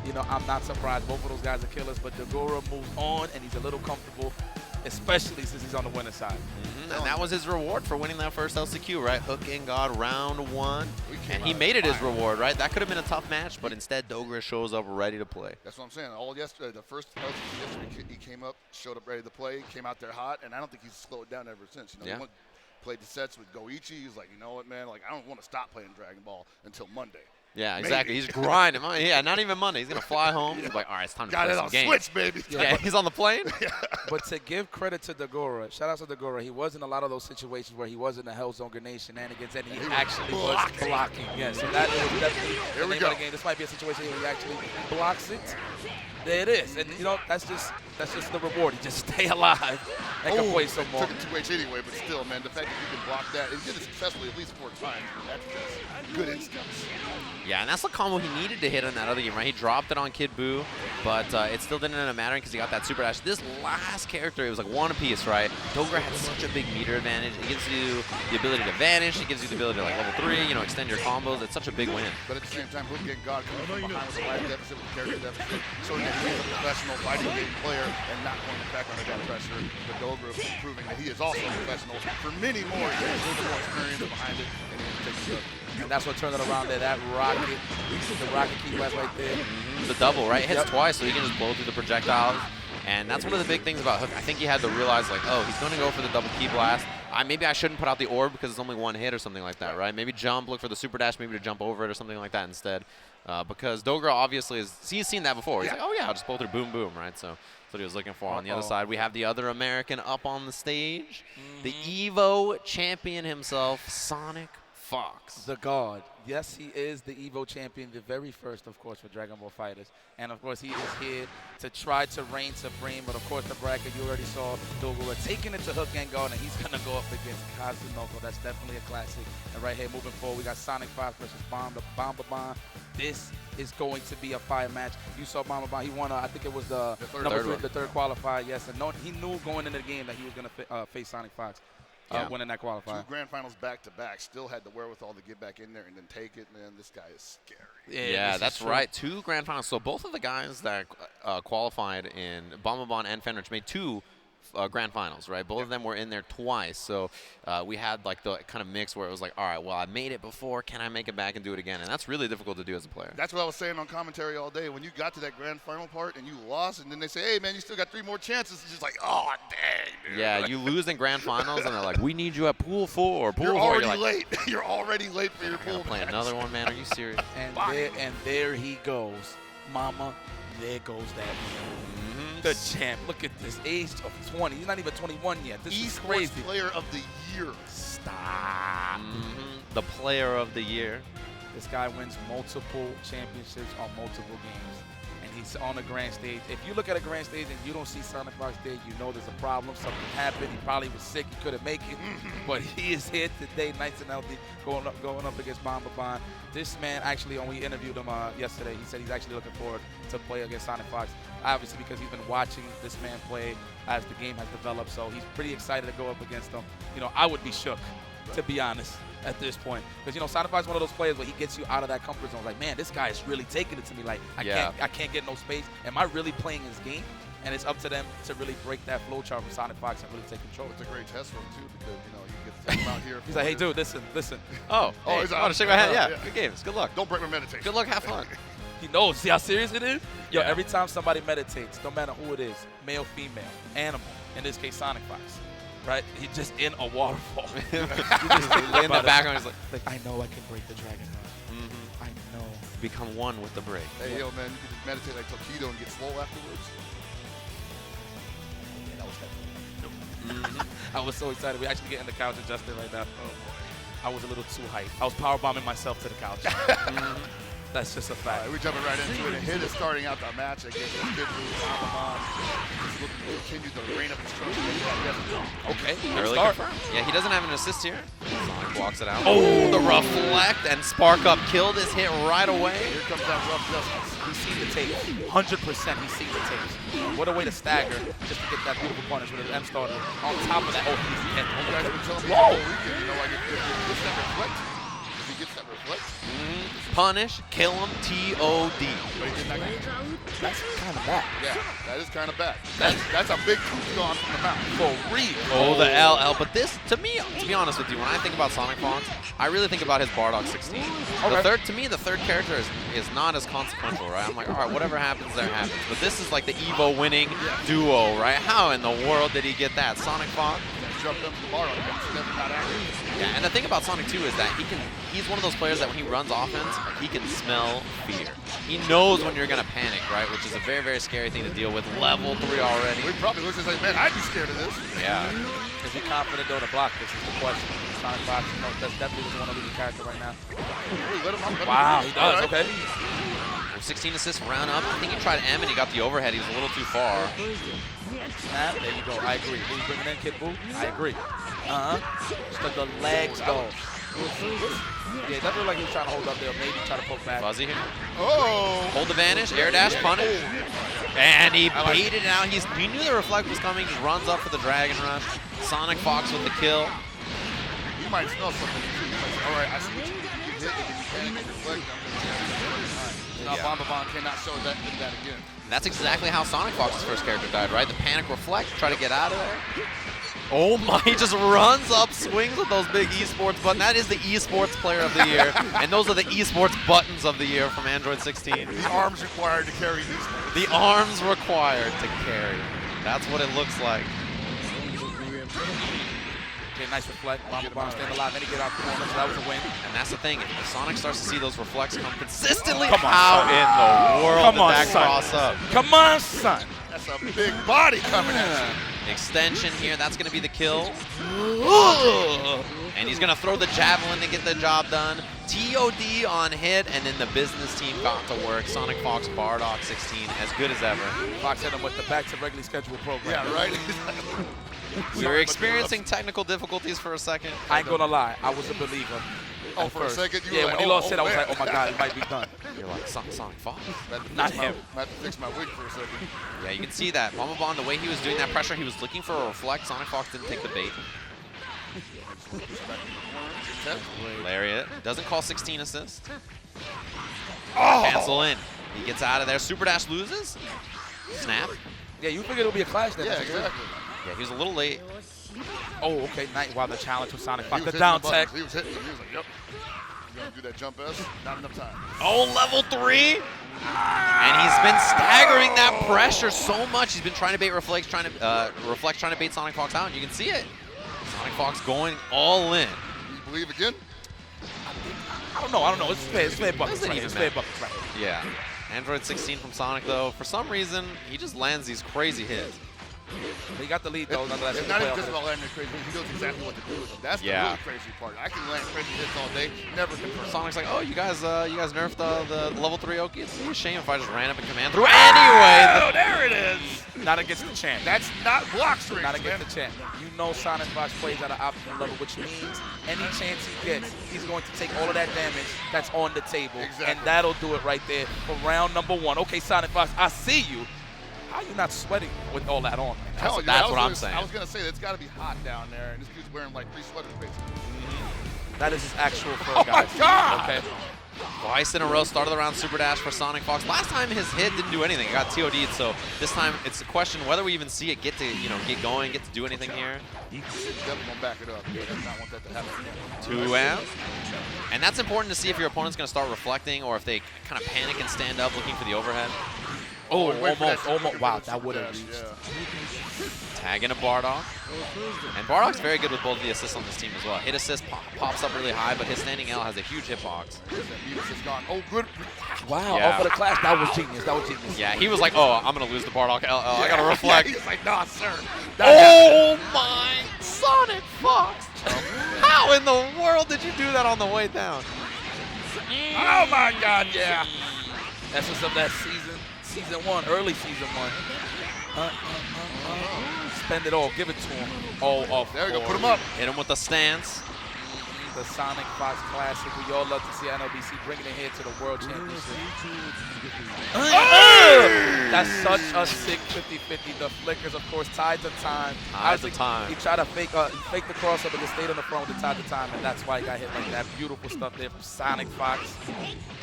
You know, I'm not surprised. Both of those guys are killers, but Dogora moves on and he's a little comfortable, especially since he's on the winning side. And that was his reward for winning that first LCQ, right? HookGangGod round 1. And he made it his reward, right? That could have been a tough match, but instead Dogra shows up ready to play. That's what I'm saying. All yesterday, the first LCQ yesterday, he came up, showed up ready to play, came out there hot, and I don't think he's slowed down ever since. You know, Yeah. he played the sets with Goichi. He's like, you know what, man? Like, I don't want to stop playing Dragon Ball until Monday. Yeah, exactly. He's grinding. Yeah, not even Monday. He's going to fly home. He's like, all right, it's time to Got play it some on games. Switch, baby. Yeah, he's on the plane. But to give credit to Dogora, shout out to Dogora, he was in a lot of those situations where he was in the Hell Zone grenade shenanigans and he actually was blocking. Yeah, so that is definitely the we name go. of the game. This might be a situation where he actually blocks it. There it is. And, you know, that's just the reward. He just stay alive and can play some more. Took it 2H anyway, but still, man, the fact that you can block that and did it successfully at least 4 times, that's just good instincts. Yeah, and that's the combo he needed to hit in that other game, right? He dropped it on Kid Buu, but it still didn't end up mattering because he got that super dash. This last character, it was like one apiece, right? Dogra had such a big meter advantage. It gives you the ability to vanish. It gives you the ability to like level 3, you know, extend your combos. It's such a big win. But at the same time, HookGangGod coming from behind with a life deficit, with a character deficit, showing that he's a professional fighting game player and not going to back under that pressure. But Dogra proving that he is also a professional for many more years, a little bit more experience behind it, and he's taking it. And that's what turned it around there. That rocket, the rocket key blast right there. The double, right? It hits Yep. twice, so he can just blow through the projectiles. And that's one of the big things about Hook. I think he had to realize, like, oh, he's going to go for the double key blast. Maybe I shouldn't put out the orb because it's only one hit or something like that, right? Maybe jump, look for the super dash, maybe to jump over it or something like that instead. Because Dogra obviously he's seen that before. He's like, oh, yeah, I'll just blow through boom, boom, right? So that's what he was looking for. On the other side, we have the other American up on the stage. The EVO champion himself, SonicFox. The God. Yes, he is the EVO champion, the very first, of course, for Dragon Ball FighterZ. And, of course, he is here to try to reign supreme. But, of course, the bracket, you already saw Dogora taking it to HookGangGod, and he's going to go up against Kazunoko. That's definitely a classic. And right here, moving forward, we got SonicFox versus Bomba. This is going to be a fire match. You saw Bomba. He won, I think it was the third qualifier, yes. And he knew going into the game that he was going to face SonicFox. Winning that qualifier. 2 grand finals back-to-back. Still had the wherewithal to get back in there and then take it. Man, this guy is scary. Yeah, that's right. 2 grand finals. So both of the guys that qualified in Bomba and Fenrich made 2 grand finals, right? Both of them were in there twice. So we had like the kind of mix where it was like, all right, well, I made it before. Can I make it back and do it again? And that's really difficult to do as a player. That's what I was saying on commentary all day. When you got to that grand final part and you lost, and then they say, hey, man, you still got 3 more chances. It's just like, oh, dang, dude. Yeah, you lose in grand finals, and they're like, we need you at pool 4. Pool You're 4. already You're like, late. You're already late for your I'm gonna pool play match. another one, man. Are you serious? And there he goes. Mama, there goes that man. The champ. Look at this, age of 20. He's not even 21 yet. This is Esports crazy. player of the year. Stop. The player of the year. This guy wins multiple championships on multiple games. And he's on the grand stage. If you look at a grand stage and you don't see SonicFox there, you know there's a problem. Something happened. He probably was sick. He couldn't make it. But he is here today, nice and healthy, going up against Bomba. This man actually, when we interviewed him yesterday, he said he's actually looking forward to play against SonicFox. Obviously, because he's been watching this man play as the game has developed. So he's pretty excited to go up against him. You know, I would be shook, to be honest, at this point. Because, you know, SonicFox is one of those players where he gets you out of that comfort zone. Like, man, this guy is really taking it to me. Like, I can't get no space. Am I really playing his game? And it's up to them to really break that flow chart from SonicFox and really take control. It's a great test for him, too, because, you know, you get to take him out here. He's like, hey, dude, listen. Oh, Oh, hey, he's I want to shake my hand. Yeah, good games. Good luck. Don't break my meditation. Good luck. Have fun. He knows. See how serious it is? Yo, Yeah. every time somebody meditates, no matter who it is, male, female, animal, in this case, SonicFox, right? He's just in a waterfall. In the background, he's like, I know I can break the dragon run. I know. become one with the break. Hey, yo, man, you can just meditate like Tokido and get swole afterwards. Yeah, that was heavy. I was so excited. We're actually getting the couch adjusted right now. Oh, boy. I was a little too hyped. I was powerbombing myself to the couch. That's just a All fact. right, we're jumping right into it. And Hit is starting out the match against Kid Buu, Amamon. He's looking to continue the reign of destruction. Okay. Early Start. confirmed. Yeah, he doesn't have an assist here. Sonic blocks it out. Oh, the reflect and Spark Up killed his hit right away. Here comes that rough justice. He's seen the tape. 100% he's seen the tapes. What a way to stagger just to get that beautiful punish with his M starter. On top of that, oh, he's You guys have been telling me Whoa! all weekend, you know, like if he gets that reflect, Punish, kill him, T.O.D. but he did not get it. That's kind of bad. Yeah, that is kind of bad. That's a big tooth gone from the mouth. For real. Oh, the LL. But this, to me, to be honest with you, when I think about SonicFox, I really think about his Bardock 16. The third, to me, the third character is not as consequential, right? I'm like, all right, whatever happens, there happens. But this is like the Evo winning duo, right? How in the world did he get that? SonicFox? Jumped up the bar on him. It's never not accurate. Yeah, and the thing about Sonic 2 is that he's one of those players that when he runs offense, he can smell fear. He knows when you're going to panic, right? Which is a very, very scary thing to deal with. Level 3 already. We probably looks like, man, I'd be scared of this. Yeah. Is he confident though to block this is the question. SonicFox, you know, definitely doesn't want to lose the character right now. Ooh, let him up, let him Wow, up. he does, All right. okay. 16 assists, round up. I think he tried M and he got the overhead. He was a little too far. Snap, there you go. I agree. Who's bringing in Kid Buu? I agree. Just let the legs go. Yeah, it doesn't look like he was trying to hold up there. Maybe try to poke back. Fuzzy here. Oh! Hold the vanish, air dash, punish. And he baited it out. He knew the reflect was coming. Just runs up for the Dragon Rush. SonicFox with the kill. You might smell something. All right, I see what you did. You hit, and you panic and reflect. Now Bombabon cannot show that again. And that's exactly how SonicFox's first character died, right? The panic reflect, try to get out of there. Oh my, he just runs up, swings with those big esports buttons. That is the esports player of the year. And those are the esports buttons of the year from Android 16. The arms required to carry these. The arms required to carry. That's what it looks like. Okay, nice reflect. Bombabon staying alive. Then he get out the corner, so that was a win. And that's the thing. If Sonic starts to see those reflects come consistently, Come on, how son. in the world Come did on, that son. cross up? Come on, son. That's a big body coming at you. Extension here, that's going to be the kill. And he's going to throw the javelin to get the job done. TOD on hit, and then the business team got to work. SonicFox, Bardock 16, as good as ever. Fox hit him with the back to regularly scheduled program. Yeah, right? We were experiencing technical difficulties for a second. I ain't gonna lie, I was a believer. Oh, at for a first. second, you yeah, were when like, he lost it, I was man. like, oh my god, it might be done. You're like, SonicFox. Not him. I have to fix my wig for a second. Yeah, you can see that. Bombabon, the way he was doing that pressure, he was looking for a reflect. SonicFox didn't take the bait. Lariat. Doesn't call 16 assist. Cancel in. He gets out of there. Super Dash loses. Snap. Yeah, you figured it would be a clash then. Yeah, That's weird. exactly. Yeah, he was a little late. Oh, okay, nice. Wow, the challenge with SonicFox. He was The hitting down buttons. tech. He was hitting them. He was like, yep. You gonna do that jump S? Not enough time. Oh, level 3. And he's been staggering that pressure so much. He's been trying to bait Reflex, trying to bait SonicFox out, and you can see it. SonicFox going all in. You believe again? I don't know. It's fair buckets Doesn't right here. even It's fair matter. buckets right here. Yeah. Android 16 from Sonic, though, for some reason, he just lands these crazy hits. He got the lead, though. Nonetheless, It's not even just about landing crazy hits. He knows exactly what to do with them. That's the Yeah. really crazy part. I can land crazy hits all day, never confirm. Sonic's like, oh, you guys nerfed the level 3 Oki. It'd be a shame if I just ran up and command through. Anyway, Oh, there it is. Not against the champ. That's not block strings, Not man. against the champ. You know SonicFox plays at an optimal level, which means any chance he gets, he's going to take all of that damage that's on the table. Exactly. And that'll do it right there for round number 1. Okay, SonicFox, I see you. How are you not sweating with all that on? Hell, that's what I'm I saying. was gonna say it's got to be hot down there, and this dude's wearing like 3 sweaters basically. That is his actual fur, Oh my guys. God! Okay. twice in a row, started the round Super Dash for SonicFox. Last time his hit didn't do anything. It got TOD'd, so this time it's a question whether we even see it get going, get to do anything here. He's definitely gonna back it up. He does not want that to happen again. 2M. And that's important to see if your opponent's going to start reflecting or if they kind of panic and stand up looking for the overhead. Oh, wait for that almost. Wow, that super would have dash, reached. yeah. Tag into Bardock. And Bardock's very good with both of the assists on this team as well. Hit assist pops up really high, but his standing L has a huge hitbox. Beavis is gone. Oh, good. Wow, Yeah. off of the clash. That was genius. That was genius. Yeah, he was like, oh, I'm going to lose the Bardock LL. I got to reflect. Yeah, he's like, nah, sir. Oh my SonicFox! How in the world did you do that on the way down? Oh my God, yeah. Essence of that season 1, early season 1. Spend it all, give it to him. Oh, off. There we go, put him up. Hit him with the stance. The SonicFox Classic. We all love to see NLBC bringing it here to the World Championship. That's such a sick 50-50. The flickers, of course, tied to time. Tied to time. He tried to fake the crossover, just stayed on the front with the tied to time, and that's why he got hit like that. Beautiful stuff there from SonicFox.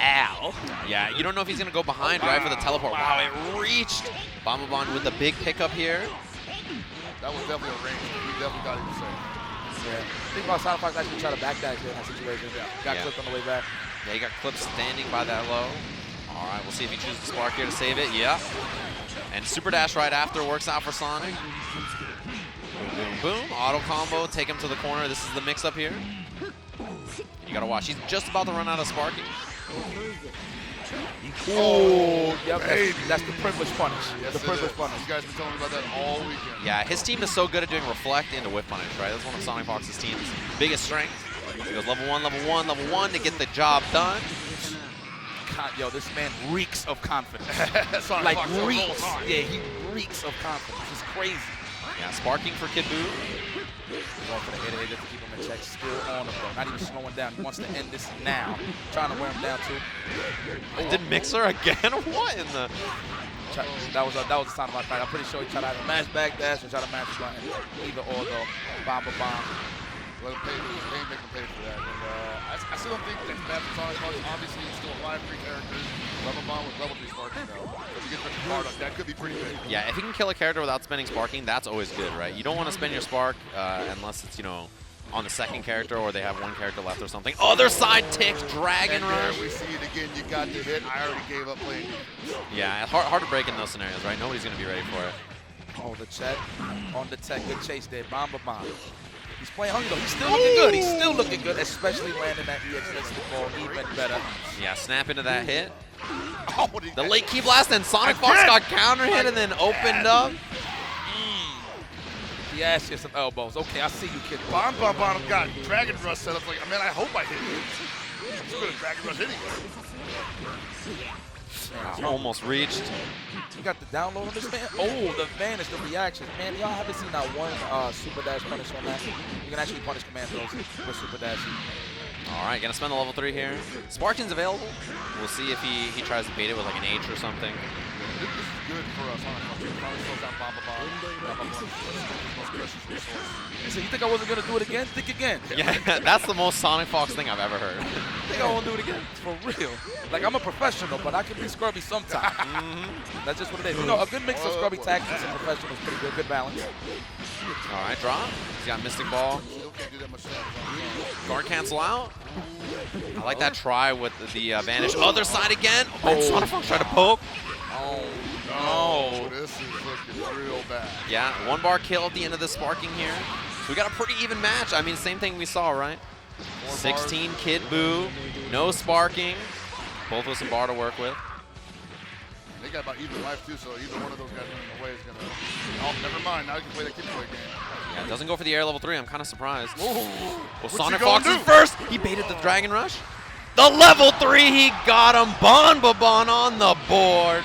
Ow. Yeah, you don't know if he's going to go behind right for the teleport. Wow, it reached. Bomb with the big pickup here. That was definitely a range. We definitely got it to say. Yeah. Think about SonicFox actually try to backdash in that situation. Got clipped on the way back. Yeah, he got clipped standing by that low. All right, we'll see if he chooses the spark here to save it. Yeah. And super dash right after works out for Sonic. Boom, boom, boom. Auto combo, take him to the corner. This is the mix up here. You got to watch. He's just about to run out of sparking. Oh, yep, that's the privilege punish. Yes, the privilege punish. You guys been telling me about that all weekend. Yeah, his team is so good at doing reflect into whip punish, right? That's one of SonicFox's team's biggest strengths. He goes level one to get the job done. Yo, this man reeks of confidence. Sonic Like Fox reeks. hard. Yeah, he reeks of confidence. It's crazy. Yeah, sparking for Kid Buu. Going for the hit just to keep him in check. Still on him, though. Not even slowing down. He wants to end this now. Trying to wear him down, too. Did Mixer again? What in the... That was a sign of my fight. I'm pretty sure he tried to either mash back dash or try to mash button. Either or, though. Bomb. Let him pay, make him pay for that. And I still don't think that's bad for Sonic Fox. Obviously, it's still a 5-3 character. Level bomb with level 3 sparking, though. If you get the hard up, that could be pretty big. Yeah, if you can kill a character without spending sparking, that's always good, right? You don't want to spend your spark unless it's, you know, on the second character or they have one character left or something. Other side tick, Dragon And Rush. there we see it again. You got the hit. I already gave up playing. Yeah, it's hard to break in those scenarios, right? Nobody's going to be ready for it. Oh, the check on the tech. Good chase there. Bomb. He's playing hungry, though. He's still looking good. He's still looking good, especially landing that EX listed ball even better. Yeah, snap into that hit. Oh, The late key blast, and SonicFox got counter hit and then opened up. He asked you some elbows. Okay, I see you, kid. Bomb got Dragon Rush set up. Like, I mean, I hope I hit it. I'm still going to Dragon Rush anyway. Almost reached. You got the download on this man? Oh, the vanish, the reaction. Man, y'all haven't seen that one super dash punish on that. You can actually punish command throws with super dash. All right, gonna spend the level 3 here. Sparking's available. We'll see if he tries to bait it with like an H or something. This is good for us. Probably slows down Bomb. So you think I wasn't going to do it again? Think again. Yeah, that's the most SonicFox thing I've ever heard. Think I won't do it again? For real. Like, I'm a professional, but I can be scrubby sometimes. That's just what it is. You know, a good mix of scrubby tactics and professional is pretty good. Good balance. All right, drop. He's got Mystic Ball. Still can't do that much damage. Guard cancel out. I like that try with the vanish. Other side again. Oh, SonicFox tried to poke. Oh, Oh, this is looking real bad. Yeah, 1 bar kill at the end of the sparking here. So we got a pretty even match. I mean, same thing we saw, right? 16 Kid Buu, no sparking. Both with some bar to work with. They got about even life too, so either one of those guys running away is gonna. Oh, never mind. Now you can play that kid boy game. Yeah, it doesn't go for the air level 3. I'm kind of surprised. Well, What's he SonicFox gonna is do? first. He baited the Dragon Rush. The level 3, he got him. Bon on the board.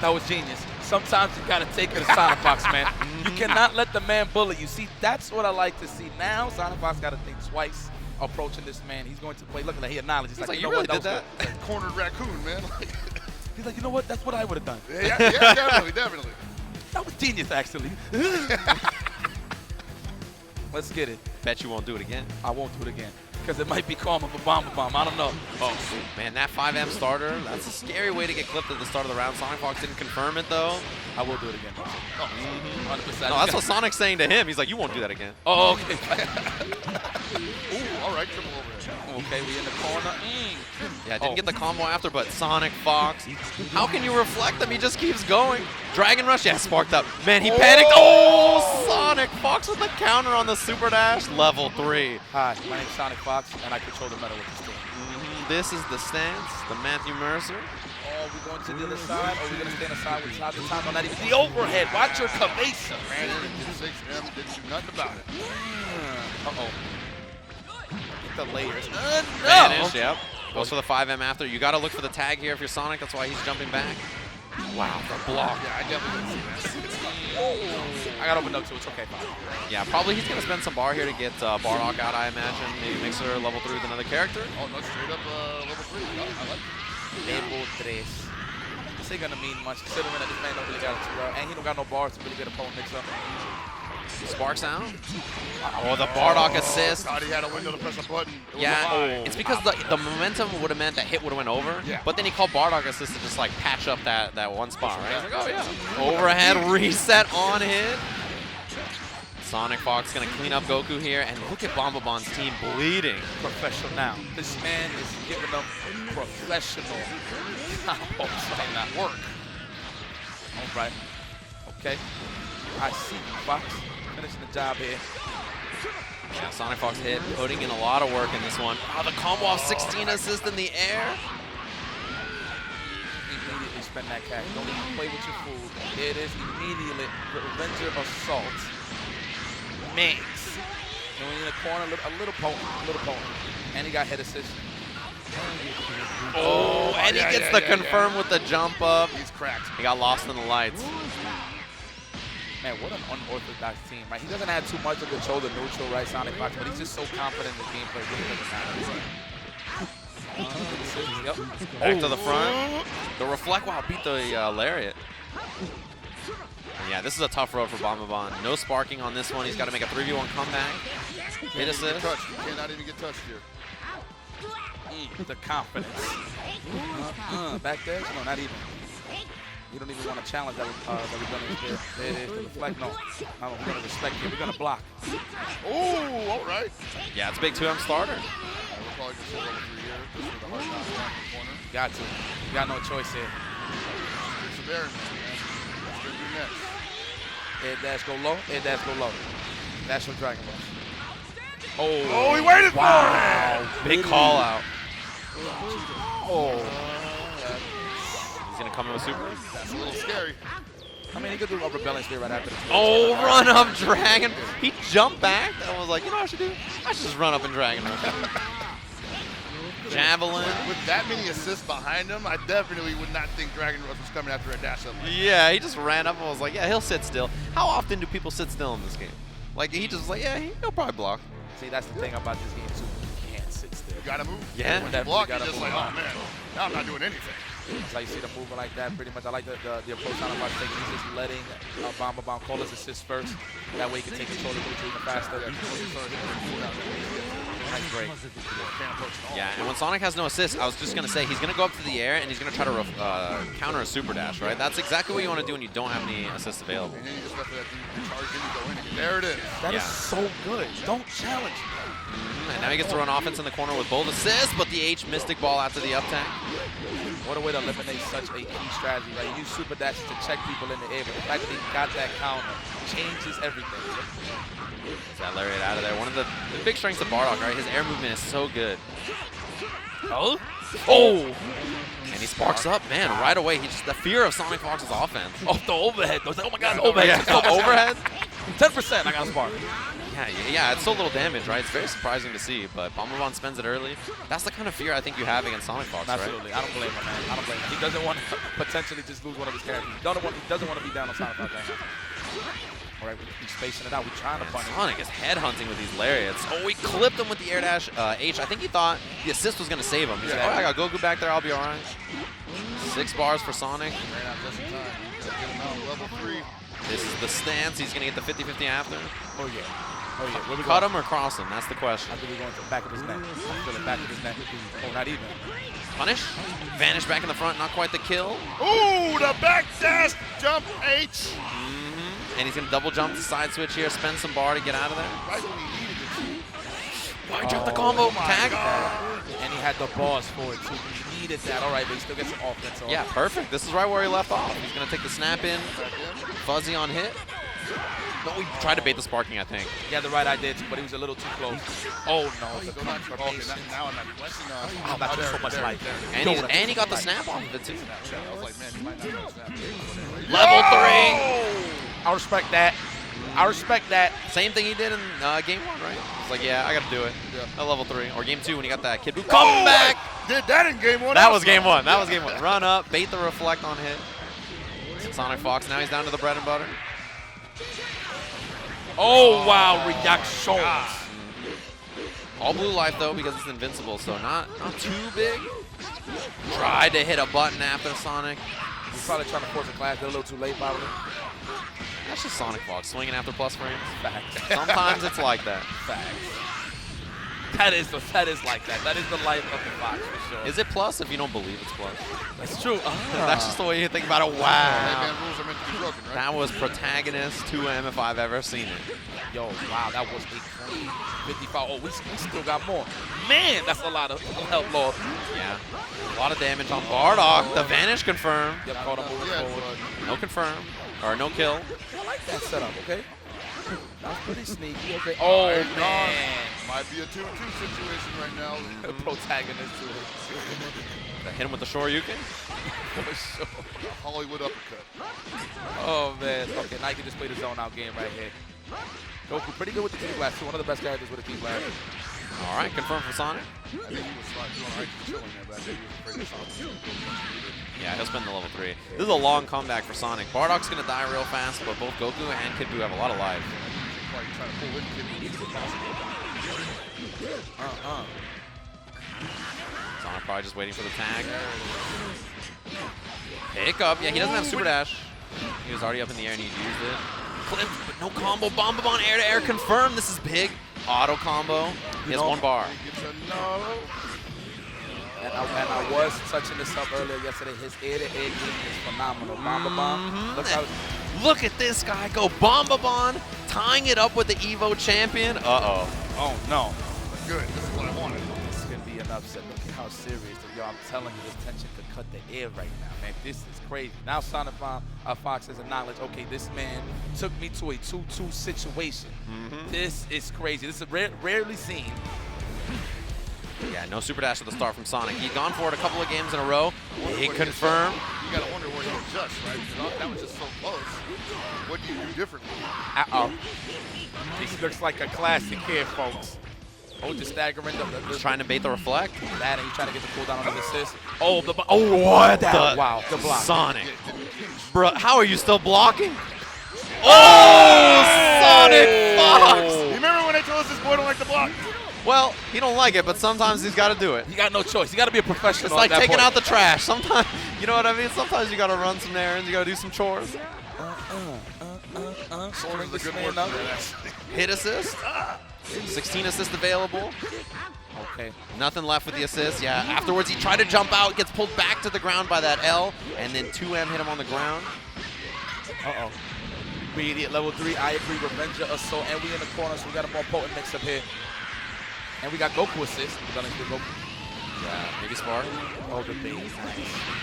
that was genius. Sometimes you got to take it to SonicFox, man. You cannot let the man bully you. See, that's what I like to see. Now, SonicFox got to think twice approaching this man. He's going to play. Look at that. He acknowledges. He's like, you really did that? Cornered raccoon, man. He's like, you know what? That's what I would have done. yeah, definitely. That was genius, actually. Let's get it. Bet you won't do it again. I won't do it again. Because it might be karma for Bomb. I don't know. Oh, man, that 5M starter, that's a scary way to get clipped at the start of the round. SonicFox didn't confirm it, though. I will do it again. 100%. No, that's what Sonic's saying to him. He's like, you won't do that again. Oh, okay. Ooh, all right, triple overhead. Okay, we in the corner. Yeah, didn't get the combo after, but SonicFox. How can you reflect them? He just keeps going. Dragon Rush, yeah, sparked up. Man, he panicked. Oh, SonicFox with the counter on the Super Dash. Level 3. Hi, my name's SonicFox, and I control the metal with this team. This is the stance, the Matthew Mercer. Oh, we going to the other side, or we going to stand aside with side to time? No, not even the overhead. Watch your cabeza. Ran in and did 6M, didn't do nothing about it. Uh-oh. Get the layers. Vanish, yep. Goes for the 5M after. You got to look for the tag here if you're Sonic. That's why he's jumping back. Wow, the block. Yeah, I definitely didn't see that. I got open up too. It's okay, fine. Yeah, probably he's going to spend some bar here to get Bardock out, I imagine. Maybe Mixer level 3 with another character. Oh, no, straight up level 3. I like it. Level 3. This ain't gonna mean much considering that this man don't really got it too well. And he don't got no bars to really get a opponent mix up. Sparks out. Oh, the Bardock assist. Thought he had a window to press a button. It was Yeah, a it's because the momentum would have meant that hit would have went over. Yeah. But then he called Bardock assist to just like patch up that one spot, right? He's like, oh yeah. Overhead reset on hit. SonicFox gonna clean up Goku here, and look at Bombabon's team bleeding. Professional now. This man is giving them professional combos right now. Work. All right. Okay. I see you, Fox. Finishing the job here. Yeah, SonicFox hit, putting in a lot of work in this one. Oh, the combo off 16 assist in the air. Immediately spend that cash. Don't even play with your food. It is immediately Revenger Assault. Mix. And when you're in the corner, a little potent. And he got hit assist. Oh, and he gets the confirm with the jump up. He's cracked. He got lost in the lights. Man, what an unorthodox team, right? He doesn't have too much to control the neutral, right, SonicFox, but he's just so confident in the gameplay. It really doesn't matter. Yep. Back to the front. The reflect, wow, beat the Lariat. Yeah, this is a tough road for Bombabon. No sparking on this one. He's got to make a 3v1 comeback. Hit assist. You cannot even get touched here. The confidence. Back there? No, not even. You don't even want to challenge that we're going to there it is, the reflect. No, we're going to respect you. We're going to block. Oh, all right. Yeah, it's a big 2M starter. We're probably going to sit level 3 here just for the hard knock down in the corner. You got to. You got no choice here. Get some air in there, man. Let's go do next. Air dash go low. Air dash go low. That's your Dragon Rush. Oh, he waited for it! Big call out. Oh. He's going to come in with super. That's a little scary. I mean, he could do a rebellion spear right after the Oh, run up Dragon. He jumped back and was like, you know what I should do? I should just run up and Dragon Rush. Javelin. With that many assists behind him, I definitely would not think Dragon Rush was coming after a dash up. Yeah, he just ran up and was like, yeah, he'll sit still. How often do people sit still in this game? Like, he just was like, yeah, he'll probably block. See, that's the thing about this game, too. You can't sit still. You gotta move. Yeah. When you block, you're Gotta just move like, on. oh man, now I'm not doing anything. That's how you see the movement like that. Pretty much, I like the approach SonicFox taking. He's just letting Bombabon call his assist first. That way he can take control of the even faster. Nice break. Yeah, and when Sonic has no assist, I was just going to say he's going to go up to the air and he's going to try to counter a super dash, right? That's exactly what you want to do when you don't have any assists available. And then you just left that dude charge in, you go in, and there it is. That is so good. Don't challenge. And now he gets to run offense in the corner with both assists, but the H Mystic Ball after the up tag. What a way to eliminate such a key strategy, right? You use super dashes to check people in the air, but the fact that he got that counter changes everything. Gets that Lariat out of there. One of the big strengths of Bardock, right? His air movement is so good. Oh! And he sparks up, man, right away. He just, the fear of SonicFox's offense. Oh, the overhead. Oh my God, the overhead. Yeah, the overhead. 10%, I got a spark. Yeah, it's so little damage, right? It's very surprising to see, but Bombabon spends it early. That's the kind of fear I think you have against SonicFox, right? Absolutely. I don't blame him, man. I don't blame him. He doesn't want to potentially just lose one of his characters. He doesn't want to be down on SonicFox right now. All right, we're spacing it out. We're trying to punish. Sonic is headhunting with these Lariats. Oh, he clipped him with the air dash H. I think he thought the assist was going to save him. He's like, oh, I got Goku back there. I'll be all right. 6 bars for Sonic. Ran out just in time. Get him out level 3. This is the stance. He's going to get the 50-50 after. Oh, yeah. Where we Cut going? him or cross him? That's the question. I think we're going to the back of his neck. I feel the back of his neck. Oh, not even. Punish. Vanish back in the front. Not quite the kill. Ooh, the back dash jump H. And he's going to double jump the side switch here. Spend some bar to get out of there. Right when he needed it. Why drop the combo? Tag. And he had the balls for it, too. He needed that. All right, but he still gets some offense on. Yeah, perfect. This is right where he left off. He's going to take the snap in. Fuzzy on hit. No, he tried to bait the sparking, I think. He had the right idea, too, but he was a little too close. Oh, no. The Now confirmation. I'm not blessing us. Oh, that's just so much light. And he got the snap off of it, too. I was like, man, he might not have snapped. Level 3. I respect that. I respect that. Same thing he did in game 1, right? It's like, yeah, I got to do it. At level 3. Or game 2 when he got that kid boot. Come back! Did that in game 1. That was game 1. That was game 1. Run up, bait the reflect on hit. SonicFox, now he's down to the bread and butter. Oh, wow. Reactions. All blue life, though, because it's invincible, so not too big. Tried to hit a button after Sonic. He's probably trying to force a clash. They're a little too late, probably. That's just SonicFox, swinging after plus frames. Facts. Sometimes it's like that. Facts. That is like that. That is the life of the Fox, for sure. Is it plus if you don't believe it's plus? That's true. That's just the way you think about it. Wow. Man, rules are meant to be broken, right? That was protagonist 2M if I've ever seen it. Yo, wow, that was a clean 55. Oh, we still got more. Man, that's a lot of help, Lord. Yeah. A lot of damage on Bardock. The vanish confirmed. Yep, caught him moving forward. No confirm. Or no kill. I like that setup, okay? That's pretty sneaky, okay. Oh, man. Might be a 2-2 situation right now. Protagonist to it. Hit him with the Shoryuken. For sure. Hollywood uppercut. Oh, man. Okay, now you can just play the zone out game right here. Goku pretty good with the Key Blast, too. One of the best characters with the Key Blast. All right, confirmed for Sonic. I think he was doing all right chilling there, but I think he was afraid of Sonic. Yeah, he'll spend the level 3. This is a long comeback for Sonic. Bardock's going to die real fast, but both Goku and Kid Buu have a lot of life. Probably trying to pull in Kid Buu as possible. Sonic probably just waiting for the tag. Pick up. Yeah, he doesn't have Super Dash. He was already up in the air and he used it. Clipped, but no combo. Bomb on air to air confirmed. This is big. Auto combo. He has 1 bar. He gets a no. And I was touching this up earlier yesterday. His ear-to-ear game is phenomenal. Bomba Bomb. Look at this guy go Bomba tying it up with the Evo champion. Uh-oh. Oh, no. Good. This is what I wanted. This is going to be an upset. Look at how serious. Yo, I'm telling you, this tension could cut the air right now, man. This is crazy. Now SonicFox has acknowledged, okay, this man took me to a 2-2 situation. This is crazy. This is rarely seen. Yeah, no Super Dash at the start from Sonic. He'd gone for it a couple of games in a row. He confirmed. You gotta wonder where he adjusts, right? Because that was just so close. What do you do differently? Uh-oh. This looks like a classic here, folks. Oh, just staggering. He's trying to bait the reflect. That, and he's trying to get the cooldown on the assist. Oh, what the? Wow, the block. Sonic. Bro, how are you still blocking? Oh, SonicFox! You remember when they told us this boy don't like the block? Well, he don't like it, but sometimes he's got to do it. He got no choice. He got to be a professional. It's like taking out the trash. Sometimes, you know what I mean? Sometimes you got to run some errands. You got to do some chores. Scoring the good work for that, actually. Hit assist. 16 assist available. Okay. Nothing left with the assist. Yeah, afterwards he tried to jump out, gets pulled back to the ground by that L, and then 2M hit him on the ground. Uh-oh. Greedy at level 3. I agree. Revenger Assault. And we in the corner, so we got a more potent mix up here. And we got Goku assist. We're gonna get Goku. Yeah, maybe Spark. Oh, the bait.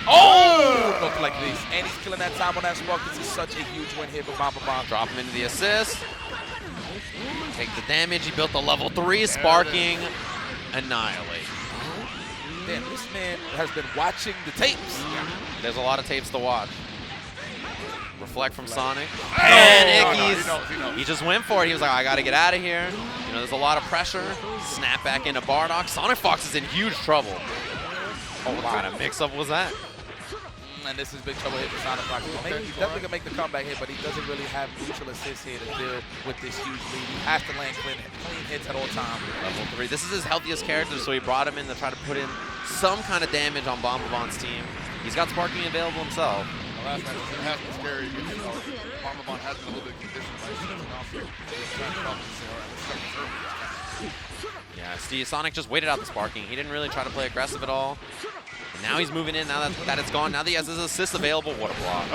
Oh! Look like this. And he's killing that time on that Spark. This is such a huge win here for Bomba Bomb. Drop him into the assist. Take the damage. He built the level 3. Sparking. Annihilate. Damn, this man has been watching the tapes. There's a lot of tapes to watch. Reflect from Sonic. And Icky's. He just went for it. He was like, I got to get out of here. You know, there's a lot of pressure. Snap back into Bardock. SonicFox is in huge trouble. Oh, what kind of mix-up was that? And this is big trouble here for SonicFox. Maybe he definitely can make the comeback here, but he doesn't really have neutral assists here to deal with this huge lead. He has to land clean hits at all times. Level 3. This is his healthiest character, so he brought him in to try to put in some kind of damage on Bombabon's team. He's got Sparking available himself. The last match it has been scary. You know, Bombabon has been a little bit conditioned by something else. Trying to come and say, all right, let's start this early this time. Yeah, Steve Sonic just waited out the Sparking. He didn't really try to play aggressive at all. And now he's moving in, now that it's gone. Now that he has his assist available, what a block.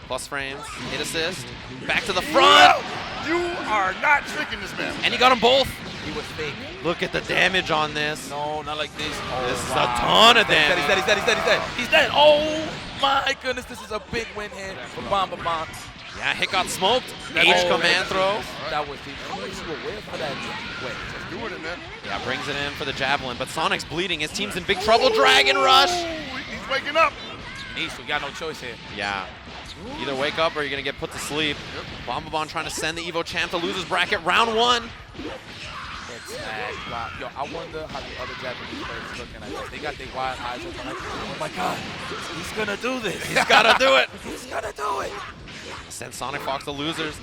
Plus frames, hit assist, back to the front. You are not tricking this man. And he got them both. He was fake. Look at the damage on this. No, not like this. Oh, This is a ton of damage. He's dead, he's dead, he's dead, he's dead. He's dead. Oh, my goodness. This is a big win here for Bomba Bomb. Yeah, Hit got smoked. That's H all. command throw. That was deep. How is you aware for that? Wait, Just doing it, man. Yeah, brings it in for the javelin, but Sonic's bleeding. His team's in big trouble. Dragon Rush. He's waking up. Nice, we got no choice here. Yeah. Either wake up or you're going to get put to sleep. Bombabon trying to send the Evo champ to losers bracket. Round 1. It's mad. Wow. Yo, I wonder how the other Japanese players looking at this. They got their wide eyes open like, oh my God, he's going to do this. He's got to do it. He's going to do it. Send SonicFox to losers.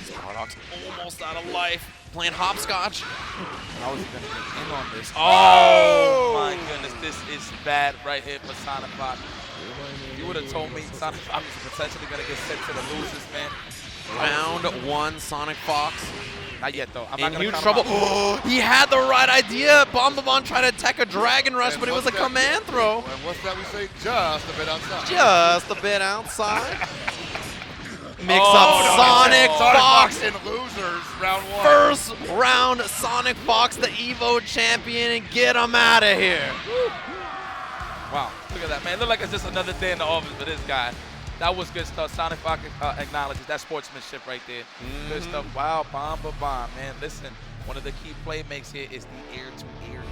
Spardock's almost out of life. Playing hopscotch. I was going to get in on this. Oh, my goodness. This is bad right here for SonicFox. You would have told me SonicFox is potentially going to get sent to the losers, man. Round 1, SonicFox. Not yet, though. I'm In not gonna huge count trouble. him out. He had the right idea. Bombabon tried to attack a Dragon Rush, And but it was a what's that? command throw. And what's that we say? Just a bit outside. Just a bit outside. Mix Oh, up Sonic Fox. and losers, round 1. First round, SonicFox, the Evo champion, and get him out of here. Wow, look at that, man. Look like it's just another day in the office for this guy. That was good stuff. SonicFox acknowledges that sportsmanship right there. Good stuff. Wow, Bomba Bomb, man. Listen, one of the key play makes here is the ear-to-ear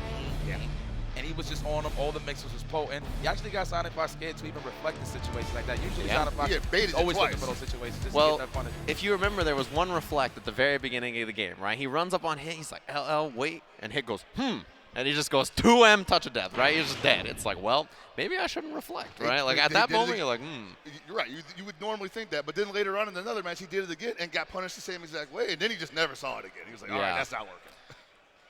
game. And he was just on him. All the mixes was potent. He actually got SonicFox scared to even reflect the situation like that. Usually SonicFox He get baited is always looking twice. for those situations. Just Well, to get that punish. if you remember, there was one reflect at the very beginning of the game, right? He runs up on Hit. He's like, LL, wait. And Hit goes, And he just goes 2M touch of death, right? He's just dead. It's like, well, maybe I shouldn't reflect, right? Like at that moment, you're like, You're right. You would normally think that, but then later on in another match, he did it again and got punished the same exact way, and then he just never saw it again. He was like, all right, Yeah. that's not working.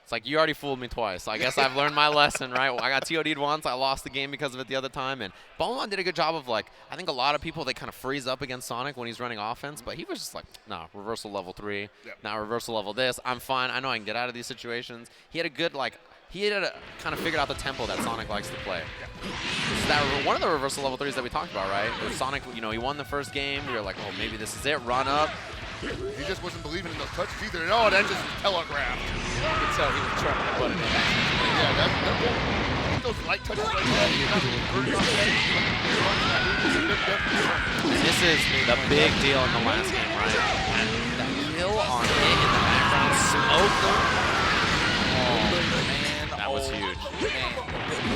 It's like, you already fooled me twice. I guess I've learned my lesson, right? Well, I got TOD'd once. I lost the game because of it the other time. And Bombabon did a good job of, like, I think a lot of people, they kind of freeze up against Sonic when he's running offense. But he was just like, no, reversal level 3. Yep. Now reversal level this. I'm fine. I know I can get out of these situations. He had a good, like, he had kind of figured out the tempo that Sonic likes to play. This is that one of the reversal level 3s that we talked about, right? With Sonic, you know, he won the first game. We were like, oh, maybe this is it. Run up. He just wasn't believing in those touches either. No, that just was telegraphed. You could tell he was trying to put it in. Yeah, that's those light touches like that. This is the big deal in the last game, right? And that kill on Hit in the background smoked him. That was huge. Man,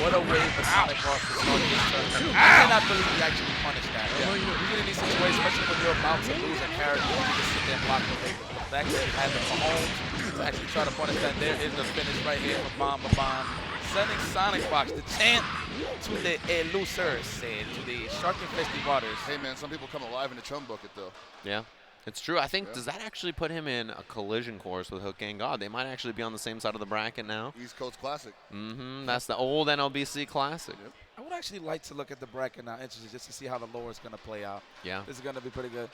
what a way for SonicFox to start this tournament. I cannot believe he actually punished that. Usually in these situations, especially when you're about to lose a character, you just sit there and block the thing. The fact that he had the Mahomes to actually try to punish that, there is the finish right here for Bomba Bomb. Sending SonicFox, the champ, to the losers, to the shark-infested waters. Hey, man, some people come alive in the chum bucket, though. Yeah, it's true. I think, does that actually put him in a collision course with HookGangGod? They might actually be on the same side of the bracket now. East Coast Classic. That's the old NLBC Classic. Yep. I would actually like to look at the bracket now, interested just to see how the lower is going to play out. Yeah. This is going to be pretty good.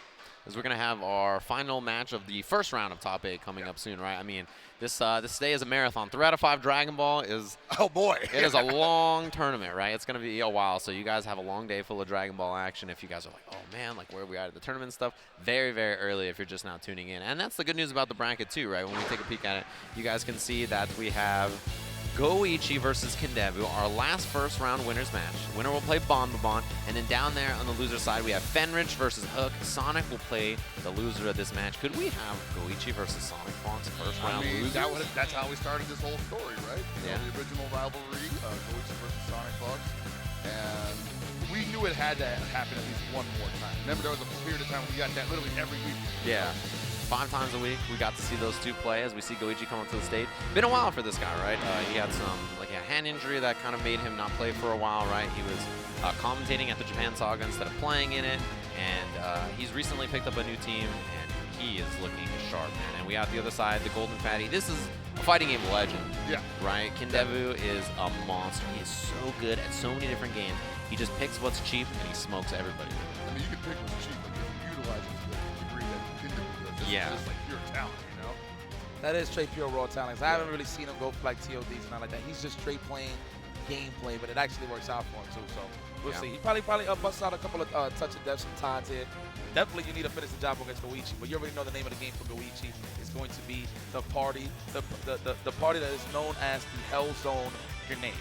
As we're going to have our final match of the first round of Top 8 coming up soon, right? I mean, this day is a marathon. 3 out of 5 Dragon Ball is... Oh, boy. It is a long tournament, right? It's going to be a while, so you guys have a long day full of Dragon Ball action. If you guys are like, oh, man, like where are we at the tournament and stuff, very, very early if you're just now tuning in. And that's the good news about the bracket, too, right? When we take a peek at it, you guys can see that we have GO1 versus Kindevu, our last first round winners match. Winner will play Bombabon, and then down there on the loser side, we have Fenrich versus Hook. Sonic will play the loser of this match. Could we have GO1 versus SonicFox first round losers? That's how we started this whole story, right? Yeah. The original rivalry, GO1 versus SonicFox. And we knew it had to happen at least one more time. Remember, there was a period of time when we got that literally every week. Yeah. 5 times a week, we got to see those two play as we see GO1 come up to the stage. Been a while for this guy, right? He had some, like a hand injury that kind of made him not play for a while, right? He was commentating at the Japan Saga instead of playing in it, and he's recently picked up a new team, and he is looking sharp, man. And we have the other side, the Golden Fatty. This is a fighting game legend, Yeah. right? Kindevu is a monster. He is so good at so many different games. He just picks what's cheap, and he smokes everybody. I mean, you can pick what's cheap, but if you utilize it to the degree that Kindevu does, this Yeah. is just like pure talent, you know? That is straight pure raw talent. I haven't really seen him go for like TODs and not like that. He's just straight playing gameplay, but it actually works out for him too. So we'll Yeah. see. He probably busts out a couple of touch of depth sometimes here. Definitely you need to finish the job against Goichi, but you already know the name of the game for Goichi is going to be the party, the party that is known as the Hell Zone Grenade.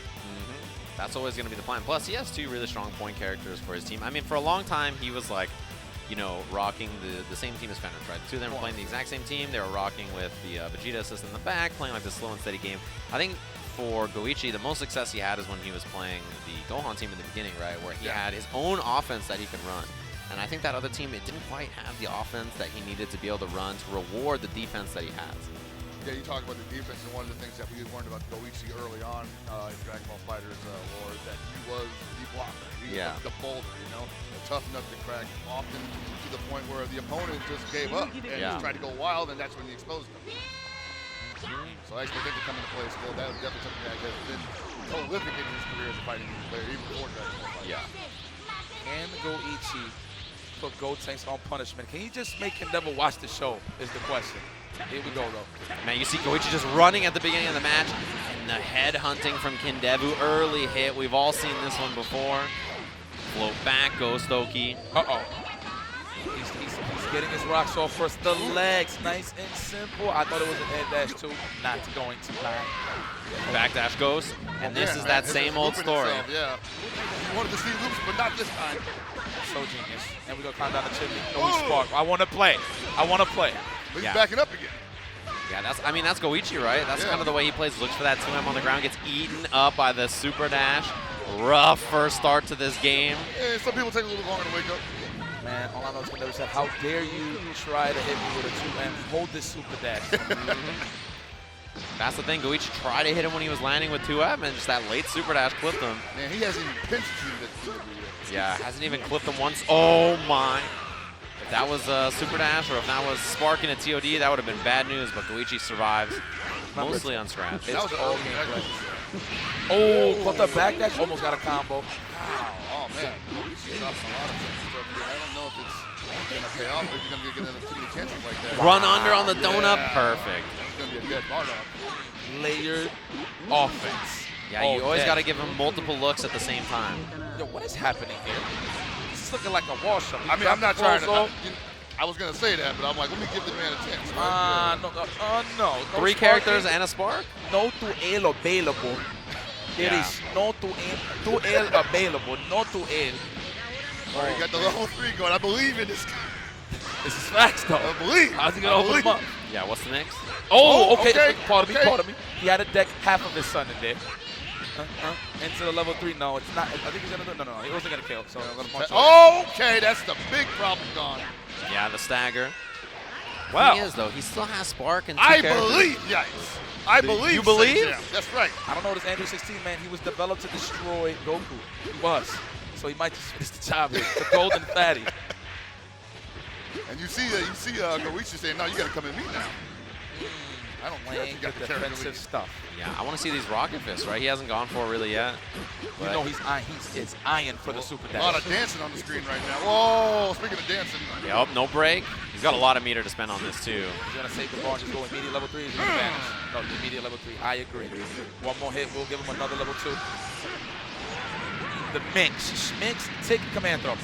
That's always going to be the plan. Plus, he has 2 really strong point characters for his team. I mean, for a long time, he was like, you know, rocking the same team as Fenris, right? The 2 of them were playing the exact same team. They were rocking with the Vegeta assist in the back, playing like the slow and steady game. I think for Goichi, the most success he had is when he was playing the Gohan team in the beginning, right? Where he had his own offense that he could run. And I think that other team, it didn't quite have the offense that he needed to be able to run to reward the defense that he has. Yeah, you talk about the defense, and one of the things that we learned about Goichi early on in Dragon Ball FighterZ lore is that he was the blocker. He was the boulder, you know, a tough nut to crack, often to the point where the opponent just gave up and just tried to go wild, and that's when he exposed them. So I expect him to come into play still. That was definitely something that has been prolific in his career as a fighting player, even before Dragon Ball FighterZ. Yeah. Can Goichi put Gotenks on punishment? Can he just make him never watch the show is the question. Here we go, though. Man, you see Goichi just running at the beginning of the match, and the head hunting from Kindevu, early hit. We've all seen this one before. Float back, Ghost Oki. Uh-oh. He's getting his rocks off first. The legs, nice and simple. I thought it was an head dash, too. Not going to plan. Backdash Ghost, and this is that same old story. Yeah. He wanted to see loops, but not this time. So genius. And we go climb down the chimney. No, we spark. I want to play. I want to play. But he's backing up again. Yeah, that's Goichi, right? That's kind of the way he plays. Looks for that 2M on the ground, gets eaten up by the super dash. Rough first start to this game. Yeah, some people take a little longer to wake up. Man, all I know is Kindevu said, how dare you try to hit me with a 2M? Hold this super dash. That's the thing. Goichi tried to hit him when he was landing with 2M, and just that late super dash clipped him. Man, he hasn't even pinched you yet. Yeah, hasn't even clipped him once. Oh my. If that was a super dash, or if that was sparking a TOD, that would have been bad news, but Goichi survives. Mostly unscratched. That was all game play. Oh, caught the back dash, almost got a combo. Wow. Oh, man. He's dropping a lot of stuff here. I don't know if it's going to pay off, or if you're going to get another too many chances like that. Run under on the donut. Perfect. It's going to be a dead bar off. Layered offense. Yeah, you always got to give him multiple looks at the same time. Yo, what is happening here? This is looking like a wash-up. I mean, I'm not trying to. I was going to say that, but I'm like, let me give the man a chance. Right? No. Three characters and a spark? No duel available. There is no duel available. No duel. Oh, you got the level 3 going. I believe in this guy. This is facts, though. I believe. How's he going to open him up? Yeah, what's the next? Oh, okay. Okay. Pardon me. He had a deck half of his son in there. Into the level 3. No, it's not. I think he's going to do. No. He wasn't going to kill. So I'm going to punch Okay, that's the big problem gone. Yeah, the stagger. Wow. He is, though. He still has spark and two I characters. believe, yes. I believe. You believe? Yeah, that's right. I don't know this Andrew 16, man. He was developed to destroy Goku. He was. So he might just finish the job here. The golden fatty. And you see Goichi saying, no, you got to come at me now. I don't care if Playing you got the the defensive character. stuff. Yeah, I want to see these rocket fists, right? He hasn't gone for it really yet. You know he's eyeing for the super A lot dash. of dancing on the screen right now. Whoa, speaking of dancing. Yep, no break. He's got a lot of meter to spend on this, too. He's going to save the ball and just go immediate level 3. He's going to vanish. No, immediate level 3. I agree. One more hit. We'll give him another level 2. The Minx. Tick command throw.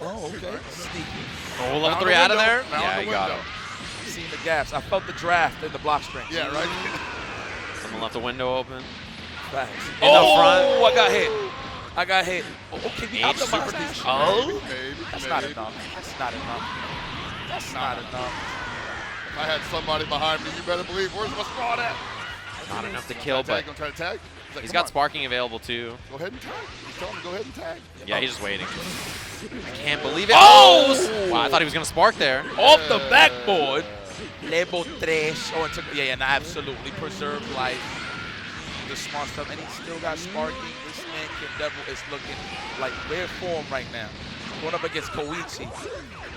Oh, okay. Sneaky. Oh, level Found 3 the out of window. there? Found Yeah, the he got window. him. Seen the gaps. I felt the draft in the block string. Yeah, right. Someone left the window open. Facts. In the front. Oh, I got hit. Oh, okay, we H optimized super this. dash. Maybe. That's not enough. That's not enough. If I had somebody behind me, you better believe. Where's my squad at? Not enough to kill, but Gonna try to tag. Like, he's come got on, sparking available, too. Go ahead and tag. He's telling him to go ahead and tag. Yeah, he's just waiting. I can't believe it. Oh! Wow, I thought he was going to spark there. Off the backboard. Level 3. Oh, it took, and absolutely preserved life. The smart stuff, and he's still got sparking. This man, Kindevu, is looking like rare form right now. Going up against Koichi.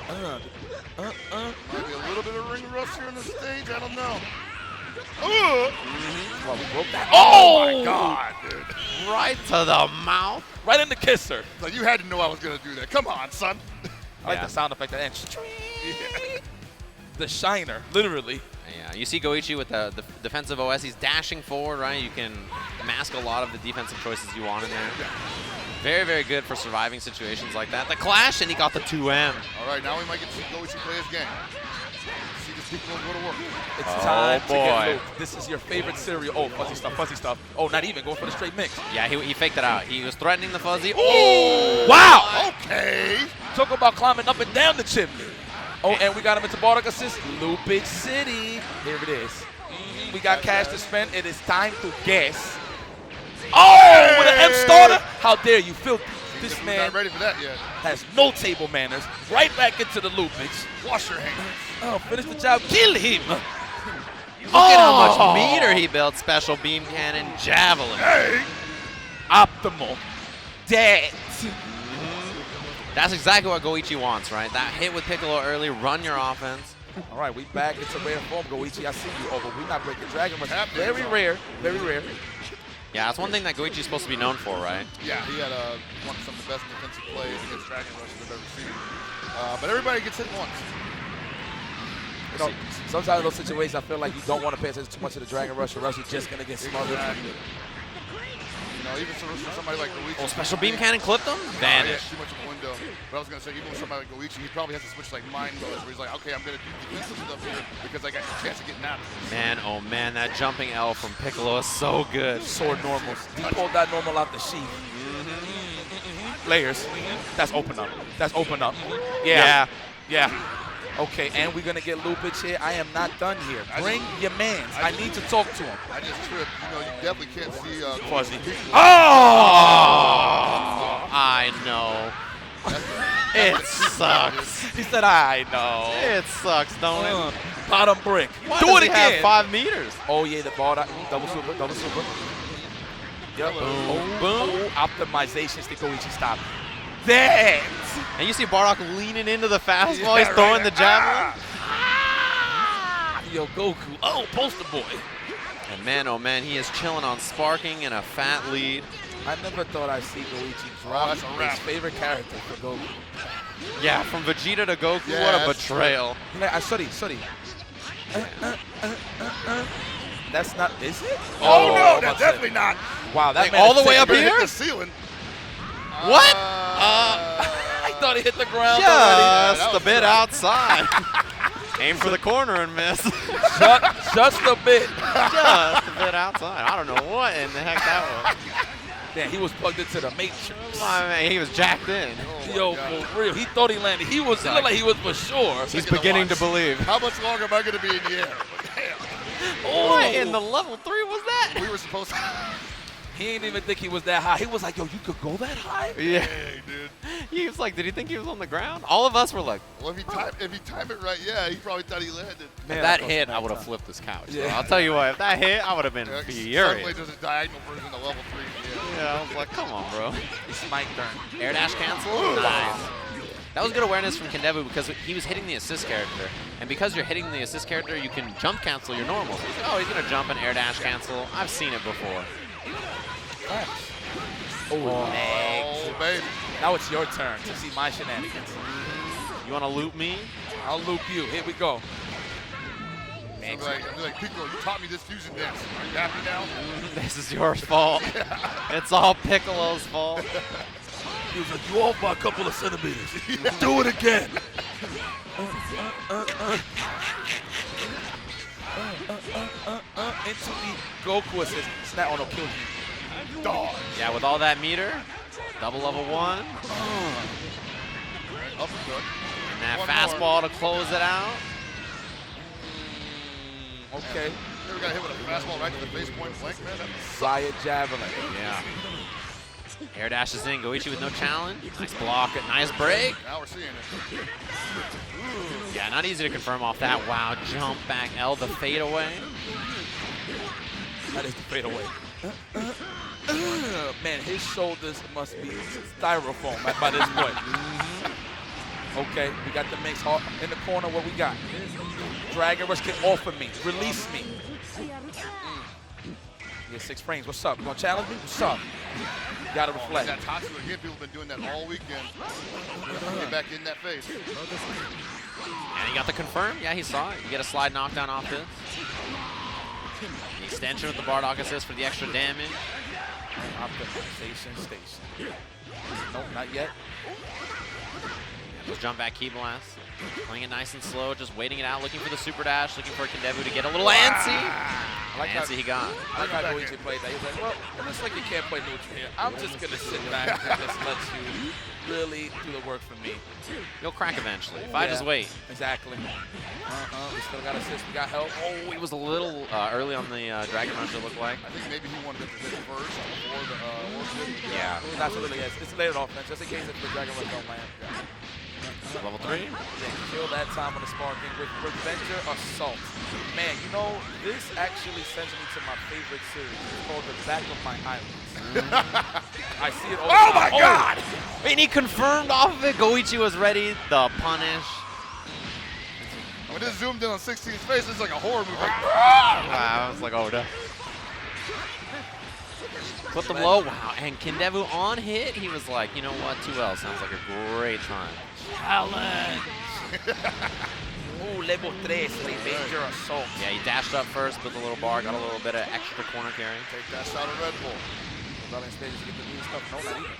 Might be a little bit of ring rust here on the stage. I don't know. Well, we broke that. Oh my God, dude. Right to the mouth. Right in the kisser. So you had to know I was gonna do that. Come on, son. I like Yeah. the sound effect at the end. Yeah. The shiner, literally. Yeah, you see Goichi with the defensive OS. He's dashing forward, right? You can mask a lot of the defensive choices you want in there. Very, very good for surviving situations like that. The clash, and he got the 2M. All right, now we might get to see Goichi play his game. See this people go to work. It's time to get looped. This is your favorite cereal. Oh, fuzzy stuff, fuzzy stuff. Oh, not even. Going for the straight mix. Yeah, he faked it out. He was threatening the fuzzy. Oh! Wow! Okay. Talk about climbing up and down the chimney. Oh, and we got him into Bardock assist. Loopage City. Here it is. We got cash to spend. It is time to guess. Oh, with an M starter? How dare you, filthy. This man not ready for that yet. has no table manners. Right back into the loopage. Wash your hands. Oh, finish the job. Kill him. Look at how much meter he built. Special beam cannon, javelin. Hey. Optimal. Dead. That's exactly what Goichi wants, right? That hit with Piccolo early, run your offense. All right, we back. It's a rare form, Goichi. I see you. Oh, but we're not breaking Dragon Rush. Happened. Very rare. Very rare. Yeah, that's one thing that Goichi's supposed to be known for, right? Yeah, he had some of the best defensive plays against Dragon Rushes I've ever seen. But everybody gets hit once. You know, sometimes in those situations, I feel like you don't want to pay attention too much to the Dragon Rush, or else you're just going to get smothered. Exactly. You know, even for somebody like Goichi. Oh, special beam cannon clipped him? Vanished. Too much of a window. But I was going to say, even with somebody like Goichi, he probably has to switch like mind modes where he's like, okay, I'm going to do defensive stuff here because I got a chance of getting out of this. Man, oh man, that jumping L from Piccolo is so good. Sword normals. He pulled that normal out the sheath. Layers. That's open up. That's open up. Yeah. Okay, and we're going to get loopage here. I am not done here. Bring your mans. I need to talk to him. I just tripped. You know, you definitely can't see Fuzzy. Oh! I know. It sucks. He said, I know. It sucks, don't it? Bottom brick. Why Do does it he again. have 5 meters? Oh, yeah, the ball. Double super, double super. Yep. Boom, boom. Optimizations to Goichi stop. That. And you see Bardock leaning into the fastball. Yeah, He's throwing right. the javelin. Yo, Goku. Oh, poster boy. And man, oh man, he is chilling on Sparking in a fat lead. I never thought I'd see Goichi drop that's a wrap. his favorite character for Goku. Yeah, from Vegeta to Goku, Yeah, what a that's betrayal. Sorry. That's not, is it? Oh, no, I'm that's upset. definitely not. Wow, that Like, man all is the way sick. up Better here? hit the ceiling. What? I thought he hit the ground Just that a was bit rough. outside. Aim for the corner and miss. already. Just a bit. Just a bit outside. I don't know what in the heck that was. Man, he was plugged into the matrix. I mean, he was jacked in. Yo, for real, he thought he landed. He was, it looked like he was for sure. He's beginning to believe. How much longer am I going to be in the air? Damn. What in the level 3 was that? We were supposed to. He didn't even think he was that high. He was like, yo, you could go that high? Yeah. Hey, dude. He was like, did he think he was on the ground? All of us were like, Well, if he timed it right, yeah, he probably thought he landed. Man, if that thought hit, so I would have time. flipped this couch. Yeah. So I'll tell you what, if that hit, I would have been Suddenly furious. there's a diagonal version of level 3. Yeah. Yeah, I was like, come on, bro. It's my turn. Air dash cancel? Nice. That was good awareness from Kendebu because he was hitting the assist character. And because you're hitting the assist character, you can jump cancel your normal. So he's like, oh, he's going to jump and air dash cancel. I've seen it before. Oh, baby. Now it's your turn to see my shenanigans. You want to loop me? I'll loop you. Here we go. I'm like, Piccolo, you taught me this fusion dance. Are you happy now? This is your fault. It's all Piccolo's fault. He was like, you off by a couple of centimeters. Do it again. Into the Goku assist. Snap on, kill you. Dog. Yeah, with all that meter, double level 1. Uppercut. And that One fastball to close it out. Okay. You ever got hit with a fastball right to the face point blank, man? Fire javelin. Yeah. Air dashes in, Goichi with no challenge. Nice block, nice break. Now we're seeing it. Yeah, not easy to confirm off that. Wow, jump back L, the fade away. That is the fadeaway. Man, his shoulders must be styrofoam by this point. Okay, we got the mix in the corner. What we got? Dragon Rush, get off of me. Release me. Yeah, 6 frames. What's up? You gonna challenge me? What's up? Gotta reflect. That Tatsu again, people have been doing that all weekend. Get back in that face. And he got the confirm. Yeah, he saw it. You get a slide knockdown off this. The extension with the Bardock assist for the extra damage. Optimization station. Nope, not yet. Those jump back key blasts. Playing it nice and slow, just waiting it out, looking for the super dash, looking for Kendevu to get a little antsy. Antsy he got. I like how Goichi played that. He was like, well, it looks like you can't play neutral here. I'm just going to sit back and just let you really do the work for me. You'll crack eventually, if I just wait. Exactly. We still got assist. We got help. Oh, he was a little early on the Dragon Rush, it looked like. I think maybe he wanted to hit it first before the Yeah. That's what it is. It's later offense, just in case if the Dragon Rush don't land. Level 3. Yeah, kill that time on the sparking with Revenger Assault. Man, you know, this actually sends me to my favorite series. It's called The Back of My Eyelids. I see it all the time. Oh my god! And he confirmed off of it. Goichi was ready. The punish. When it zoomed in on 16's face, it's like a horror movie. Wow, I was like, oh no. Put them low. Wow, and Kendevu on hit, he was like, you know what, 2L sounds like a great time. Challenge. Ooh, level 3, Revenger Assault. Yeah, he dashed up first, put the little bar, got a little bit of extra corner carry. Take that shot of Red Bull. Valiant stages get the new stuff. No, not even.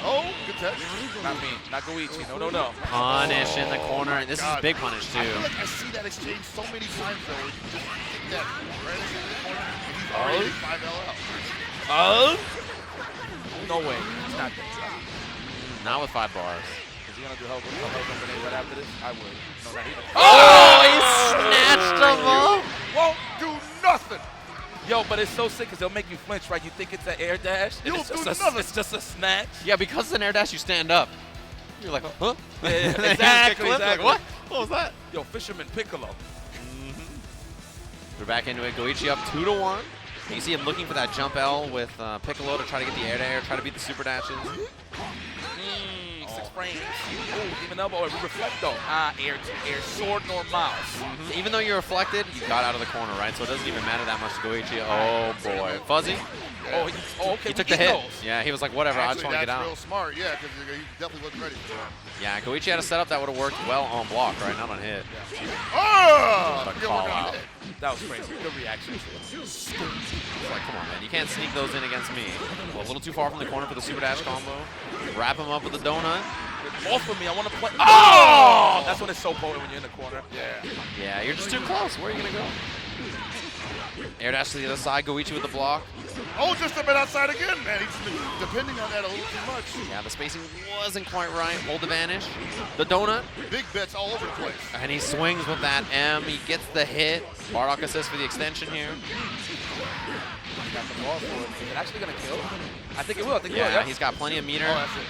Oh, good touch. Not me, not Goichi. No, no, no. Punish in the corner, and this is big punish too. I feel like I see that exchange so many times though. Where you just kick that right into the corner, and he's already 5L out. No way. He's not there. Not with 5 bars. Is he gonna do help grenade right after this? I would. No, not even. Oh, he snatched him up. Won't do nothing. Yo, but it's so sick because they'll make you flinch, right? You think it's an air dash, and You'll it's do just, nothing. it's just a snatch. Yeah, because it's an air dash, you stand up. You're like, huh? Yeah, And then you just get exactly, clipped, exactly. Like, what? What was that? Yo, Fisherman Piccolo. We're back into it. Goichi up 2-1. You see him looking for that jump L with Piccolo to try to get the air to air, try to beat the super dashes. 6 frames. Ooh, even elbow. Reflecto. Air to air. Sword nor mouse. Even though you're reflected, you got out of the corner, right? So it doesn't even matter that much to Goichi. Oh boy. Fuzzy? Oh, okay. He took the hit. Yeah, he was like, whatever, I just want to get That's out. real smart, yeah, because he definitely wasn't ready for that. Yeah, Goichi had a setup that would have worked well on block, right? Not on hit. Oh! But You're call working on out. it. That was crazy. Good reaction. It's like, come on, man. You can't sneak those in against me. Well, a little too far from the corner for the super dash combo. Wrap him up with the donut. Off of me. I want to play. Oh! That's when it's so potent when you're in the corner. Yeah. Yeah, you're just too close. Where are you going to go? Air dash to the other side. Goichi with the block. Oh, just a bit outside again, man. He's been depending on that a little too much. Yeah, the spacing wasn't quite right. Hold the vanish. The donut. Big bets all over the place. And he swings with that M. He gets the hit. Bardock assist for the extension here. Got the ball for it. Is it actually going to kill? I think it will. I think it will. Yeah, Yep. he's got plenty of meter. Oh, that's it.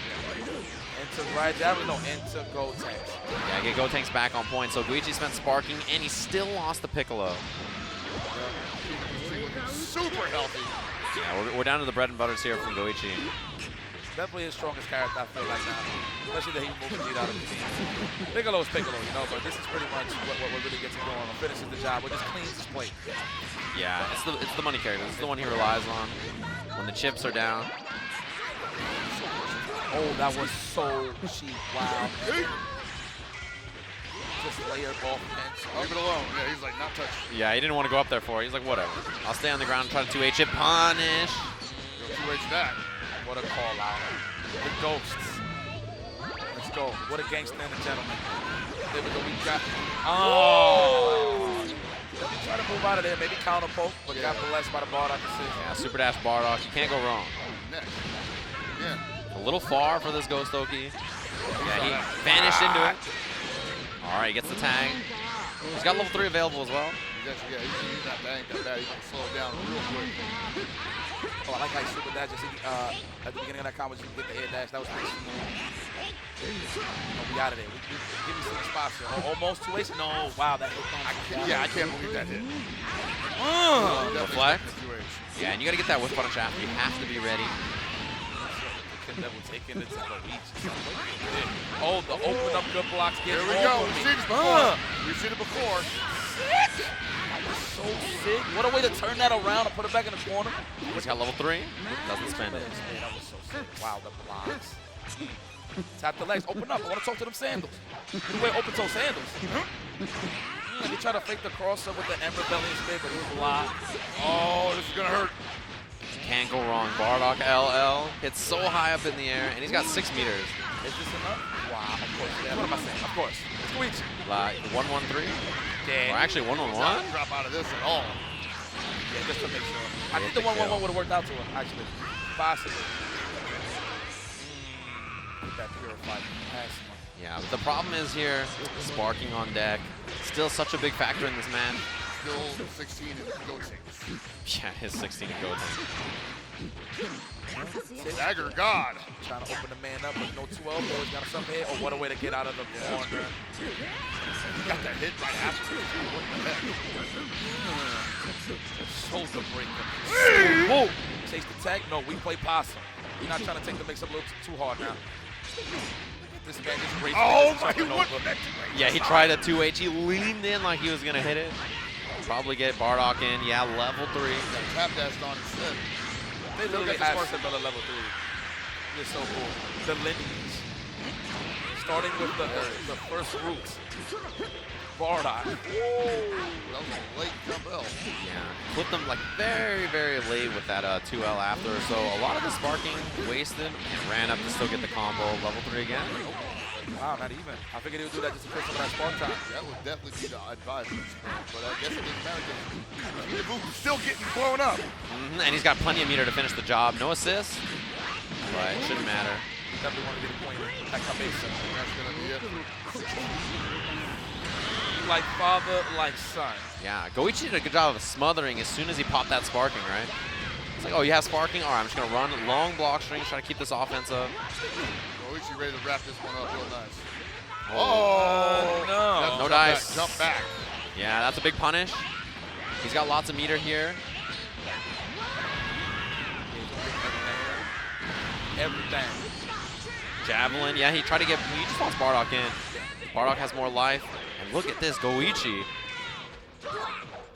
Into right javelin. No, into gold tanks. Yeah, get Gotenks back on point. So Goichi spent sparking, and he still lost the Piccolo. Super healthy. Yeah, we're down to the bread and butters here from Goichi. Definitely his strongest character, I feel like now. Especially that he moved the lead out of the team. Piccolo's Piccolo, you know, but this is pretty much what really gets him going and finishes the job, or just cleans his plate. Yeah, it's the money carry. This is the one he relies on when the chips are down. Oh, that was so cheap. Wow. Just layered ball fence. Leave it alone. Yeah, he's like, not touching. Yeah, he didn't want to go up there for it. He's like, whatever. I'll stay on the ground and try to 2H it. Punish. Go 2H that. What a call out. The ghosts. Let's go. What a gangster and a gentleman. There we go. We got. Oh! Try to move out of there. Maybe counter poke, but got blessed by the Bardock decision. Yeah, super dash Bardock. You can't go wrong. Next. Yeah. A little far for this Ghost Oki. Yeah, he vanished into it. All right, gets the tag. He's got level 3 available as well. Yeah, he's not bad. Ain't that bad. He's going to slow it down real quick. Oh, I like how he super dash. At the beginning of that combo, you get the air dash. That was pretty smooth. Oh, we out of there. Give me some spots here. Oh, almost 2H. No, wow, that hit. I can't believe that hit. Deflect. Yeah, and you got to get that whip punish after. You have to be ready. Devil taking it to the reach. Oh, the open up good blocks. Here we go. We've seen it before. We've seen it before. Sick. That was so sick. What a way to turn that around and put it back in the corner. He's got level 3. Doesn't spend it. That was so sick. Wow, the blocks. Tap the legs. Open up. I want to talk to them sandals. You wear open-toe sandals. He tried to fake the crossover with the Ember belly spin, but it was blocked. Oh, this is going to hurt. Can't go wrong. Bardock LL hits so high up in the air, and he's got 6 meters. Is this enough? Wow, of course. Yeah, what am I saying? Of course. It's Luigi. Like 1-1-3? Yeah. Or actually 1-1-1? Not drop out of this at all. Yeah, just to make sure. I think the 1-1-1 would have worked out to him, actually. Possibly. That purified pass. Yeah, but the problem is here, sparking on deck. Still such a big factor in this man. Still 16 in go teams. Yeah, his 16 and go team. Dagger God. Trying to open the man up, but no 12. Always got some hit. Oh, what a way to get out of the corner. Got that hit right after. What the heck? Shoulder breaker. Whoa. Chase the tag. No, we play possum. You're not trying to take the mix up a little too hard now. This man just racing. Oh my, what? Yeah, he tried a 2H. He leaned in like he was going to hit it. Probably get Bardock in. Yeah, level 3. Tap dashed on instead. They literally have Sabella level 3. It's so cool. The lineage. Starting with the first roots. Bardock. That was a late jump L. Yeah, put them like very, very late with that 2L after. So a lot of the sparking wasted and ran up to still get the combo. Level 3 again. Wow, not even. I figured he would do that just to put some of that spark time. That would definitely be the advice, but I guess it didn't matter because he's still getting blown up. And he's got plenty of meter to finish the job. No assist, but it shouldn't matter. Definitely want to get a point at Cabeza. That's going to be it. Like father, like son. Yeah, Goichi did a good job of smothering as soon as he popped that sparking, right? It's like, oh, you have sparking? All right, I'm just going to run long block strings, try to keep this offense up. Goichi ready to wrap this one up real nice. Oh, no. No dice. Jump back. Yeah, that's a big punish. He's got lots of meter here. Everything. Javelin, yeah, he tried to get, he just wants Bardock in. Bardock has more life. And look at this, Goichi.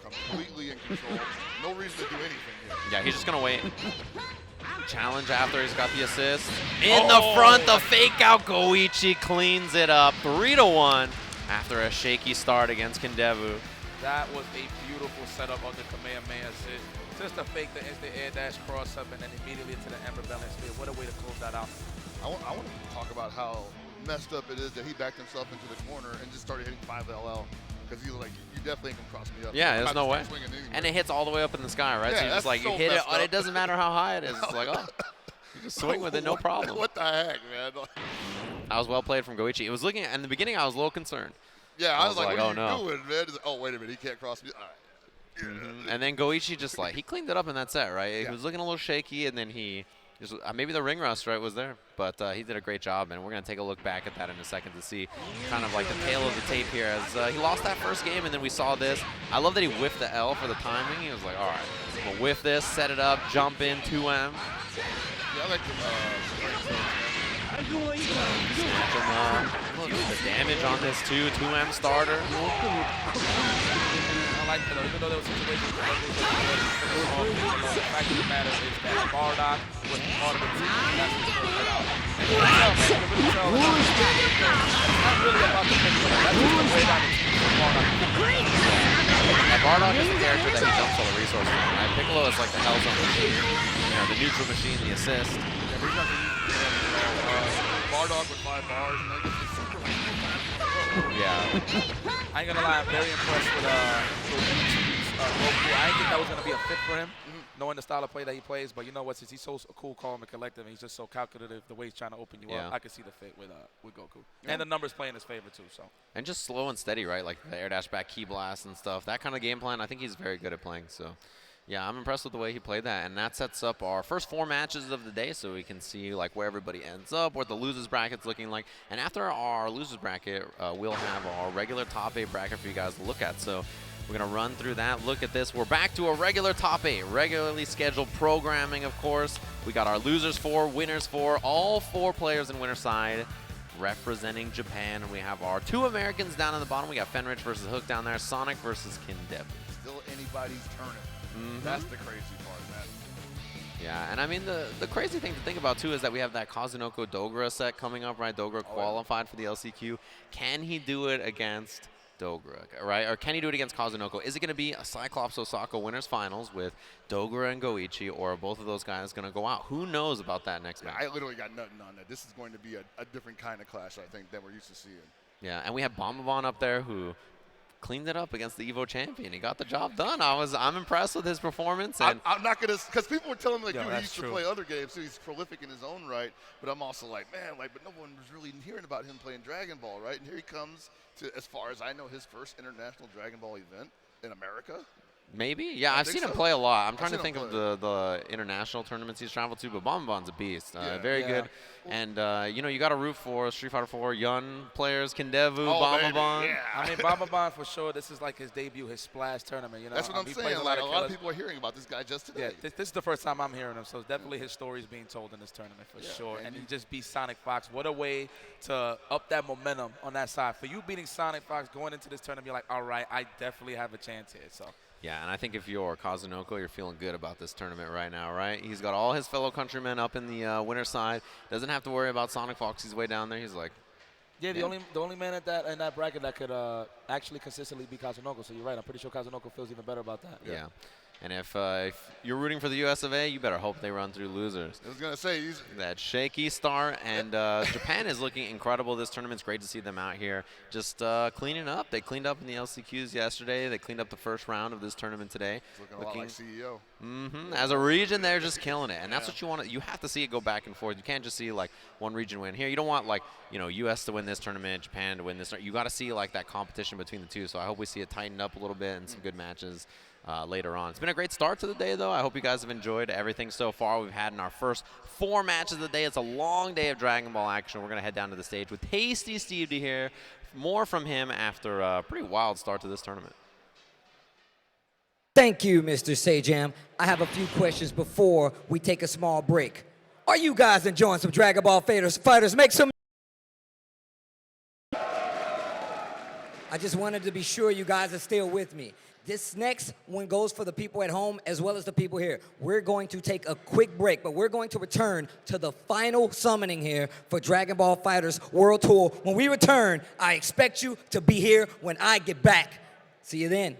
Completely in control. No reason to do anything here. Yeah, he's just gonna wait. Challenge after he's got the assist. In the front, the fake out Goichi cleans it up. 3-1 after a shaky start against Kindevu. That was a beautiful setup of the Kamehameha sit. Just to fake the instant air dash cross up and then immediately into the Ember balance spear. What a way to close that out. I want to talk about how messed up it is that he backed himself into the corner and just started hitting 5LL. Because he was like, you definitely can cross me up. Yeah, there's no way. Anyway. And it hits all the way up in the sky, right? Yeah, so you're just like, so you hit it, messed up. it doesn't matter how high it is. It's like, oh, you just swing with it, no problem. What the heck, man? That was well played from Goichi. It was looking, in the beginning, I was a little concerned. Yeah, I was like, what oh, are you no. doing, man? He's like, oh, wait a minute, he can't cross me. All right. And then Goichi just like, he cleaned it up in that set, right? Yeah. He was looking a little shaky, and then he just, maybe the ring rust, right, was there. But he did a great job, and we're going to take a look back at that in a second to see kind of like the tail of the tape here as he lost that first game, and then we saw this. I love that he whiffed the L for the timing. He was like, all right, I'm gonna whiff this, set it up, jump in, 2M. Yeah, I like Look at the damage on this too, 2M starter. I like that though, even though there was situations where the fact of the matter is that Bardock was part of the team. That's what put out. And you can tell, man, you can really tell it's not really about the pick, that's just the way that the team for Bardock. And Bardock is the character that he jumps all the resources from, right? Piccolo is like the Hellzone machine, you know, the neutral machine, the assist. Yeah, but he's not the Bardock with 5 bars, and then gets super. Yeah. I ain't gonna lie, I'm very impressed with Luigi's Goku. I didn't think that was gonna be a fit for him, knowing the style of play that he plays. But you know what? Since he's so cool, calm, and collective, and he's just so calculative, the way he's trying to open you up, I can see the fit with Goku. Yeah. And the numbers play in his favor too. So. And just slow and steady, right? Like the air dash back, key blast, and stuff. That kind of game plan, I think he's very good at playing. So. Yeah, I'm impressed with the way he played that, and that sets up our first 4 matches of the day, so we can see like where everybody ends up, what the losers bracket's looking like. And after our losers bracket, we'll have our regular top 8 bracket for you guys to look at. So we're gonna run through that, look at this. We're back to a regular top 8, regularly scheduled programming, of course. We got our losers 4, winners 4, all 4 players in winner side representing Japan, and we have our 2 Americans down in the bottom. We got Fenrich versus Hook down there, Sonic versus Kindevu. Still anybody's tournament. That's the crazy part, man. Yeah, and I mean, the crazy thing to think about, too, is that we have that Kazunoko Dogra set coming up, right? Dogra qualified for the LCQ. Can he do it against Dogra, right? Or can he do it against Kazunoko? Is it going to be a Cyclops Osaka winners finals with Dogra and Goichi, or are both of those guys going to go out? Who knows about that next match? I literally got nothing on that. This is going to be a different kind of clash, I think, than we're used to seeing. Yeah, and we have Bombavan up there who cleaned it up against the Evo champion. He got the job done. I'm impressed with his performance. And I'm not gonna, because people were telling me like, Yeah, dude, he used that's to play other games, so he's prolific in his own right. But I'm also like, man, like, but no one was really hearing about him playing Dragon Ball, right? And here he comes to, as far as I know, his first international Dragon Ball event in America. maybe? Yeah, I've seen him play a lot. I'm trying to think of the international tournaments he's traveled to, but Bombavan's a beast. Very good. And, you know, you got to root for Street Fighter 4 young players, Kindevu, Bombavan. Yeah. I mean, Bombavan for sure. This is like his debut, his splash tournament. You know, That's what I'm he plays saying. Like, a lot of killers. people are hearing about this guy just today. Yeah, this is the first time I'm hearing him, so definitely his story is being told in this tournament for sure. And he just beat SonicFox. What a way to up that momentum on that side. For you beating SonicFox going into this tournament, you're like, all right, I definitely have a chance here. So. Yeah, and I think if you're Kazunoko, you're feeling good about this tournament right now, right? He's got all his fellow countrymen up in the winner side. Doesn't have to worry about SonicFox. He's way down there. He's like, Yeah, the only man at that in that bracket that could actually consistently beat Kazunoko. So you're right. I'm pretty sure Kazunoko feels even better about that. yeah. And if you're rooting for the US of A, you better hope they run through losers. I was gonna say That shaky start, and Japan is looking incredible this tournament. It's great to see them out here just cleaning up. They cleaned up in the LCQs yesterday. They cleaned up the first round of this tournament today. looking a lot like CEO. As a region, they're just killing it, and that's what you want. You have to see it go back and forth. You can't just see like one region win. Here, you don't want like US to win this tournament, Japan to win this. You got to see like that competition between the two. So I hope we see it tightened up a little bit and some good matches later on. It's been a great start to the day, though. I hope you guys have enjoyed everything so far we've had in our first 4 matches of the day. It's a long day of Dragon Ball action. We're going to head down to the stage with Tasty Steve to hear more from him after a pretty wild start to this tournament. Thank you, Mr. Sajam. I have a few questions before we take a small break. Are you guys enjoying some Dragon Ball fighters? Make some. I just wanted to be sure you guys are still with me. This next one goes for the people at home as well as the people here. We're going to take a quick break, but we're going to return to the final summoning here for Dragon Ball Fighters World Tour. When we return, I expect you to be here when I get back. See you then.